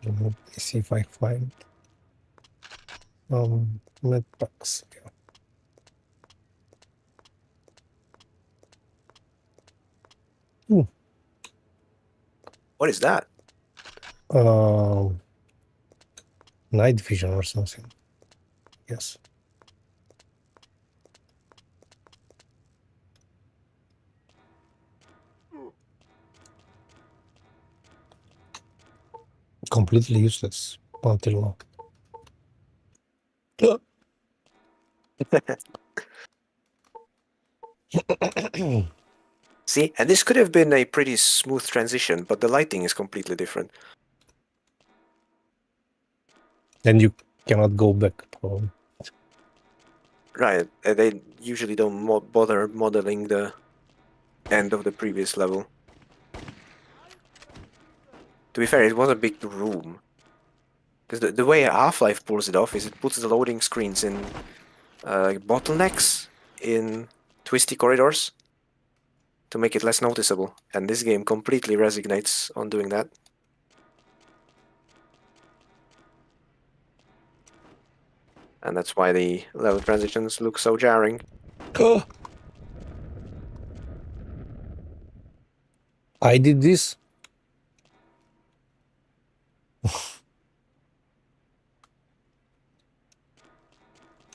Let me see if I find med packs. What is that? Night vision or something. Yes. Completely useless until now. See, and this could have been a pretty smooth transition, but the lighting is completely different. And you cannot go back, probably. Right, they usually don't bother modeling the end of the previous level. To be fair, it was a big room. Because the way Half-Life pulls it off is it puts the loading screens in bottlenecks in twisty corridors to make it less noticeable. And this game completely resignates on doing that. And that's why the level transitions look so jarring. I did this.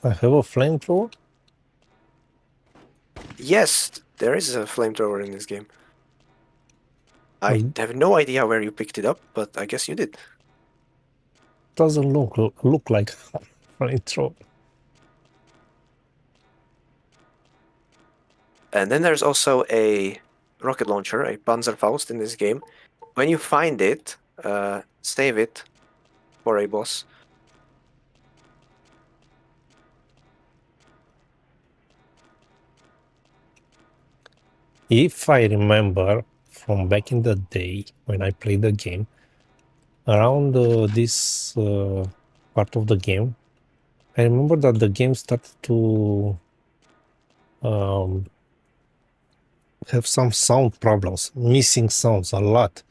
I have a flamethrower. Yes, there is a flamethrower in this game. I Mm. have no idea where you picked it up, but I guess you did. Doesn't look like flamethrower. And then there's also a rocket launcher, a Panzerfaust in this game. When you find it, save it for a boss. If I remember from back in the day when I played the game, around this part of the game, I remember that the game started to have some sound problems, missing sounds a lot.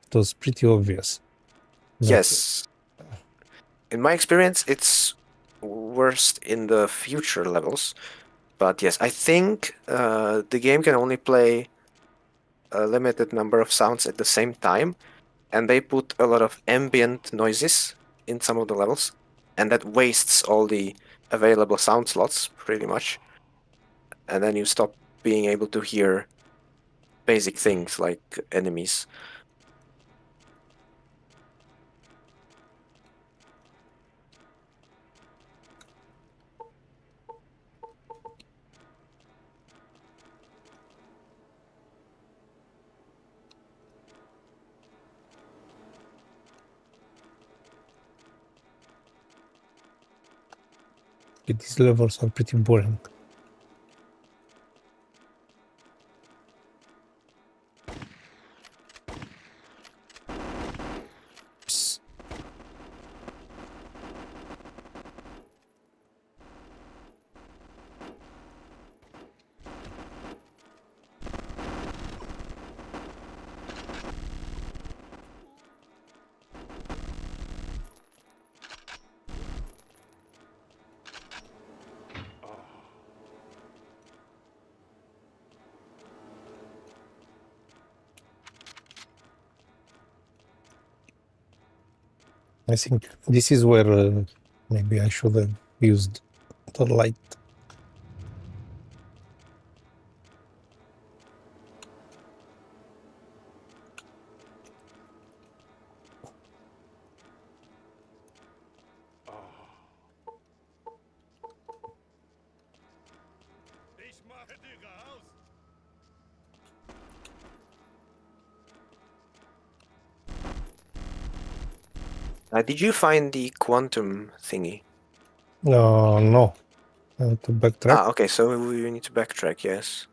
It was pretty obvious. Yes. In my experience, it's worst in the future levels. But yes, I think the game can only play a limited number of sounds at the same time, and they put a lot of ambient noises in some of the levels, and that wastes all the available sound slots pretty much, and then you stop being able to hear basic things like enemies. These levels are pretty boring. Psst. I think this is where maybe I should have used the light. Ich mache die raus! Did you find the quantum thingy? No, I have to backtrack. Ah, okay, so we need to backtrack, yes.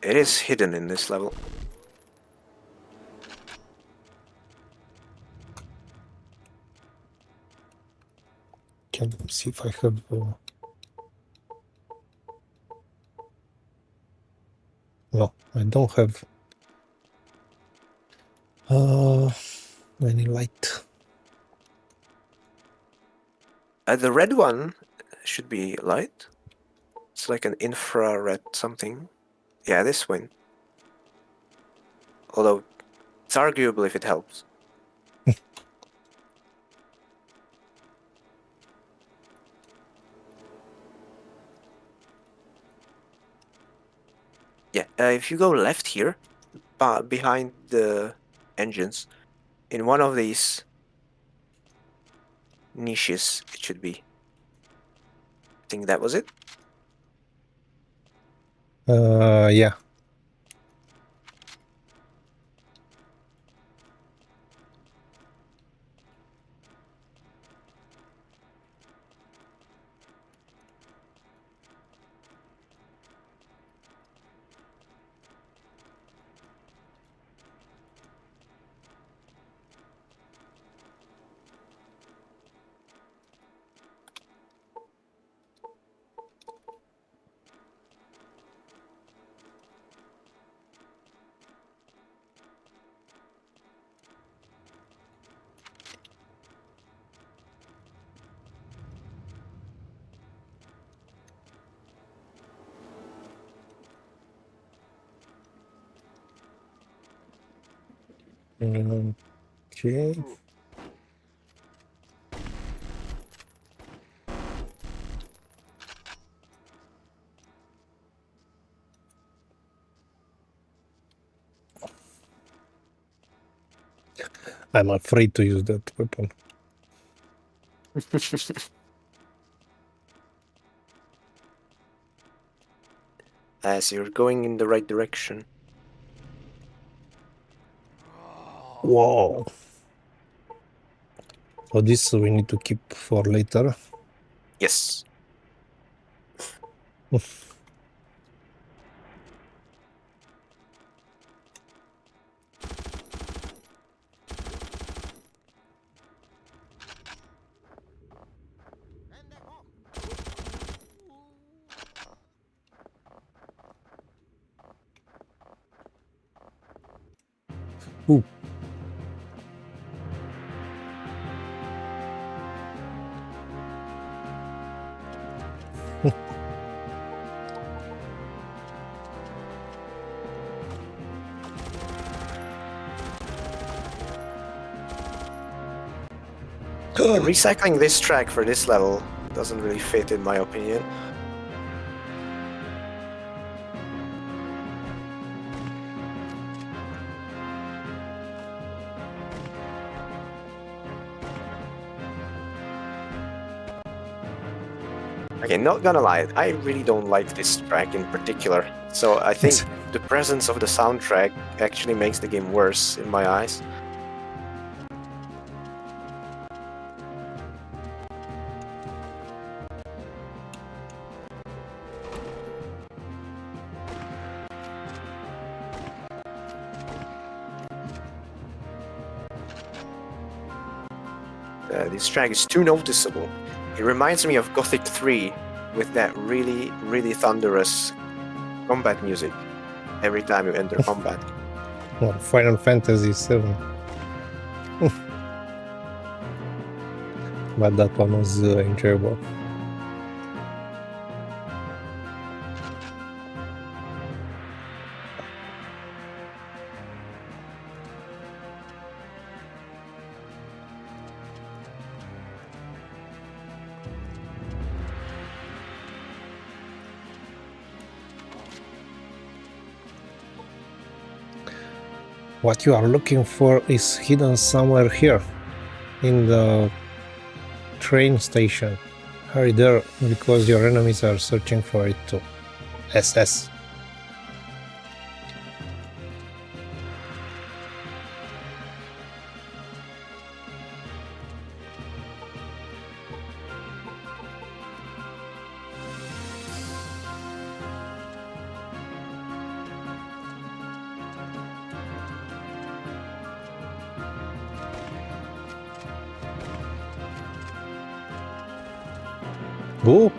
It is hidden in this level. Can see if I have. No, I don't have any light. The red one should be light. It's like an infrared something. Yeah, this one. Although, it's arguable if it helps. Yeah, if you go left here, behind the engines, in one of these niches, it should be. I think that was it. Yeah. Okay. I'm afraid to use that weapon. As you're going in the right direction. Whoa. So this we need to keep for later. Yes. Ooh. Recycling this track for this level doesn't really fit, in my opinion. Okay, not gonna lie, I really don't like this track in particular. So I think the presence of the soundtrack actually makes the game worse in my eyes. This track is too noticeable. It reminds me of Gothic 3 with that really, really thunderous combat music every time you enter combat. Well, Final Fantasy 7. But that one was enjoyable. What you are looking for is hidden somewhere here, in the train station. Hurry there, because your enemies are searching for it too. SS. Go!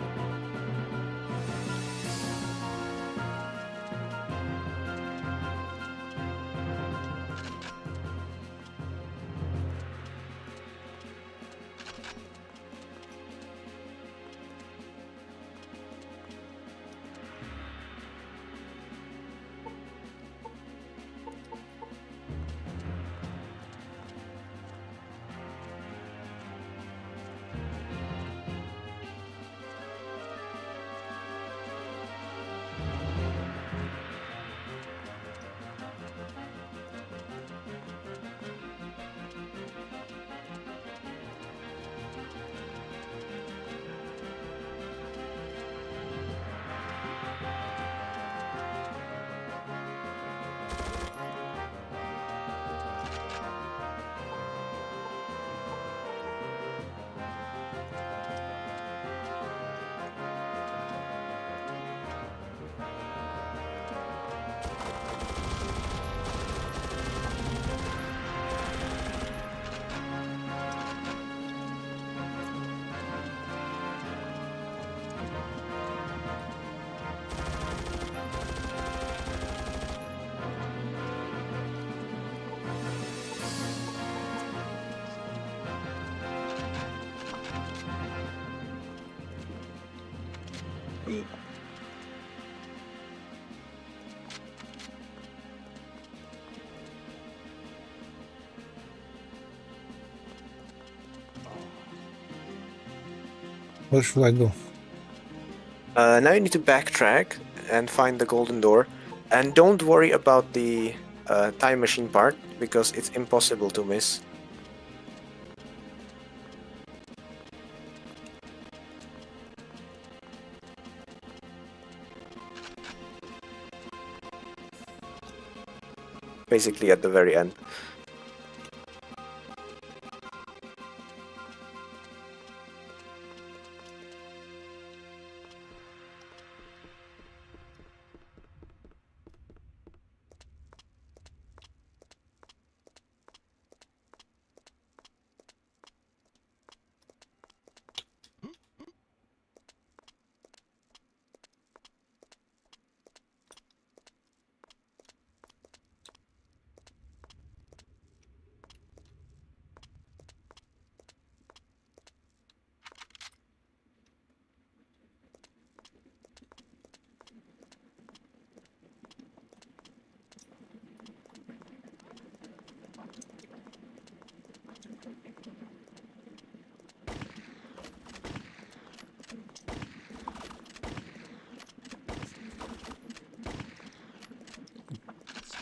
Where should I go? Now you need to backtrack and find the golden door. And don't worry about the time machine part, because it's impossible to miss. Basically at the very end.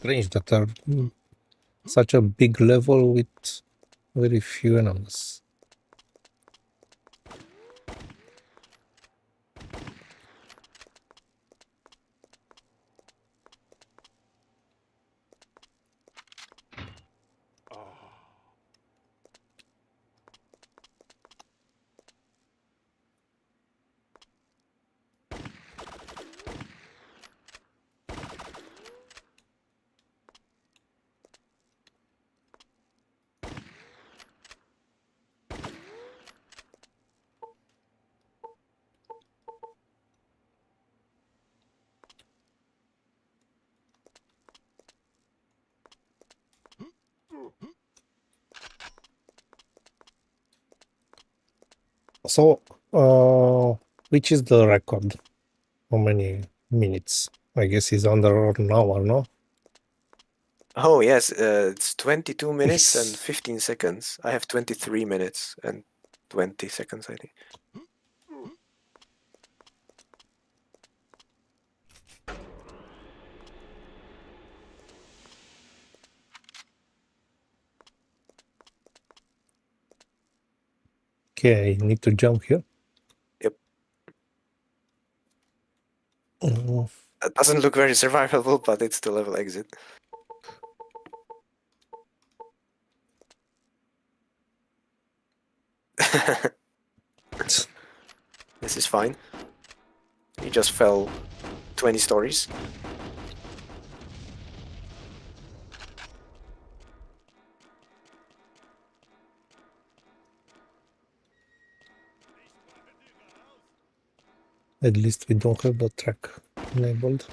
Strange that are such a big level with very few enemies. So, which is the record? How many minutes? I guess it's under an hour, no? Oh yes, it's 22 minutes and 15 seconds. I have 23 minutes and 20 seconds, I think. Okay, I need to jump here. Yep. Mm, That doesn't look very survivable, but it's the level exit. This is fine. He just fell 20 stories. At least we don't have the track enabled.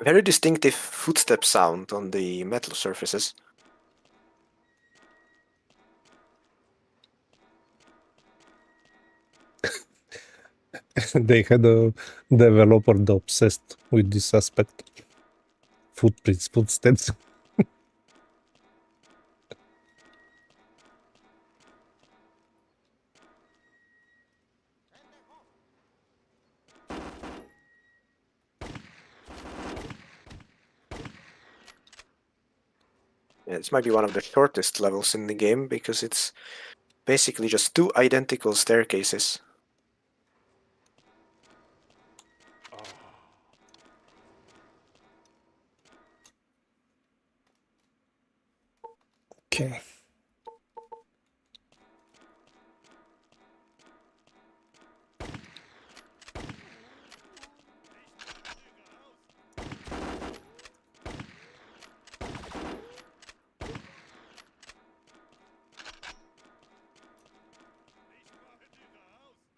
Very distinctive footstep sound on the metal surfaces. They had a developer obsessed with this aspect. Footprints, footsteps. Yeah, this might be one of the shortest levels in the game because it's basically just two identical staircases. Okay.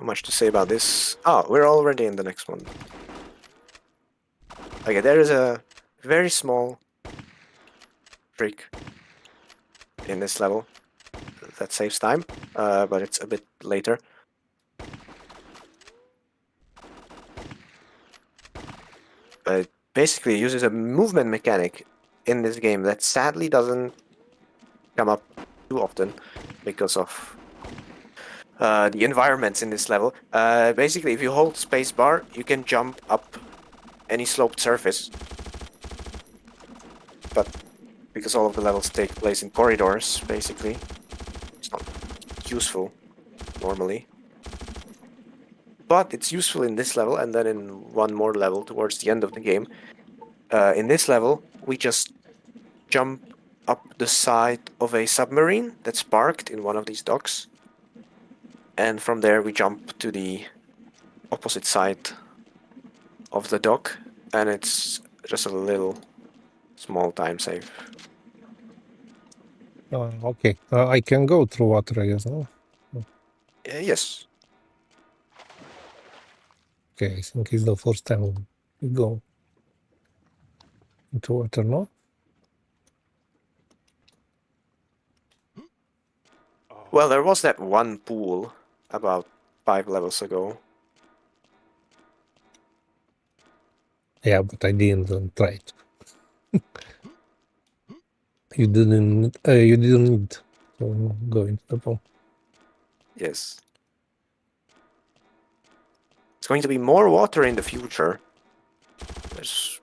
Not much to say about this. Oh, we're already in the next one. Okay, there is a very small trick in this level that saves time, but it's a bit later. But it basically uses a movement mechanic in this game that sadly doesn't come up too often because of the environments in this level. Basically, if you hold spacebar, you can jump up any sloped surface. But because all of the levels take place in corridors, basically, it's not useful normally. But it's useful in this level, and then in one more level towards the end of the game. In this level, we just jump up the side of a submarine that's parked in one of these docks. And from there we jump to the opposite side of the dock, and it's just a little small time save. Okay, I can go through water, I guess, no? Yes. Okay, I think it's the first time We go into water, no? Well, there was that one pool about 5 levels ago. Yeah, but I didn't try it. You didn't need to go into the pool. Yes. It's going to be more water in the future. There's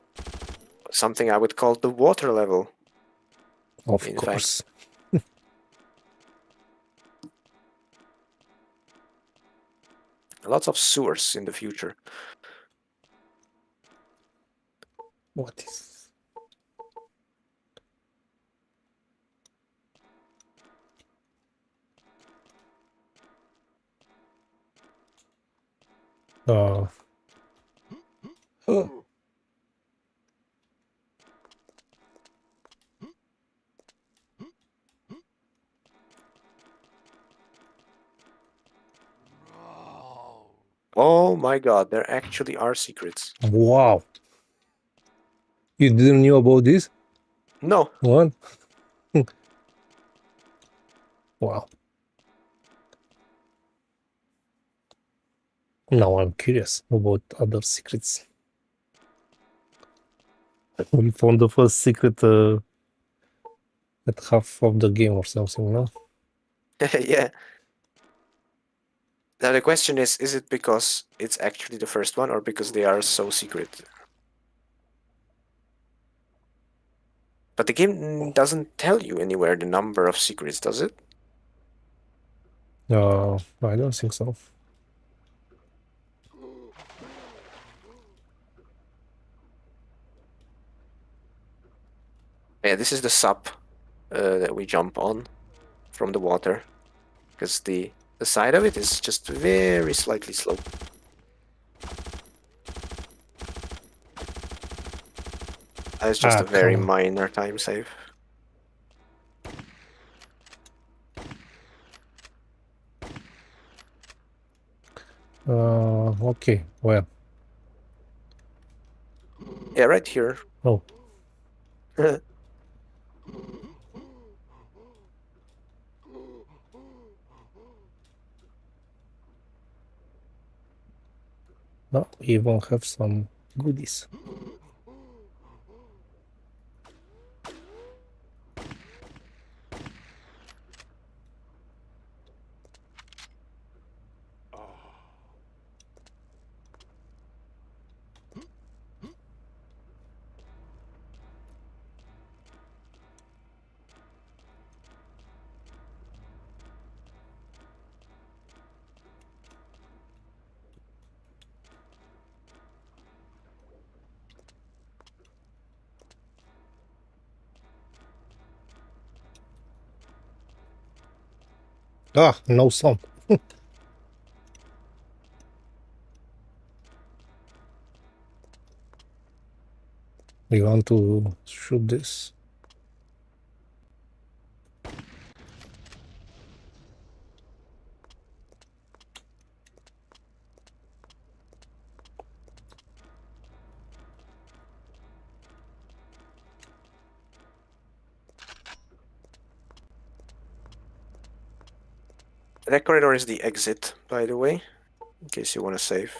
something I would call the water level. Of In course. Lots of sewers in the future. What is... Uh, Oh my god, there actually are secrets. wow. You didn't know about this? No. What? Wow. Now I'm curious about other secrets. We found the first secret at half of the game or something, no? Yeah. Now the question is it because it's actually the first one or because they are so secret? But the game doesn't tell you anywhere the number of secrets, does it? I don't think so. Yeah, this is the sub that we jump on from the water. Because the side of it is just very slightly sloped. It's just a very come on. minor time save. Okay, well. Yeah, right here. Oh. No, we even have some goodies. Ah, no sound. We want to shoot this. That corridor is the exit, by the way, in case you want to save.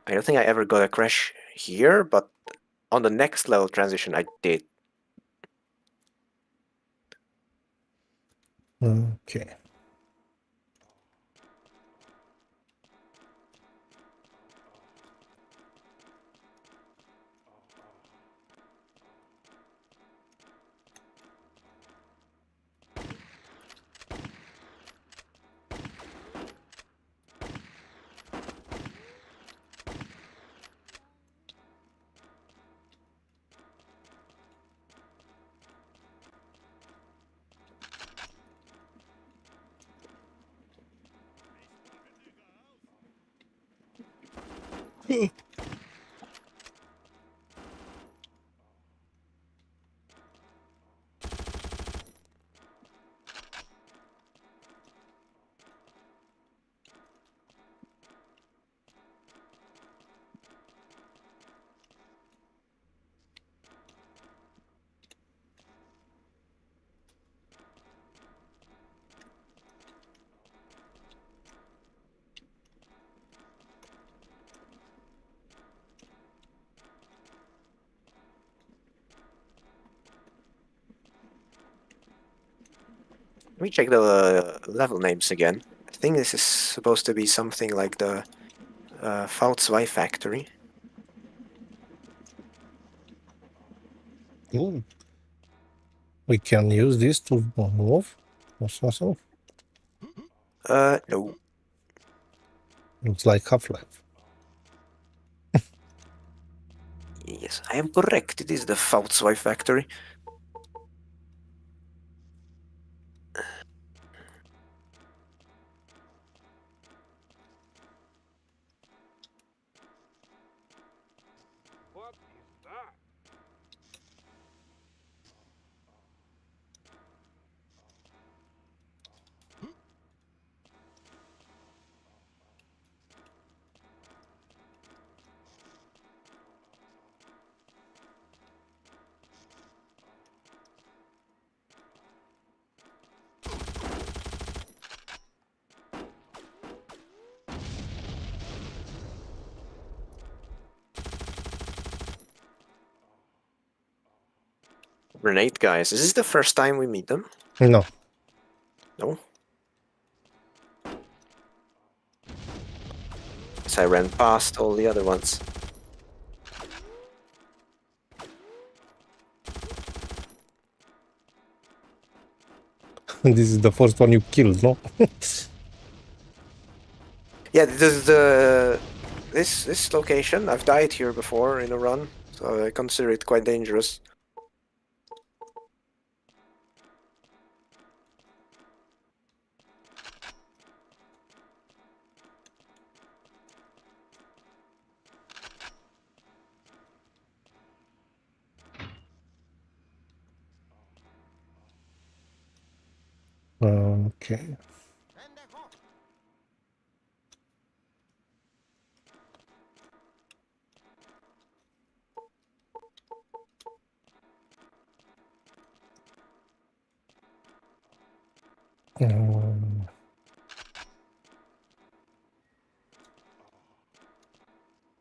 I don't think I ever got a crash here, but on the next level transition I did. Okay. me check the level names again. I think this is supposed to be something like the VELOCITA factory. We can use this to move or something. No. Looks like Half-Life. Yes, I am correct. It is the VELOCITA factory. What is that? Grenade guys. Is this the first time we meet them? No. No. As I ran past all the other ones. This is the first one you killed, no? Yeah, this location, I've died here before in a run, so I consider it quite dangerous. Okay.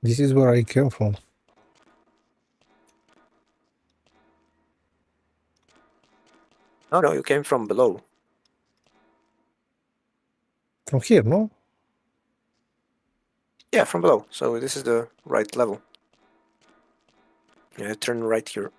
This is where I came from. Oh no, you came from below. From here, no? Yeah, from below. So this is the right level. Yeah, turn right here.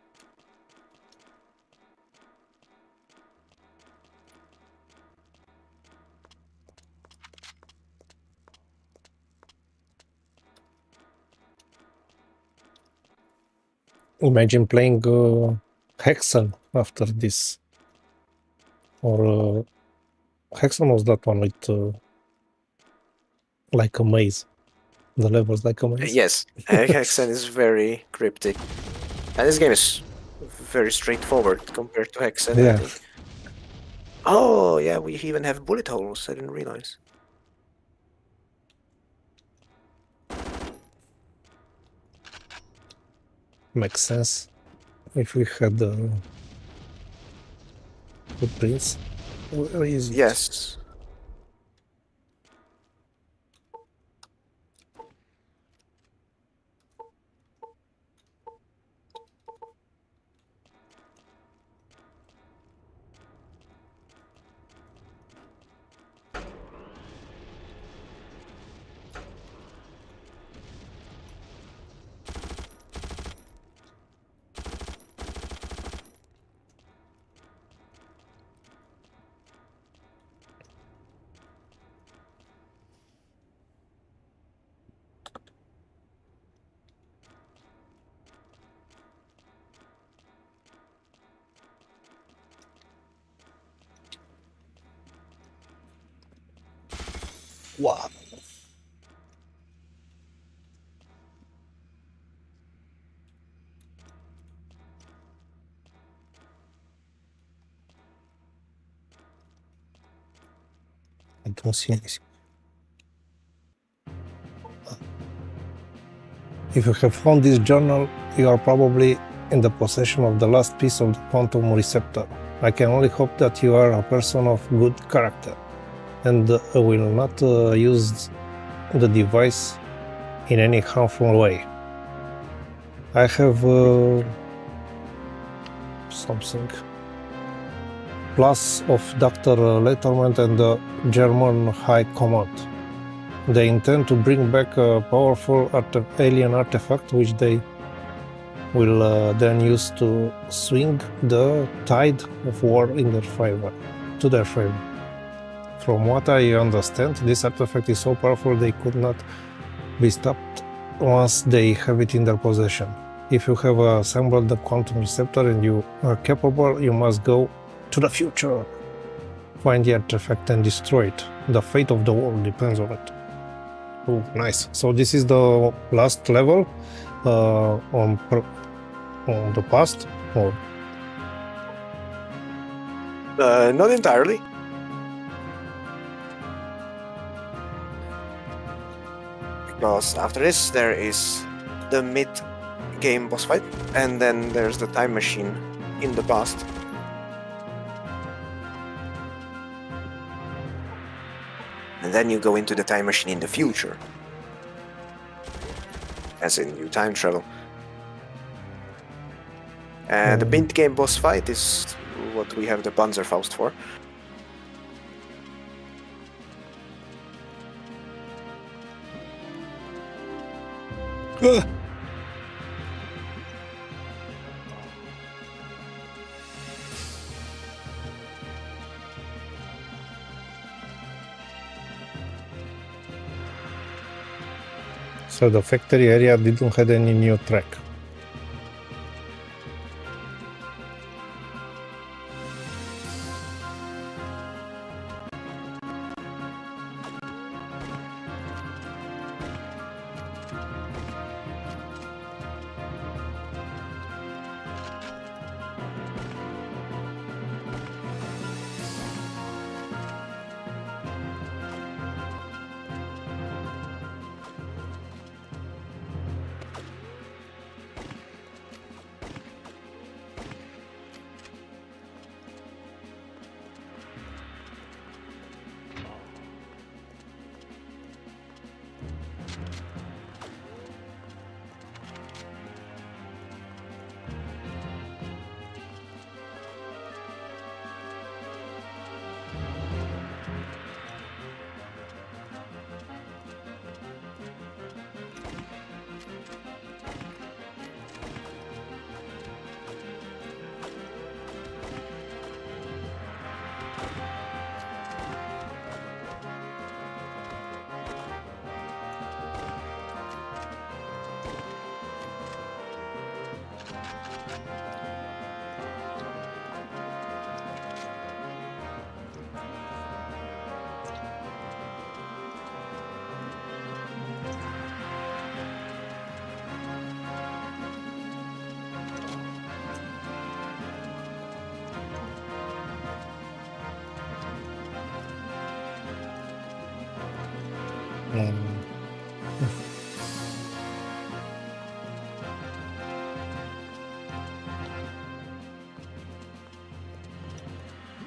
Imagine playing Hexen after this. Or Hexen was that one with like a maze. The levels like a maze. Yes, Hexen is very cryptic. And this game is very straightforward compared to Hexen, I Yeah. think. Oh, yeah, we even have bullet holes. I didn't realize. Makes sense. If we had footprints. Where is it? Yes. Wow. I don't see anything. If you have found this journal, you are probably in the possession of the last piece of the quantum receptor. I can only hope that you are a person of good character and will not use the device in any harmful way. I have something. plus of Dr. Letterman and the German High Command. They intend to bring back a powerful alien artifact which they will then use to swing the tide of war in their favor, to their favor. From what I understand, this artifact is so powerful they could not be stopped once they have it in their possession. If you have assembled the quantum receptor and you are capable, you must go to the future, find the artifact and destroy it. The fate of the world depends on it. Oh, nice. So this is the last level on the past, or Not entirely. Because after this there is the mid-game boss fight, and then there's the time machine in the past. And then you go into the time machine in the future. As in, you time travel. And the mid-game boss fight is what we have the Panzerfaust for. So the factory area didn't have any new track.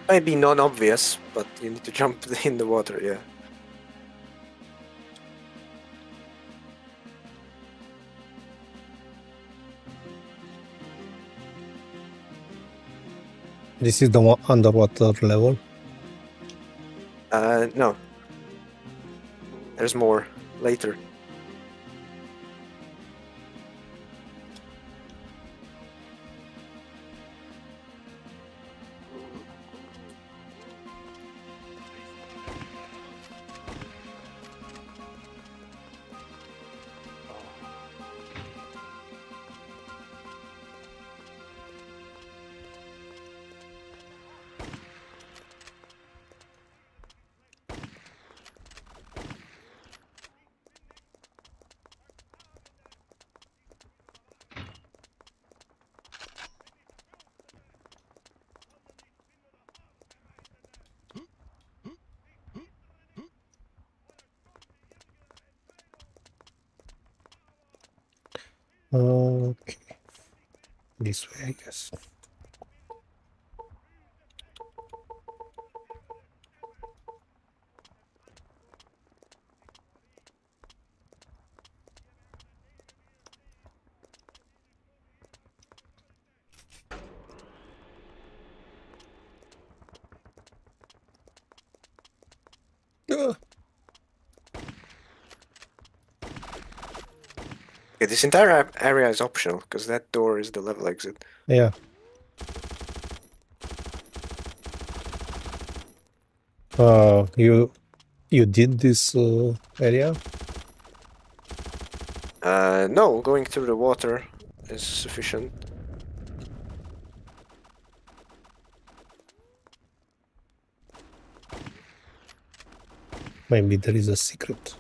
Might be non-obvious, but you need to jump in the water, yeah. This is the underwater level. No. There's more later. Okay. This way, I guess. Ugh. Okay, this entire area is optional because that door is the level exit. Yeah. You did this area? No, going through the water is sufficient. Maybe there is a secret.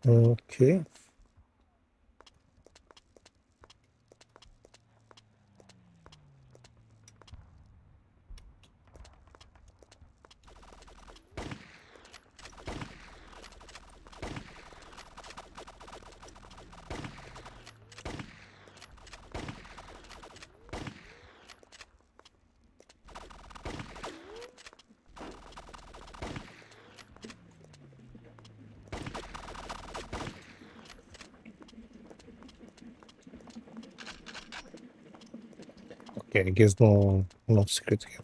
Okay. Okay, I guess no secret here.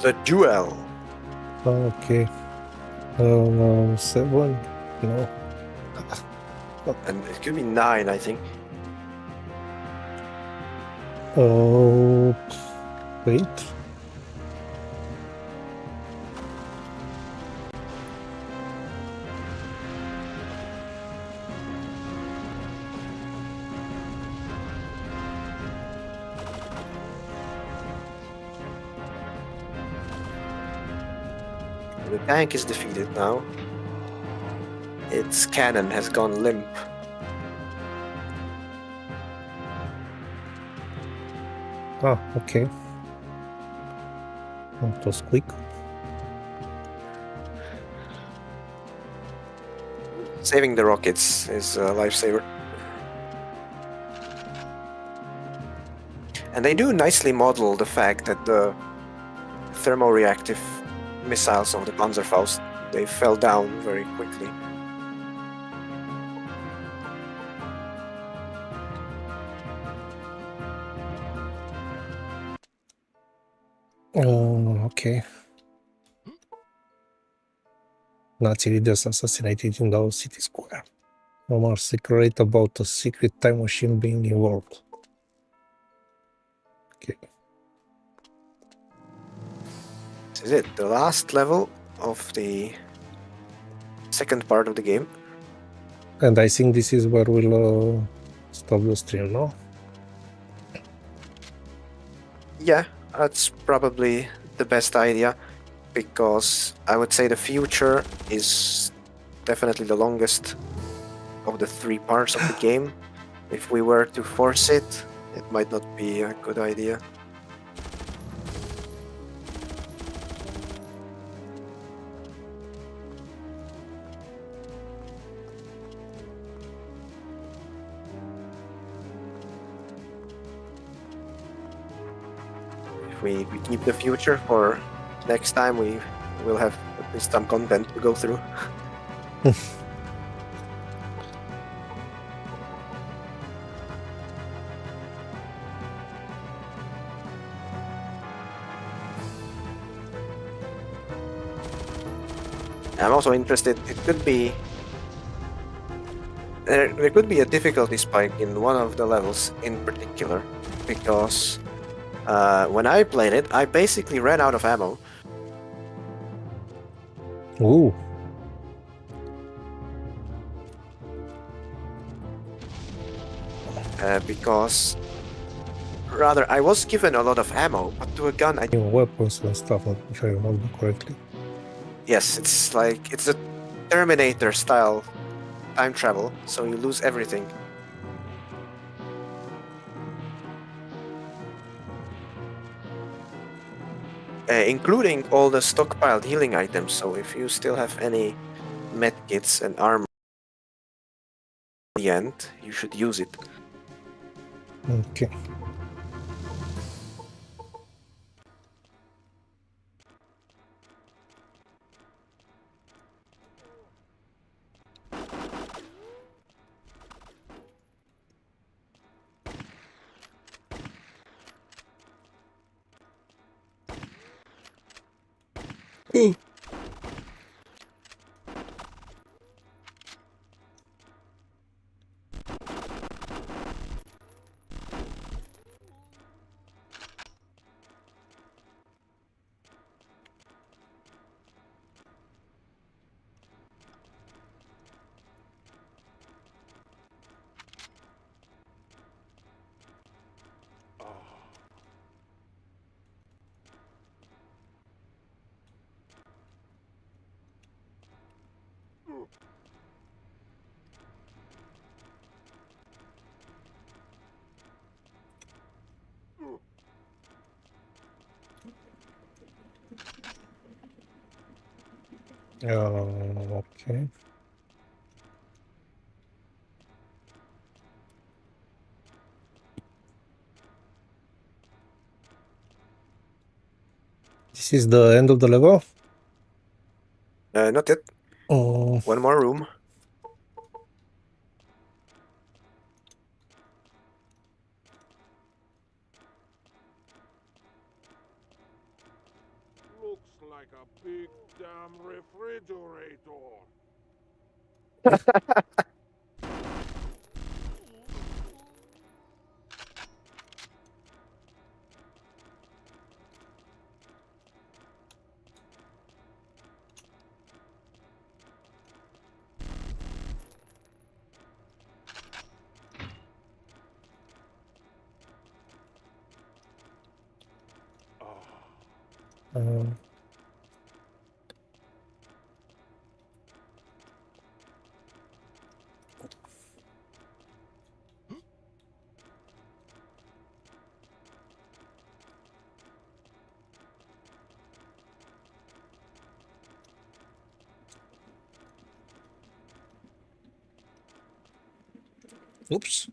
The duel. Okay. 7? No. And it could be 9, I think. Oh, wait. The tank is defeated now. Its cannon has gone limp. Ah, okay. That was quick. Saving the rockets is a lifesaver. And they do nicely model the fact that the thermoreactive missiles of the Panzerfaust, they fell down very quickly. Okay. Nazi leaders assassinated in the city square. Rumors circulate about a secret time machine being involved. Okay. This is it, the last level of the second part of the game. And I think this is where we'll stop the stream, no? Yeah, that's probably the best idea, because I would say the future is definitely the longest of the 3 parts of the game. If we were to force it, it might not be a good idea. If we keep the future for next time, we will have at least some content to go through. I'm also interested, it could be... There could be a difficulty spike in one of the levels in particular, because when I played it, I basically ran out of ammo. Ooh. Because Rather, I was given a lot of ammo, but to a gun, I... New weapons and stuff, if I remember correctly. Yes, it's like, it's a Terminator style time travel, so you lose everything. Including all the stockpiled healing items, so if you still have any medkits and armor at the end, you should use it. Okay. Okay. This is the end of the level? Not yet. Oh, One more room. Looks like a big damn refrigerator. uh, oops.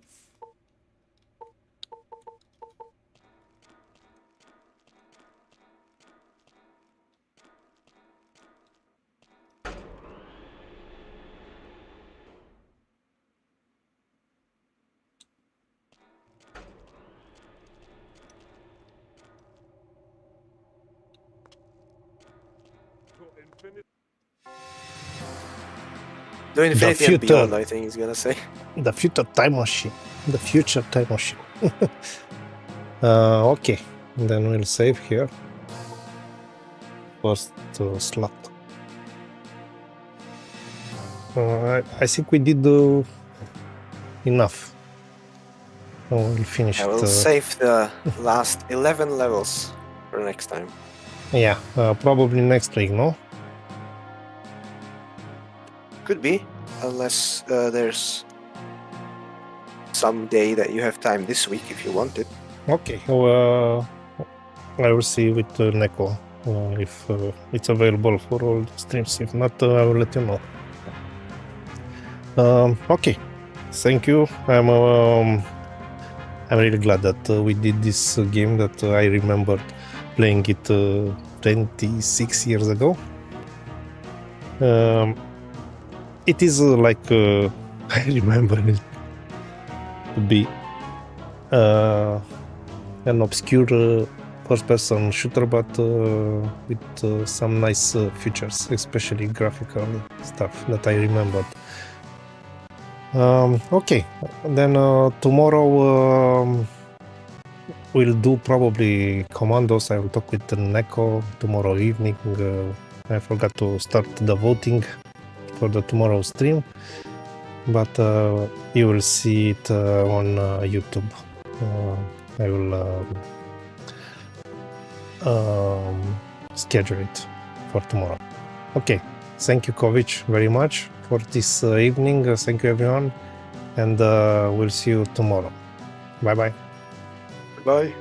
To infinity. The infinity and future. beyond, I think he's gonna say. The future time machine. The future time machine. Okay. Then we'll save here. First slot. I think we did enough. We'll finish I will save the last 11 levels for next time. Yeah, probably next week, no? Could be, unless there's some day that you have time this week if you want it. Okay, I will see with Neko if it's available for all the streams. If not, I will let you know. Okay, thank you. I'm really glad that we did this game that I remembered playing it 26 years ago. It is like I remember it to be an obscure first-person shooter, but with some nice features, especially graphical stuff that I remembered. Okay, then tomorrow we'll do probably Commandos. I will talk with Neko tomorrow evening. I forgot to start the voting for the tomorrow stream, but you will see it on YouTube I will schedule it for tomorrow. Okay, thank you, Kovic, very much for this evening. Thank you, everyone, and we'll see you tomorrow. Bye bye. Bye.